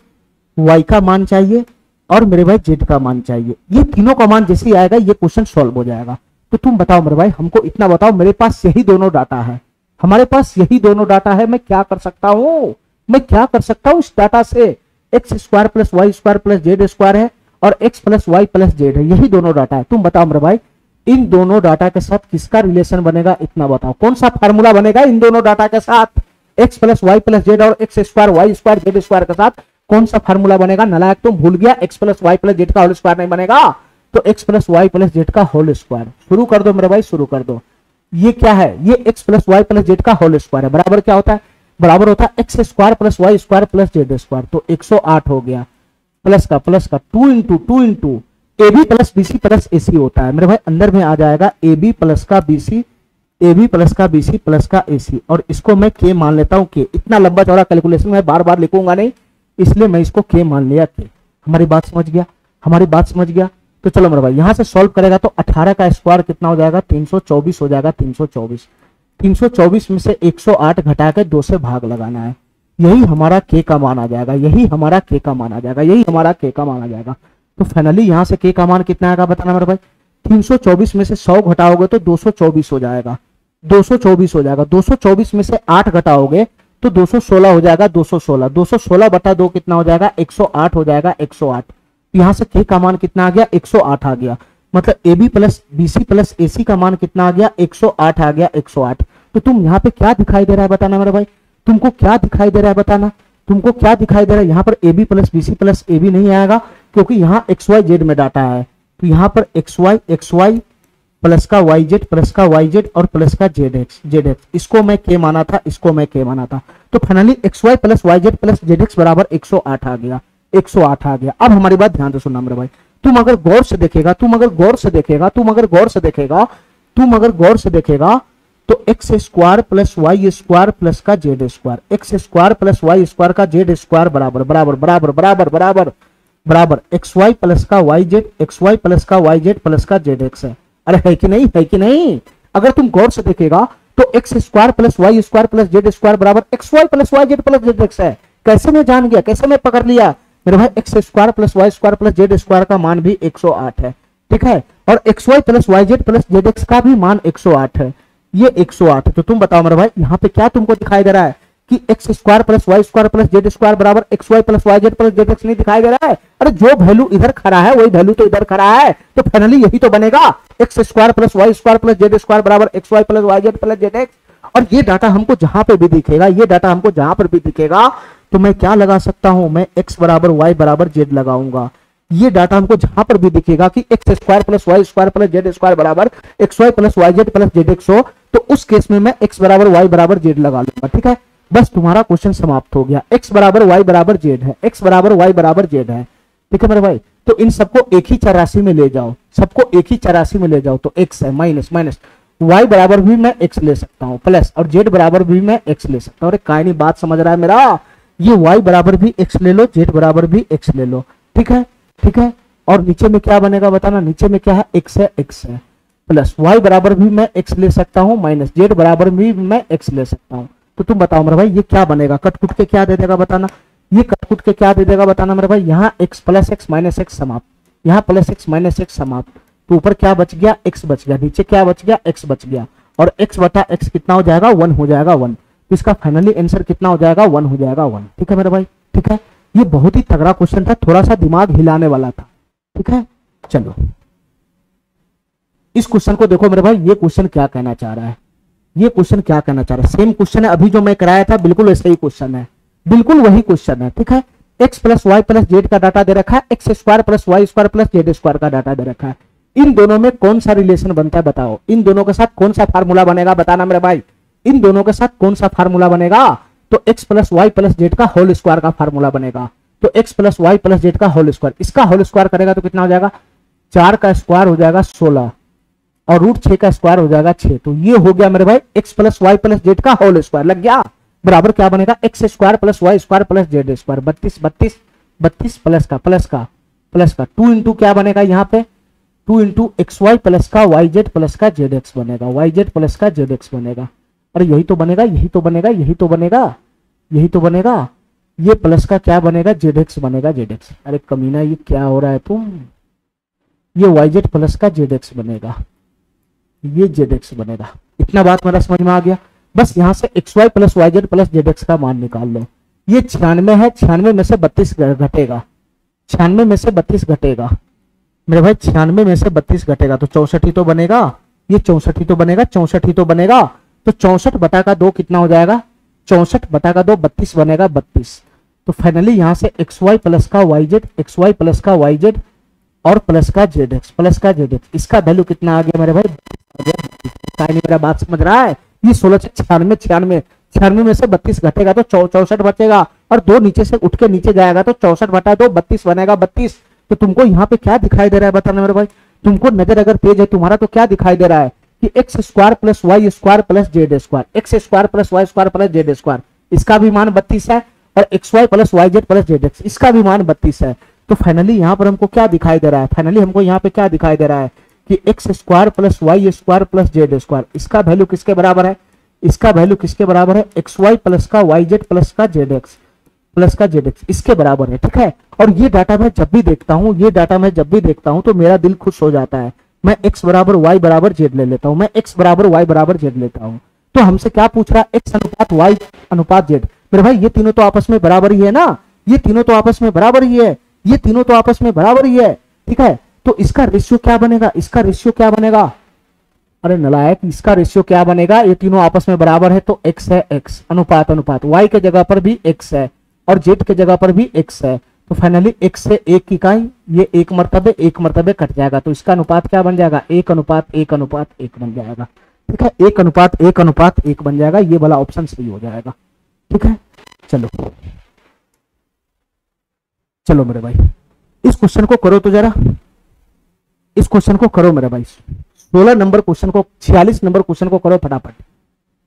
y का मान चाहिए, और मेरे भाई z का मान चाहिए। ये तीनों का मान जैसे ही आएगा ये क्वेश्चन सॉल्व हो जाएगा। तो तुम बताओ मेरे भाई, हमको इतना बताओ, मेरे पास यही दोनों डाटा है, हमारे पास यही दोनों डाटा है, मैं क्या कर सकता हूं, मैं क्या कर सकता हूं इस डाटा से? x² + y² + z² है, और x + y + z है, यही दोनों डाटा है। तुम बताओ मेरे भाई, इन दोनों डाटा के साथ किसका रिलेशन बनेगा, इतना बताओ। कौन सा फार्मूला बनेगा इन दोनों डाटा के साथ, x plus Y plus z और x square Y square Z square के साथ कौन सा फार्मूला बनेगा। नालायक तुम भूल गया, x plus Y plus z का होल स्क्वायर नहीं बनेगा, तो x plus Y plus z का होल स्क्वायर। शुरू कर दो मेरे भाई, शुरू कर दो। ये क्या है, ये x plus Y plus z का होल स्क्वायर है, बराबर क्या होता है, बराबर होता है x square plus Y square plus z square. तो 108 हो गया, प्लस का 2 into A B plus b c plus AC होता है मेरे भाई। अंदर में आ जाएगा ए बी प्लस का बीसी, ए बी प्लस का बीसी प्लस का एसी, और इसको मैं के मान लेता हूं। के इतना लंबा चौड़ा कैलकुलेशन मैं बार बार लिखूंगा नहीं, इसलिए मैं इसको के मान लिया। के हमारी बात समझ गया, हमारी बात समझ गया। तो चलो मेरे भाई यहां से सॉल्व करेगा तो 18 का स्क्वायर कितना हो जाएगा, 324 हो जाएगा। 324 में से 108 घटा के 2 से भाग लगाना है, यही हमारा के का मान आ जाएगा, यही हमारा के का मान आ जाएगा, यही हमारा के का मान आ जाएगा। तो फाइनली यहां से के का मान कितना आएगा बताना मेरे भाई। 324 में से 100 घटाओगे तो 224 हो जाएगा, 224 हो जाएगा। 224 में से 8 घटाओगे तो 216 हो जाएगा, 216 216 बटा 2 कितना हो जाएगा, 108 हो जाएगा, 108। यहां से के का मान कितना आ गया, 108 आ गया। मतलब a B plus b c plus a c का मान कितना आ गया, 108 आ गया, 108। तो तुम यहाँ पे क्या दिखाई दे रहा है बताना मेरे भाई, तुमको क्या दिखाई दे रहा है बताना, तुमको क्या दिखाई दे रहा है। यहाँ पर a B plus b c plus a b नहीं आएगा क्योंकि यहाँ एक्स वाई जेड में डाटा है, तो यहाँ पर एक्स वाई प्लस का वाई जेड प्लस का वाई जेड और प्लस का जेड एक्स, इसको मैं के माना था, इसको मैं के माना था। तो finally x y plus y Z plus z x बराबर 108 आ गया, 108 आ गया। अब हमारी बात ध्यान से सुनना मेरे भाई, तुम अगर गौर से देखेगा, तुम अगर गौर से देखेगा तो x square plus Y square plus का z square, x square plus Y square का जेड स्क्वायर बराबर बराबर बराबर बराबर बराबर बराबर एक्स वाई प्लस का y z, x y plus का वाई जेड प्लस का जेड एक्स है। अरे है कि नहीं, है कि नहीं। अगर तुम गौर से देखेगा तो x square plus Y square plus z square बराबर x y plus y Z plus z x है। कैसे मैं जान गया, कैसे मैं पकड़ लिया मेरे भाई, x square plus Y square plus z square का मान भी 108 है, ठीक है, और x y plus y Z plus z x का भी मान 108 है, ये 108 है। तो तुम बताओ मेरे भाई यहाँ पे क्या तुमको दिखाई दे रहा है कि x square plus Y square plus z square बराबर x y plus y Z plus z x नहीं दिखाई दे रहा है। अरे जो वैल्यू इधर खड़ा है वही वैल्यू तो इधर खड़ा है, तो फाइनली यही तो बनेगा, x square plus Y square plus z square बराबर x y plus y Z plus z x. और ये डाटा हमको जहां पे भी दिखेगा, ये डाटा हमको जहां पर भी दिखेगा तो मैं क्या लगा सकता हूं, मैं एक्स बराबर वाई बराबर जेड लगाऊंगा। ये डाटा हमको जहां पर भी दिखेगा कि x square plus Y square plus z square बराबर x y plus y Z plus z x हो, तो उस केस में मैं एक्स बराबर वाई बराबर जेड लगा लूंगा, ठीक है। बस तुम्हारा क्वेश्चन समाप्त हो गया, एक्स बराबर वाई बराबर जेड है, एक्स बराबर वाई बराबर जेड है, ठीक है मेरे भाई। तो इन सबको एक ही 84 में ले जाओ, सबको एक ही 84 में ले जाओ, तो एक्स है माइनस माइनस वाई बराबर भी मैं एक्स ले सकता हूं प्लस, और जेड बराबर भी मैं एक्स ले सकता हूं। अरे काय नहीं बात समझ रहा है मेरा, ये वाई बराबर भी एक्स ले लो, जेड बराबर भी एक्स ले लो, ठीक है, ठीक है। और नीचे में क्या बनेगा बताना, नीचे में क्या है, एक्स है प्लस वाई बराबर भी मैं एक्स ले सकता हूं माइनस जेड बराबर भी मैं एक्स ले सकता हूं। तो तुम बताओ मेरे भाई ये क्या बनेगा, कटकुट के क्या दे देगा बताना, ये कटकुट के क्या दे देगा बताना मेरे भाई। यहाँ x plus x minus x समाप्त, यहाँ प्लस एक्स माइनस एक्स समाप्त, तो ऊपर क्या बच गया, एक्स बच गया, नीचे क्या बच गया, एक्स बच गया, और एक्स बटा एक्स कितना हो जाएगा, 1 हो जाएगा, 1। तो इसका फाइनली आंसर कितना हो जाएगा, 1 हो जाएगा, 1, ठीक है मेरे भाई, ठीक है। ये बहुत ही तगड़ा क्वेश्चन था, थोड़ा सा दिमाग हिलाने वाला था, ठीक है। चलो इस क्वेश्चन को देखो मेरे भाई, ये क्वेश्चन क्या कहना चाह रहा है, ये क्वेश्चन क्या कहना चाह रहा है, सेम क्वेश्चन है अभी जो मैं कराया था, बिल्कुल वैसा ही क्वेश्चन है, बिल्कुल वही क्वेश्चन है, ठीक है। X plus Y plus z का डाटा दे रखा है, x square plus Y square plus z square का डाटा दे रखा है। इन दोनों में कौन सा रिलेशन बनता है बताओ, इन दोनों के साथ कौन सा फार्मूला बनेगा बताना मेरे भाई, इन दोनों के साथ कौन सा फार्मूला बनेगा। तो x plus Y plus z का होल स्क्वायर का फार्मूला बनेगा, तो x plus Y plus z का होल स्क्वायर, इसका होल स्क्वायर करेगा तो कितना हो जाएगा, 4 का स्क्वायर हो जाएगा 16 और रूट 6 का स्क्वायर हो जाएगा 6। तो ये हो गया मेरे भाई x plus Y plus z का होल स्क्वायर, लग गया, बराबर क्या बनेगा, x square plus Y square plus z square, 32 plus का 2 इंटू क्या बनेगा यहाँ पे, 2 इंटू एक्स वाई प्लस का वाई जेड प्लस का जेड एक्स बनेगा, वाई जेड प्लस का जेड एक्स बनेगा। अरे यही तो बनेगा, यही तो बनेगा, यही तो बनेगा, यही तो बनेगा, ये प्लस का क्या बनेगा, जेड एक्स बनेगा, जेड एक्स। अरे कमीना ये क्या हो रहा है तुम, ये वाई जेड प्लस का जेड एक्स बनेगा, ये जेड एक्स बनेगा। इतना बात मेरा समझ में आ गया। बस यहां से x y plus y Z plus z x का मान निकाल लो। ये 96 है, 96 में से 32 घटेगा, 96 में से 32 घटेगा, मेरे भाई 96 में से 32 घटेगा तो 64 ही तो बनेगा, ये 64 ही तो बनेगा, 64 ही तो बनेगा। तो 64 बटा का 2 कितना हो जाएगा, 64 बटा का 2 32 बनेगा, 32। तो फाइनली यहाँ से एक्स वाई प्लस का y z, x y plus का वाई जेड और प्लस का जेड एक्स, प्लस का जेड एक्स, इसका वैल्यू कितना आ गया मेरे भाई, मेरा बात समझ रहा है। ये 16 से 96, 96 96 में से 32 घटेगा तो 64 बचेगा, और 2 नीचे से उठ के नीचे जाएगा तो 64 बटा 2 32 बनेगा, 32। तो तुमको यहाँ पे क्या दिखाई दे रहा है बताना मेरे भाई, तुमको नजर अगर तेज है तुम्हारा तो क्या दिखाई दे रहा है कि x square plus Y square plus z square, x square plus Y square plus z square, इसका भी मान 32 है, और x y plus y Z plus z x, इसका भी मान 32 है। तो फाइनली यहाँ पर हमको क्या दिखाई दे रहा है, फाइनली हमको यहाँ पे क्या दिखाई दे रहा है कि x square plus Y square plus z square, इसका वैल्यू किसके बराबर है, इसका वैल्यू किसके बराबर है, एक्स वाई प्लस का वाई जेड प्लस का जेड एक्स प्लस का जेड एक्स, इसके बराबर है, ठीक है। और ये डाटा मैं जब भी देखता हूँ, ये डाटा मैं जब भी देखता हूँ तो मेरा दिल खुश हो जाता है। मैं एक्स बराबर वाई बराबर जेड ले लेता हूँ, मैं एक्स बराबर वाई बराबर जेड लेता हूँ। तो हमसे क्या पूछ रहा है, एक्स अनुपात वाई अनुपात जेड। मेरे भाई ये तीनों तो आपस में बराबर ही है ना, ये तीनों तो आपस में बराबर ही है, ये तीनों तो आपस में बराबर ही है, ठीक है। तो इसका रेशियो क्या बनेगा, इसका रेशियो क्या बनेगा, अरे नलायक, इसका रेशियो क्या बनेगा, ये तीनों आपस में बराबर है तो x है, x अनुपात अनुपात, y के जगह पर भी x है और z के जगह पर भी x है। तो फाइनली x से 1 की इकाई, ये 1 मर्तबे कट जाएगा, तो इसका अनुपात क्या बन जाएगा, 1 अनुपात 1 अनुपात 1 बन जाएगा, ठीक है। 1 अनुपात 1 अनुपात 1 बन जाएगा, ये वाला ऑप्शन सही हो जाएगा, ठीक है। चलो चलो मेरे भाई इस क्वेश्चन को करो तो जरा, इस क्वेश्चन को करो मेरे भाई, 16 नंबर क्वेश्चन को, 46 नंबर क्वेश्चन को करो फटाफट,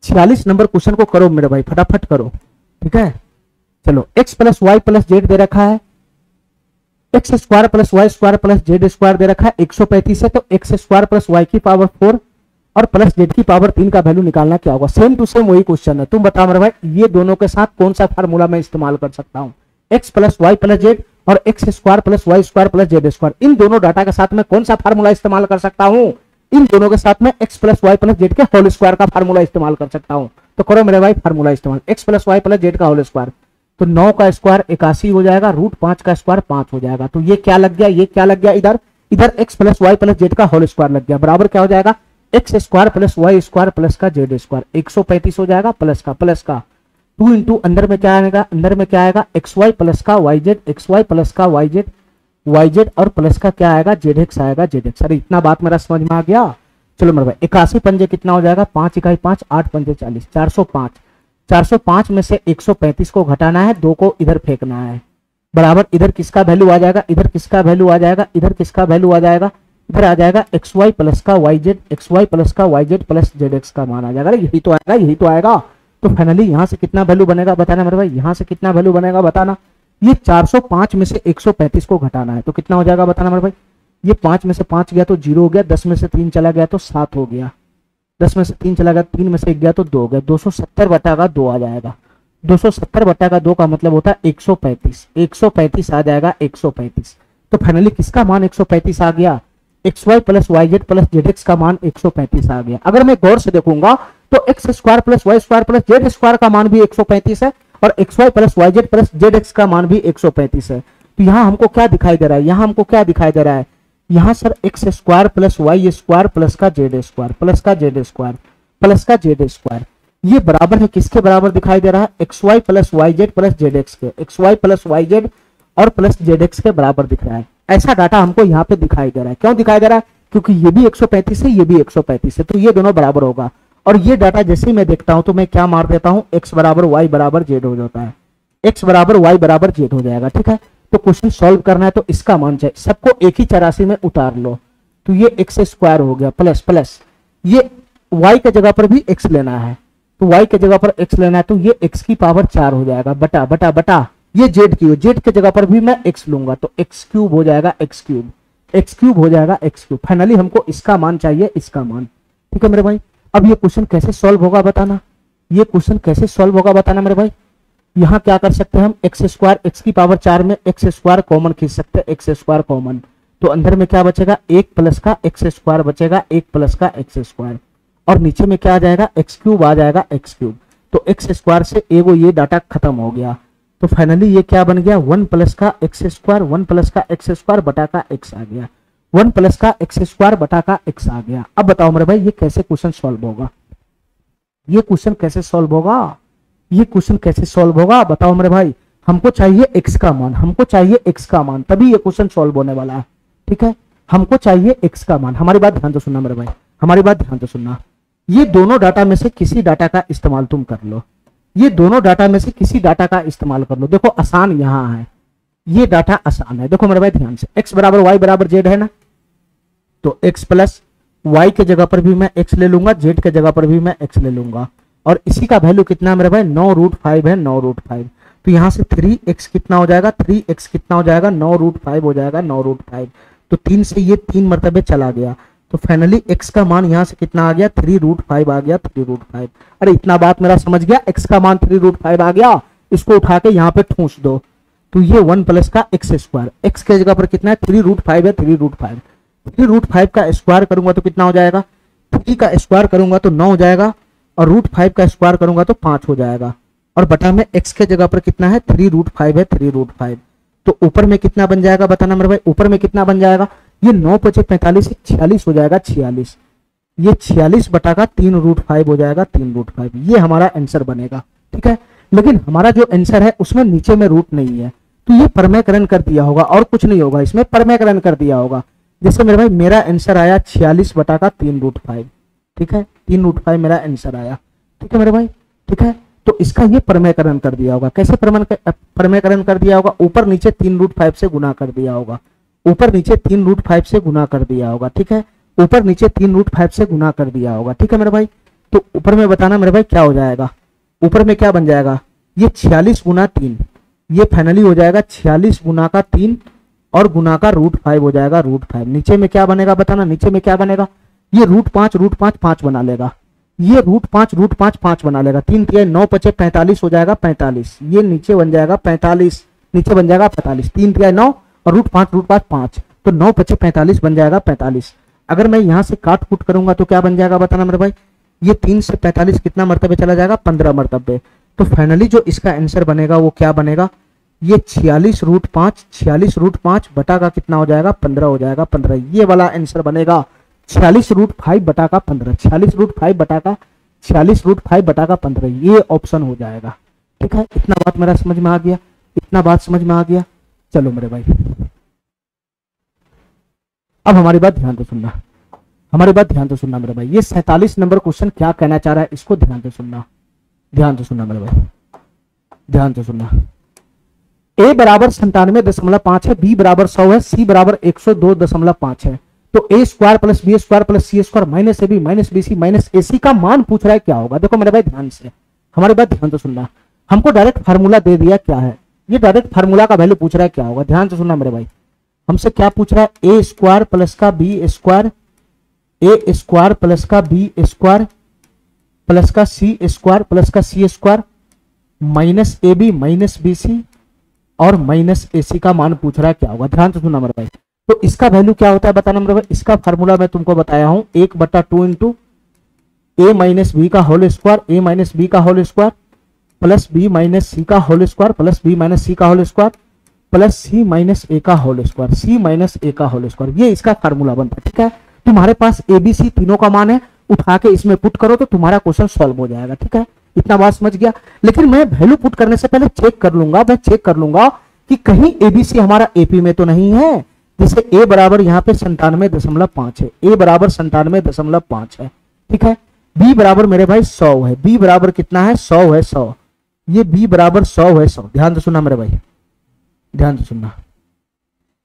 46 नंबर क्वेश्चन को करो मेरे भाई, फटाफट करो, ठीक है। चलो x plus Y plus z दे रखा है, x square plus Y square plus z square दे रखा है, 135 है तो एक्स स्क्वायर प्लस वाई की पावर 4 और प्लस जेड की पावर 3 का वैल्यू निकालना क्या होगा। सेम टू सेम वही क्वेश्चन है, तुम बताओ मेरे भाई ये दोनों के साथ कौन सा फार्मूला मैं इस्तेमाल कर सकता हूँ, x plus Y plus z और x square plus Y square plus z square, इन दोनों डाटा के साथ मैं कौन सा फार्मूला इस्तेमाल कर सकता हूँ, इन दोनों के साथ में x plus Y plus z के होल स्क्वायर का फार्मूला इस्तेमाल कर सकता हूँ। तो करो मेरे भाई फार्मूला इस्तेमाल, x plus Y plus z का होल स्क्वायर, तो 9 का स्क्वायर 81 हो जाएगा, रूट 5 का स्क्वायर 5 हो जाएगा। तो ये क्या लग गया, ये क्या लग गया, इधर इधर x plus Y plus z का होल स्क्वायर लग गया, बराबर क्या हो जाएगा, x square plus Y square plus का जेड स्क्वायर, 135 हो जाएगा, प्लस का 2 इंटू अंदर में क्या आएगा, अंदर में क्या आएगा, एक्स वाई प्लस का y z, x y plus का वाई जेड और प्लस का क्या आएगा, जेड एक्स आएगा, जेड एक्स। अरे इतना बात मेरा समझ में आ गया। चलो मेरे भाई 81 पंजे कितना हो जाएगा, 5 इकाई 5, 8 पंजे 40, 405, 405 में से 135 को घटाना है, 2 को इधर फेंकना है, बराबर इधर किसका वैल्यू आ जाएगा, इधर किसका वैल्यू आ जाएगा, इधर किसका वैल्यू आ जाएगा, इधर आ जाएगा एक्स वाई प्लस का y z, x y plus का y Z plus z x का मान आ जाएगा, यही तो आएगा, यही तो आएगा। तो फाइनली यहाँ से कितना वैल्यू बनेगा बताना मेरे भाई, यहाँ से कितना वैल्यू बनेगा बताना, ये 405 में से 135 को घटाना है तो कितना हो जाएगा बताना मेरे भाई, ये 5 में से 5 गया तो 0 हो गया, 10 में से 3 चला गया तो 7 हो गया, 10 में से 3 चला गया, 3 में से 1 गया तो 2 हो गया, 270 बटा का 2 आ जाएगा, 270 बटा का 2 का मतलब होता है 135, 135 आ जाएगा, 135। तो फाइनली किसका मान 135 आ गया, x y plus y Z plus z x का मान 135 आ गया। अगर मैं गौर से देखूंगा तो x square plus Y square plus z square का मान भी 135 है और x y plus y Z plus z x का मान भी 135 है। तो यहाँ हमको क्या दिखाई दे रहा है, यहाँ हमको क्या दिखाई दे रहा है, यहाँ sir x square plus Y square plus का जेड स्क्वायर प्लस का जेड स्क्वायर प्लस का जेड स्क्वायर, ये बराबर है किसके बराबर दिखाई दे रहा है, x y plus y Z plus z x के, x y plus y z और प्लस जेड एक्स के बराबर दिख रहा है। ऐसा डाटा हमको यहाँ पे दिखाई दे रहा है, क्यों दिखाई दे रहा है, क्योंकि ये भी 135 है, ये भी 135 है, तो ये दोनों बराबर होगा। और ये डाटा जैसे ही मैं देखता हूं तो मैं क्या मार देता हूं, एक्स बराबर वाई बराबर जेड हो जाता है, एक्स बराबर वाई बराबर जेड हो जाएगा, ठीक है। तो क्वेश्चन सॉल्व करना है तो इसका मान चाहिए, सबको एक ही 84 में उतार लो, तो ये एक्स स्क्वायर हो गया प्लस प्लस ये वाई के जगह पर भी एक्स लेना है, तो वाई के जगह पर एक्स लेना है तो ये एक्स की पावर 4 हो जाएगा, बटा बटा बटा ये जेड की हो, जेड के जगह पर भी मैं एक्स लूंगा तो एक्स क्यूब हो जाएगा, एक्स क्यूब हो जाएगा, एक्स क्यूब। फाइनली हमको इसका मान चाहिए, इसका मान, ठीक है मेरे भाई। अब ये क्वेश्चन कैसे सॉल्व होगा बताना, ये क्वेश्चन कैसे सॉल्व होगा बताना मेरे भाई। यहाँ क्या कर सकते हैं हम, एक्स स्क्वायर, एक्स की पावर 4 में एक्स स्क्वायर कॉमन खींच सकते हैं, एक्स स्क्वायर कॉमन, तो अंदर में क्या बचेगा, 1 प्लस का एक्स स्क्वायर बचेगा, 1 प्लस का एक्स स्क्वायर, और नीचे में क्या आ जाएगा, एक्स क्यूब आ जाएगा, एक्स क्यूब। तो एक्स स्क्वायर से एगो ये डाटा खत्म हो गया, तो फाइनली ये क्या बन गया, 1 प्लस का एक्स स्क्वायर, 1 प्लस का एक्स स्क्वायर बटा का एक्स आ गया, 1 प्लस का एक्स स्क्वायर बटा का एक्स आ गया। अब बताओ मेरे भाई ये कैसे क्वेश्चन सॉल्व होगा, ये क्वेश्चन कैसे सॉल्व होगा, ये क्वेश्चन कैसे सॉल्व होगा बताओ मेरे भाई। हमको चाहिए x का मान, हमको चाहिए x का मान, तभी ये क्वेश्चन सॉल्व होने वाला है। ठीक है, हमको चाहिए x का मान। हमारी बात ध्यान से सुनना मेरे भाई, हमारी बात ध्यान से सुनना। ये दोनों डाटा में से किसी डाटा का इस्तेमाल तुम कर लो, ये दोनों डाटा में से किसी डाटा का इस्तेमाल कर लो। देखो आसान यहाँ है, ये डाटा आसान है। देखो मेरे भाई ध्यान से, x बराबर y बराबर z है ना, तो x प्लस y के जगह पर भी मैं x ले लूंगा, z के जगह पर भी मैं x ले लूंगा, और इसी का वैल्यू कितना है मेरे भाई 9√5 है, 9√5। तो यहाँ से 3x कितना हो जाएगा, 3x कितना हो जाएगा 9√5 हो जाएगा, 9√5। तो 3 से ये 3 मरतबे चला गया, तो फाइनली x का मान यहाँ से कितना आ गया 3√5 आ गया, 3√5। अरे इतना बात मेरा समझ गया, x का मान 3√5 आ गया, इसको उठा के यहाँ पे ठूंस दो, तो ये 1 प्लस का एक्स स्क्वायर, x के जगह पर कितना है 3√5 है, 3√5। 3√5 का स्क्वायर करूंगा तो कितना हो जाएगा, 3 का स्क्वायर करूंगा तो 9 हो जाएगा, और √5 का स्क्वायर करूंगा तो 5 हो जाएगा, और बटा में x के जगह पर कितना है 3√5 है, 3√5। तो ऊपर में कितना बन जाएगा बताना मेरे भाई, ऊपर में कितना बन जाएगा, ये 9 × 45 46 हो जाएगा, 46। ये 46 बटा का 3√5 हो जाएगा, 3√5। ये हमारा आंसर बनेगा। ठीक है, लेकिन हमारा जो आंसर है उसमें नीचे में रूट नहीं है, तो ये परमेकरण कर दिया होगा और कुछ नहीं होगा, इसमें परमेकरण कर दिया होगा। जैसे मेरे भाई मेरा आंसर आया 46 बटा का 3√5। ठीक है, 3√5 मेरा आंसर आया। ठीक है मेरे भाई, ठीक है, तो इसका ये परमेकरण कर दिया होगा। कैसे परमेकरण कर दिया होगा, ऊपर नीचे 3√5 से गुना कर दिया होगा, ऊपर नीचे 3√5 से गुना कर दिया होगा। ठीक है, ऊपर नीचे 3√5 से गुना कर दिया होगा। ठीक है मेरे भाई, तो ऊपर में बताना मेरे भाई क्या हो जाएगा, ऊपर में क्या बन जाएगा, ये 46 गुना 3, ये फाइनली हो जाएगा 46 गुना का 3 और गुना का √5 हो जाएगा, √5। नीचे में क्या बनेगा बताना, नीचे में क्या बनेगा, ये √5 5 बना लेगा, ये √5 5 बना लेगा, 3 3 9 × 45 हो जाएगा 45, ये नीचे बन जाएगा 45, नीचे बन जाएगा 45, 3 3 9 और √5 5, तो 9 × 45 बन जाएगा 45। अगर मैं यहाँ से काट कूट करूंगा तो क्या बन जाएगा बताना मेरे भाई, ये 3 से 45 कितना मरतबे चला जाएगा, 15 मरतबे। तो फाइनली जो इसका आंसर बनेगा वो क्या बनेगा, ये 46√5 बटा का कितना हो जाएगा 15 हो जाएगा, 15। ये वाला आंसर बनेगा 46√5 बटा का 15, 46√5 बटा का 15, ये ऑप्शन हो जाएगा। ठीक है, इतना बात मेरा समझ में आ गया, इतना बात समझ में आ गया। चलो मेरे भाई अब हमारी बात ध्यान से सुनना, हमारी बात ध्यान से सुनना मेरे भाई। ये 47 नंबर क्वेश्चन क्या कहना चाह रहा है इसको ध्यान से सुनना, ध्यान से सुनना मेरे भाई, ध्यान से सुनना। a बराबर 97.5 है, b बराबर 100 है, c बराबर 102.5 है। तो a square plus B square plus C square minus ab minus bc minus ac का मान पूछ रहा है क्या होगा। देखो मेरे भाई ध्यान से, हमारी बात ध्यान से सुनना। हमको डायरेक्ट फार्मूला दे दिया क्या है, ये डायरेक्ट फार्मूला का वैल्यू पूछ रहा है क्या होगा। ध्यान से सुनना मेरे भाई, हमसे क्या पूछ रहा है, a स्क्वायर प्लस का b square, a square plus का b स्क्वायर प्लस का c स्क्वायर प्लस का c square minus ab minus bc और माइनस ac का मान पूछ रहा है क्या होगा। ध्यान से सुनना मेरे भाई। तो इसका वैल्यू क्या होता है बताना मेरे भाई, इसका फार्मूला मैं तुमको बताया हूं 1/2 इंटू a माइनस बी का whole square, a minus B का whole square plus b minus सी का whole square plus b minus सी का whole square plus c minus a का whole square, c minus a का होल स्क्वायर। ये इसका फार्मूला बनता है। ठीक है, तुम्हारे पास a b c तीनों का मान है, उठा के इसमें पुट करो तो तुम्हारा क्वेश्चन सॉल्व हो जाएगा। ठीक है, इतना बात समझ गया। लेकिन मैं वैल्यू पुट करने से पहले चेक कर लूंगा, मैं चेक कर लूंगा कि कहीं एबीसी हमारा एपी में तो नहीं है। जैसे a बराबर यहाँ पे 97.5 है, a बराबर 97.5 है। ठीक है, b बराबर मेरे भाई 100 है, b बराबर कितना है 100 है, 100, ये b बराबर 100 है, 100। ध्यान से सुनना मेरे भाई, ध्यान से सुनना,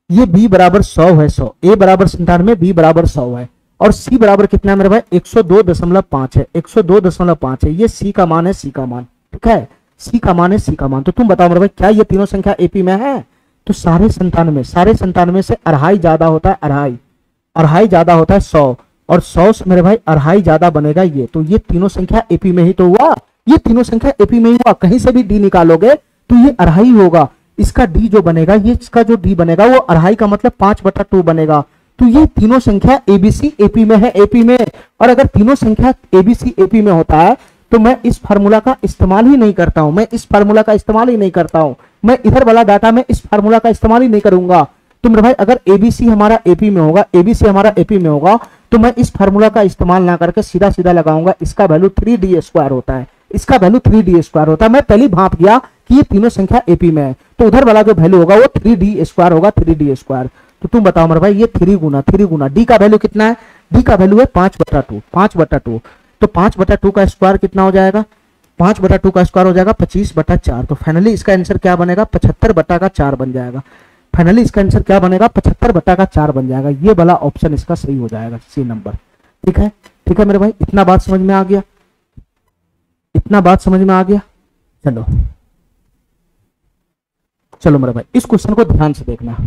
ये b बराबर 100 है, 100, a बराबर 97, b बराबर 100 है, और c बराबर कितना है मेरे भाई 102.5 है, 102.5 है। ये c का मान है, c का मान। ठीक है, c का मान है, c का मान। तो तुम बताओ मेरे भाई क्या ये तीनों संख्या एपी में है? तो सारे 97 से अढ़ाई ज्यादा होता है, अढ़ाई ज्यादा होता है 100, और 100 से मेरे भाई अढ़ाई ज्यादा बनेगा ये। तो ये तीनों संख्या एपी में ही तो हुआ, ये तीनों संख्या एपी में ही हुआ। कहीं से भी डी निकालोगे तो ये अढ़ाई होगा। इसका डी जो बनेगा, ये इसका जो डी बनेगा वो अढ़ाई का मतलब 5/2 बनेगा। तो ये तीनों संख्या एबीसी एपी में है, एपी में। और अगर तीनों संख्या एबीसी एपी में होता है तो मैं इस फार्मूला का इस्तेमाल ही नहीं करता हूं, मैं इस फार्मूला का इस्तेमाल ही नहीं करता हूं, मैं इधर वाला डाटा में इस फार्मूला का इस्तेमाल ही नहीं करूंगा। तो मेरे भाई अगर एबीसी हमारा एपी में होगा, एबीसी हमारा एपी में होगा, तो मैं इस फार्मूला का इस्तेमाल ना करके सीधा सीधा लगाऊंगा, इसका वैल्यू 3d² होता है, इसका वैल्यू 3d² होता है। मैं पहली भाप गया कि ये तीनों संख्या एपी में है, तो उधर वाला जो वैल्यू होगा वो 3d² होगा, 3d²। तो तुम बताओ मेरे भाई, ये 3 गुना डी का वैल्यू कितना है, डी का वैल्यू है 5/2, 5/2। तो 5/2 का स्क्वायर कितना हो जाएगा, 5/2 का स्क्वायर हो जाएगा 25/4। तो फाइनली इसका आंसर क्या बनेगा, 75/4 बन जाएगा। फाइनली इसका आंसर क्या बनेगा, 75/4 बन जाएगा। ये वाला ऑप्शन इसका सही हो जाएगा, सी नंबर। ठीक है, ठीक है मेरे भाई, इतना बात समझ में आ गया, इतना बात समझ में आ गया। चलो चलो मेरे भाई, इस क्वेश्चन को ध्यान से देखना,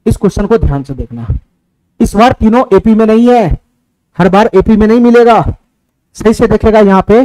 इस क्वेश्चन को ध्यान से देखना। इस बार तीनों एपी में नहीं है, हर बार एपी में नहीं मिलेगा, सही से देखेगा। यहाँ पे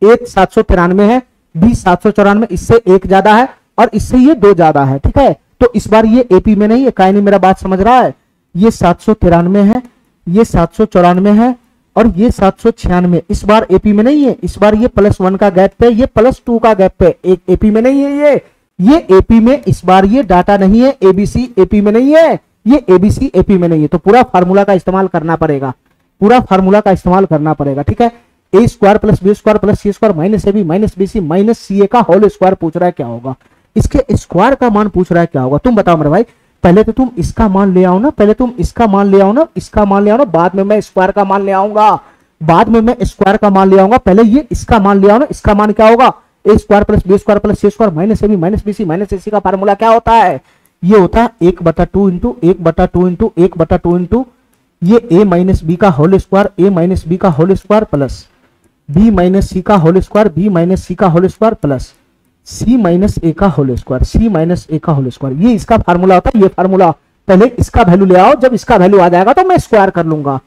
एक 793 है, बी 794, इससे एक ज्यादा है और इससे ये 2 ज्यादा है। ठीक है, तो इस बार ये एपी में नहीं है, काहे नहीं, मेरा बात समझ रहा है। ये 793 है, ये 794 है और ये 796, इस बार एपी में नहीं है। इस बार ये +1 का गैप पे, ये +2 का गैप पे, एक एपी में नहीं है। ये एपी में इस बार ये डाटा नहीं है, एबीसी एपी में नहीं है, ये एबीसी एपी में नहीं है। तो पूरा फार्मूला का इस्तेमाल करना पड़ेगा, पूरा फार्मूला का इस्तेमाल करना पड़ेगा। ठीक है, a² + b² + c² - ab - bc - ca का होल स्क्वायर पूछ रहा है, क्या होगा, इसके स्क्वायर का मान पूछ रहा है, क्या होगा। तुम बताओ मेरे भाई, पहले तो तुम इसका मान ले आओ ना, पहले तुम इसका मान ले आओ ना, इसका मान ले आओ ना, बाद में मैं स्क्वायर का मान ले आऊंगा, बाद में मैं स्क्वायर का मान ले आऊंगा। पहले ये इसका मान ले आओ ना, इसका मान क्या होगा, a² + b² + c² - ab - bc - ac का फार्मूला क्या होता है, ये होता है 1/2 × 1/2 × 1/2 × ये a - b का होल स्क्वायर, a - b का whole square plus b - c का होल स्क्वायर, b - c का whole square plus c - a का होल स्क्वायर, c - a का होल स्क्वायर। ये इसका फार्मूला होता है, ये फार्मूला। पहले इसका वैल्यू ले आओ, जब इसका वैल्यू आ जाएगा तो मैं स्क्वायर कर लूंगा।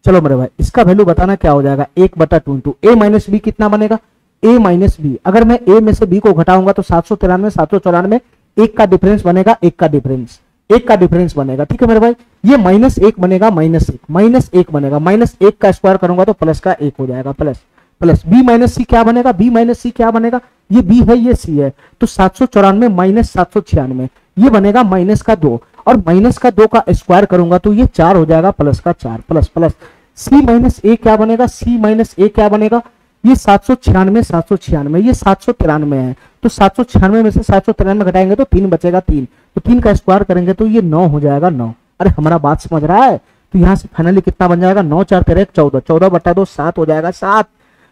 चलो मेरे भाई, इसका वैल्यू बताना क्या हो जाएगा, 1/2 × a - b कितना बनेगा, a - b। अगर मैं a में से b को घटाऊंगा तो 793 794, एक का डिफरेंस बनेगा, एक का डिफरेंस, एक का डिफरेंस बनेगा। ठीक है मेरे भाई, ये -1 बनेगा, -1 बनेगा, -1 का स्क्वायर करूंगा तो प्लस का 1 हो जाएगा, प्लस प्लस b - c क्या बनेगा, b - c क्या बनेगा, ये b है ये c है, तो 794 - 796 ये बनेगा -2, और -2 का स्क्वायर करूंगा तो ये 4 हो जाएगा, प्लस का 4, प्लस प्लस c - a क्या बनेगा, c - a क्या बनेगा, ये 796 796, ये 793 है, तो 796 में से 793 घटाएंगे तो 3 बचेगा, 3, तो 3 का स्क्वायर करेंगे तो ये 9 हो जाएगा, 9। अरे हमारा बात समझ रहा है, तो यहाँ से फाइनली कितना बन जाएगा, 9 4 13 14, 14/2 7 हो जाएगा, 7।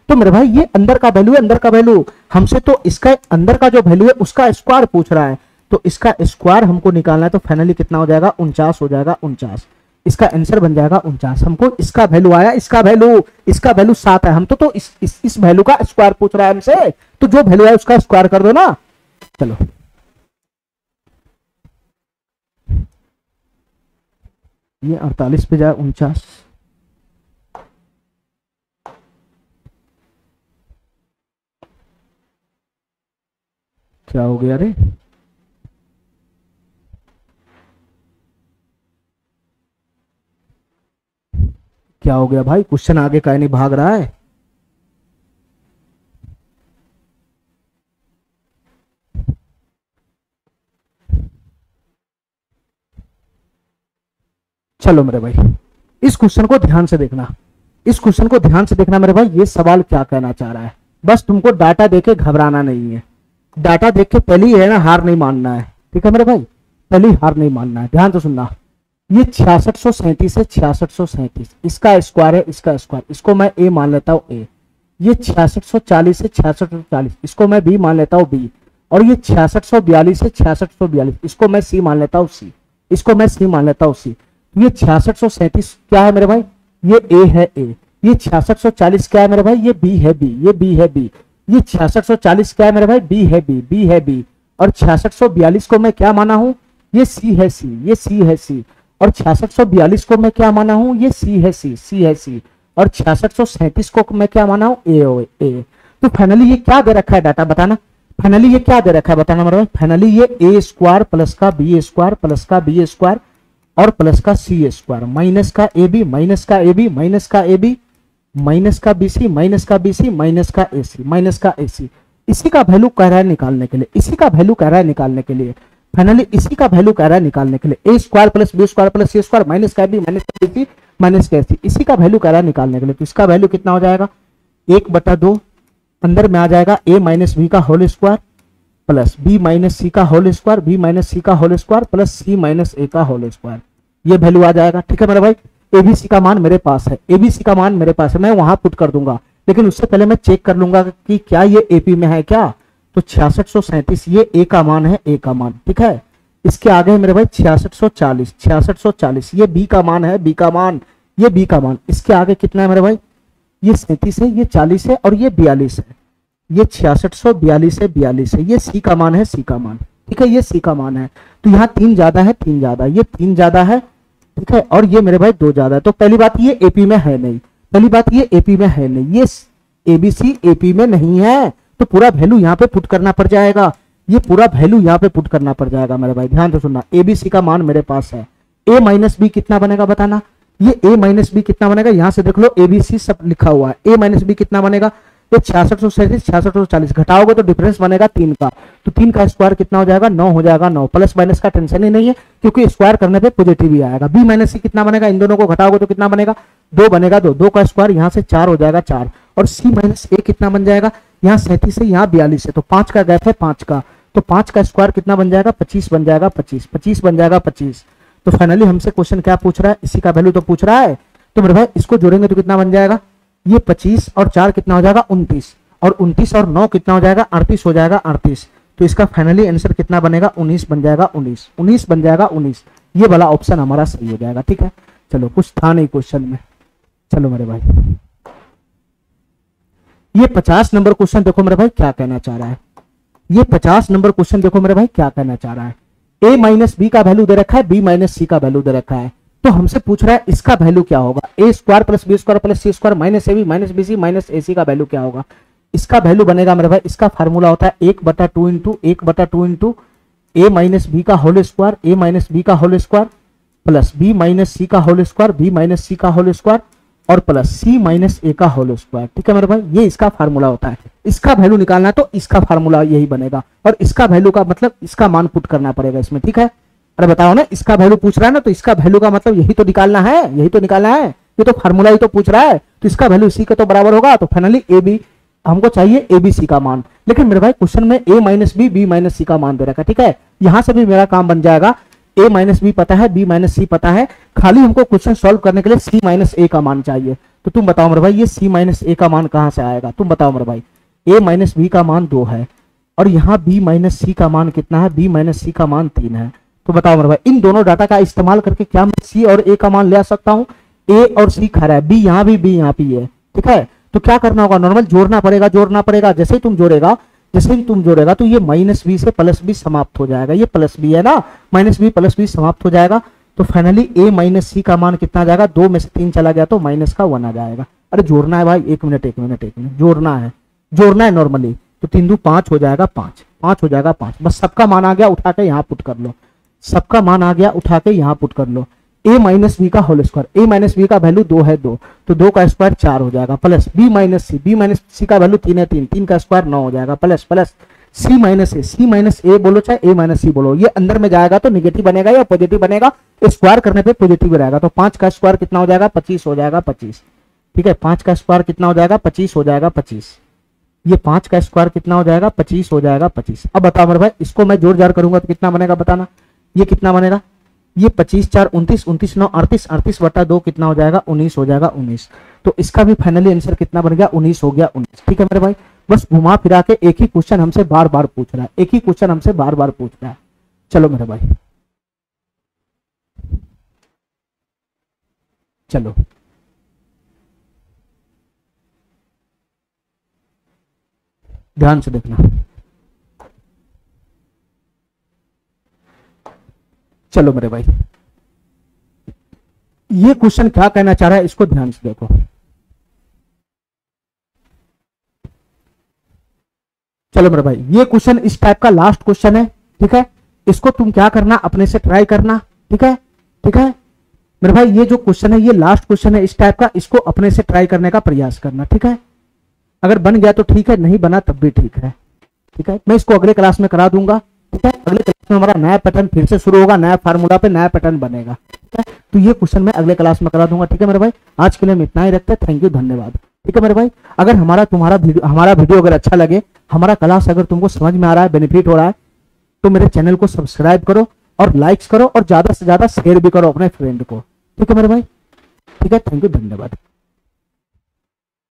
तो मेरे भाई ये अंदर का वैल्यू है, अंदर का वैल्यू हमसे तो इसका अंदर का जो वैल्यू है उसका स्क्वायर पूछ रहा है, तो इसका स्क्वायर हमको निकालना है। तो फाइनली कितना हो जाएगा, 49 हो जाएगा, 49। इसका आंसर बन जाएगा 49। हमको इसका वैल्यू आया, इसका वैल्यू 7 है, हम तो इस वैल्यू का स्क्वायर पूछ रहा है हमसे, तो जो वैल्यू है उसका स्क्वायर कर दो ना। चलो ये 48 पे जाए 49, क्या हो गया रे, क्या हो गया भाई, क्वेश्चन आगे काहे नहीं भाग रहा है। चलो मेरे भाई, इस क्वेश्चन को ध्यान से देखना, इस क्वेश्चन को ध्यान से देखना मेरे भाई, ये सवाल क्या कहना चाह रहा है। बस तुमको डाटा देके घबराना नहीं है, डाटा देख के पहले है ना हार नहीं मानना है। ठीक है मेरे भाई, पहले हार नहीं मानना है, ध्यान से सुनना। ये 6637 है, 6637 इसका स्क्वायर है, इसका स्क्वायर, इसको मैं a मान लेता हूँ a। ये 6640 है, 6640 इसको मैं b मान लेता हूँ b। और ये 6642 है, 6642 इसको मैं c मान लेता हूँ c, इसको मैं c मान लेता हूँ c। ये 6637 क्या है मेरे भाई, ये a है a। ये 6640 क्या है मेरे भाई, ये b है b, ये b है b। ये 6640 क्या है मेरे भाई, b है b, b है b। और 6642 को मैं क्या माना हूँ, ये c है c, ये c है c। और 6642 को मैं क्या माना हूं, ये c है c, c है c। और 6637 को मैं क्या माना हूं, a। तो फाइनली ये क्या दे रखा है डाटा बताना, फाइनली ये क्या दे रखा है बताना मेरे भाई। फाइनली ये a² प्लस का b² प्लस का b² और प्लस का c² माइनस का ab माइनस का ab माइनस का ab माइनस का bc माइनस का bc माइनस का ac माइनस का ac। इसी का वैल्यू कह रहा है निकालने के लिए, इसी का वैल्यू कह रहा है निकालने के लिए। फाइनली इसी का वैल्यू कह रहा है निकालने के लिए, A square plus B square plus C square minus का बी माइनस का सी माइनस का सी, इसी का वैल्यू कह रहा है निकालने के लिए। तो इसका वैल्यू कितना हो जाएगा, 1/2 अंदर में आ जाएगा ए माइनस बी का whole square plus B minus सी का होल स्क्वायर, बी माइनस सी का होल स्क्वायर प्लस सी माइनस ए का होल स्क्वायर, ये वैल्यू आ जाएगा। ठीक है मेरे भाई, एबीसी का मान मेरे पास है, एबीसी का मान मेरे पास है, मैं वहां पुट कर दूंगा, लेकिन उससे पहले मैं चेक कर लूंगा कि क्या ये एपी में है क्या। तो 6637 ये ए का मान है, ए का मान। ठीक है, इसके आगे है मेरे भाई 6640, 6640 ये बी का मान है, बी का मान, ये बी का मान। इसके आगे कितना है मेरे भाई, ये 37 है, ये 40 है और ये 42 है, ये 6642 है, 42 है, ये सी का मान है, सी का मान। ठीक है, ये सी का मान है। तो यहाँ 3 ज्यादा है, 3 ज्यादा, ये 3 ज्यादा है। ठीक है, और ये मेरे भाई 2 ज्यादा है। तो पहली बात ये एपी में है नहीं, पहली बात ये एपी में है नहीं, ये एबीसी एपी में नहीं है, तो पूरा वैल्यू यहाँ पे पुट करना पड़ जाएगा, ये पूरा वैल्यू यहाँ पे पुट करना पड़ जाएगा मेरे भाई। ध्यान से सुनना, एबीसी का मान मेरे पास है, ए माइनस बी कितना बनेगा बताना, ये ए माइनस बी कितना बनेगा, यहां से देख लो एबीसी सब लिखा हुआ है, ए माइनस बी कितना बनेगा, ये 6637 6640 घटाओगे तो डिफरेंस बनेगा 3 का, तो 3 का स्क्वायर कितना हो जाएगा, 9 हो जाएगा। 9 प्लस माइनस का टेंशन ही नहीं है, क्योंकि स्क्वायर करने पे पॉजिटिव ही आएगा। बी माइनस सी कितना बनेगा, इन दोनों को घटाओगे तो कितना बनेगा, 2 बनेगा, 2 का स्क्वायर यहाँ से 4 हो जाएगा, 4, और सी माइनस ए कितना बन जाएगा, यहाँ 37 है, यहाँ 42 है, तो 5 का गैप है, 5 का, तो 5 का स्क्वायर कितना बन जाएगा, 25 बन जाएगा, 25 25 बन जाएगा 25। तो फाइनली हमसे क्वेश्चन क्या पूछ रहा है, इसी का वैल्यू तो पूछ रहा है। तो मेरे भाई इसको जोड़ेंगे तो कितना बन जाएगा, ये 25 और 4 कितना हो जाएगा, 29, और 29 और 9 कितना हो जाएगा, 38 हो जाएगा, 38। तो इसका फाइनली आंसर कितना बनेगा, 19 बन जाएगा, 19 19 बन जाएगा, 19। ये वाला ऑप्शन हमारा सही हो जाएगा। ठीक है, चलो कुछ था नहीं क्वेश्चन में। चलो मेरे भाई ये 50 नंबर क्वेश्चन देखो मेरे भाई क्या कहना चाह रहा है, ये 50 नंबर क्वेश्चन देखो मेरे भाई क्या कहना चाह रहा है। ए माइनस बी का वैल्यू दे रखा है, बी माइनस सी का वैल्यू दे रखा है, तो हमसे पूछ रहा है इसका वैल्यू क्या होगा, A square plus B square plus C square minus A B minus B C minus ए सी का वैल्यू क्या होगा। इसका वैल्यू बनेगा मेरे भाई, इसका फार्मूला होता है 1/2 इंटू ए माइनस बी का whole square, a minus B का whole square plus B minus सी का होल स्क्वायर, बी माइनस सी का होल स्क्वायर और प्लस सी माइनस ए का होल स्क्वायर। ठीक है मेरे भाई, ये इसका फार्मूला होता है। इसका वैल्यू निकालना है तो इसका फार्मूला यही बनेगा, और इसका वैल्यू का मतलब इसका मान पुट करना पड़ेगा इसमें। ठीक है, अरे बताओ ना, इसका वैल्यू पूछ रहा है ना, तो इसका वैल्यू का मतलब यही तो निकालना है, यही तो निकालना है, ये तो फार्मूला ही तो पूछ रहा है, तो इसका वैल्यू इसी के तो बराबर होगा। तो फाइनली ए बी हमको चाहिए एबीसी का मान, लेकिन मेरे भाई क्वेश्चन में ए माइनस बी बी माइनस सी का मान दे रखा है। ठीक है, यहां से भी मेरा काम बन जाएगा, ए माइनस बी पता है, बी माइनस सी पता है, खाली हमको क्वेश्चन सॉल्व करने के लिए सी माइनस ए का मान चाहिए। तो तुम बताओ मेरे भाई ये सी माइनस ए का मान कहां से आएगा, तुम बताओ मेरे भाई। ए माइनस बी का मान 2 है और यहाँ बी माइनस सी का मान कितना है, बी माइनस सी का मान 3 है। तो बताओ मेरे भाई इन दोनों डाटा का इस्तेमाल करके क्या मैं सी और ए का मान ले आ सकता हूँ। ए और सी खा रहा है, बी यहाँ भी, बी यहाँ भी है। ठीक है, तो क्या करना होगा, नॉर्मल जोड़ना पड़ेगा। जैसे ही तुम जोड़ेगा तो ये माइनस बी से प्लस बी समाप्त हो जाएगा, ये प्लस बी है ना, माइनस बी प्लस बी समाप्त हो जाएगा। तो फाइनली ए माइनस सी का मान कितना आ जाएगा, 2 में से 3 चला गया तो माइनस का 1 आ जाएगा। अरे जोड़ना है भाई, एक मिनट जोड़ना है नॉर्मली। तो 3 2 5 हो जाएगा, 5 हो जाएगा 5। बस सबका मान आ गया, उठा के यहाँ पुट कर लो, सबका मान आ गया, उठा के यहाँ पुट कर लो। ए माइनस बी का whole square, a minus B का वैल्यू 2 है, 2 तो 2 का स्क्वायर 4 हो जाएगा, प्लस बी माइनस सी का वैल्यू 3 है, 3 का स्क्वायर 9 हो जाएगा, प्लस सी माइनस ए बोलो चाहे ए माइनस सी बोलो, ये अंदर में जाएगा तो निगेटिव बनेगा या पॉजिटिव बनेगा, स्क्वायर करने पे पॉजिटिव रहेगा। तो 5 का स्क्वायर कितना हो जाएगा, 25 हो जाएगा, 25। ठीक है, 5 का स्क्वायर कितना हो जाएगा, 25 हो जाएगा, 25। ये 5 का स्क्वायर कितना हो जाएगा, 25 हो जाएगा, 25। अब बताओ मेरे भाई इसको मैं जोड़ जाड़ करूंगा तो कितना बनेगा बताना, ये कितना बनेगा, ये 25 4 29 29 9 38 38 बटा 2 कितना हो जाएगा, 19 हो जाएगा, 19। तो इसका भी फाइनली आंसर कितना बन गया, 19 हो गया, 19। ठीक है मेरे भाई, बस घुमा फिरा के एक ही क्वेश्चन हमसे बार बार पूछ रहा है, चलो मेरे भाई चलो ध्यान से देखना। चलो मेरे भाई ये क्वेश्चन क्या कहना चाह रहा है, इसको ध्यान से देखो। चलो मेरे भाई ये क्वेश्चन इस टाइप का लास्ट क्वेश्चन है। ठीक है, इसको तुम क्या करना, अपने से ट्राई करना। ठीक है मेरे भाई, ये जो क्वेश्चन है ये लास्ट क्वेश्चन है इस टाइप का, इसको अपने से ट्राई करने का प्रयास करना। ठीक है, अगर बन गया तो ठीक है, नहीं बना तब भी ठीक है। ठीक है, मैं इसको अगले क्लास में करा दूंगा। ठीक है। अगले क्लास में हमारा नया पैटर्न फिर से शुरू होगा, नया फार्मूला पे नया पैटर्न बनेगा, ठीक है। तो ये क्वेश्चन मैं अगले क्लास में करा दूंगा, ठीक है मेरे भाई। आज के लिए हम इतना ही रखते हैं, थैंक यू, धन्यवाद, ठीक है मेरे भाई। अगर हमारा वीडियो अगर अच्छा लगे, हमारा क्लास अगर तुमको समझ में आ रहा है, बेनिफिट हो रहा है, तो मेरे चैनल को सब्सक्राइब करो और लाइक्स करो और ज्यादा से ज्यादा शेयर भी करो अपने फ्रेंड को, ठीक है मेरे भाई। ठीक है, थैंक यू, धन्यवाद।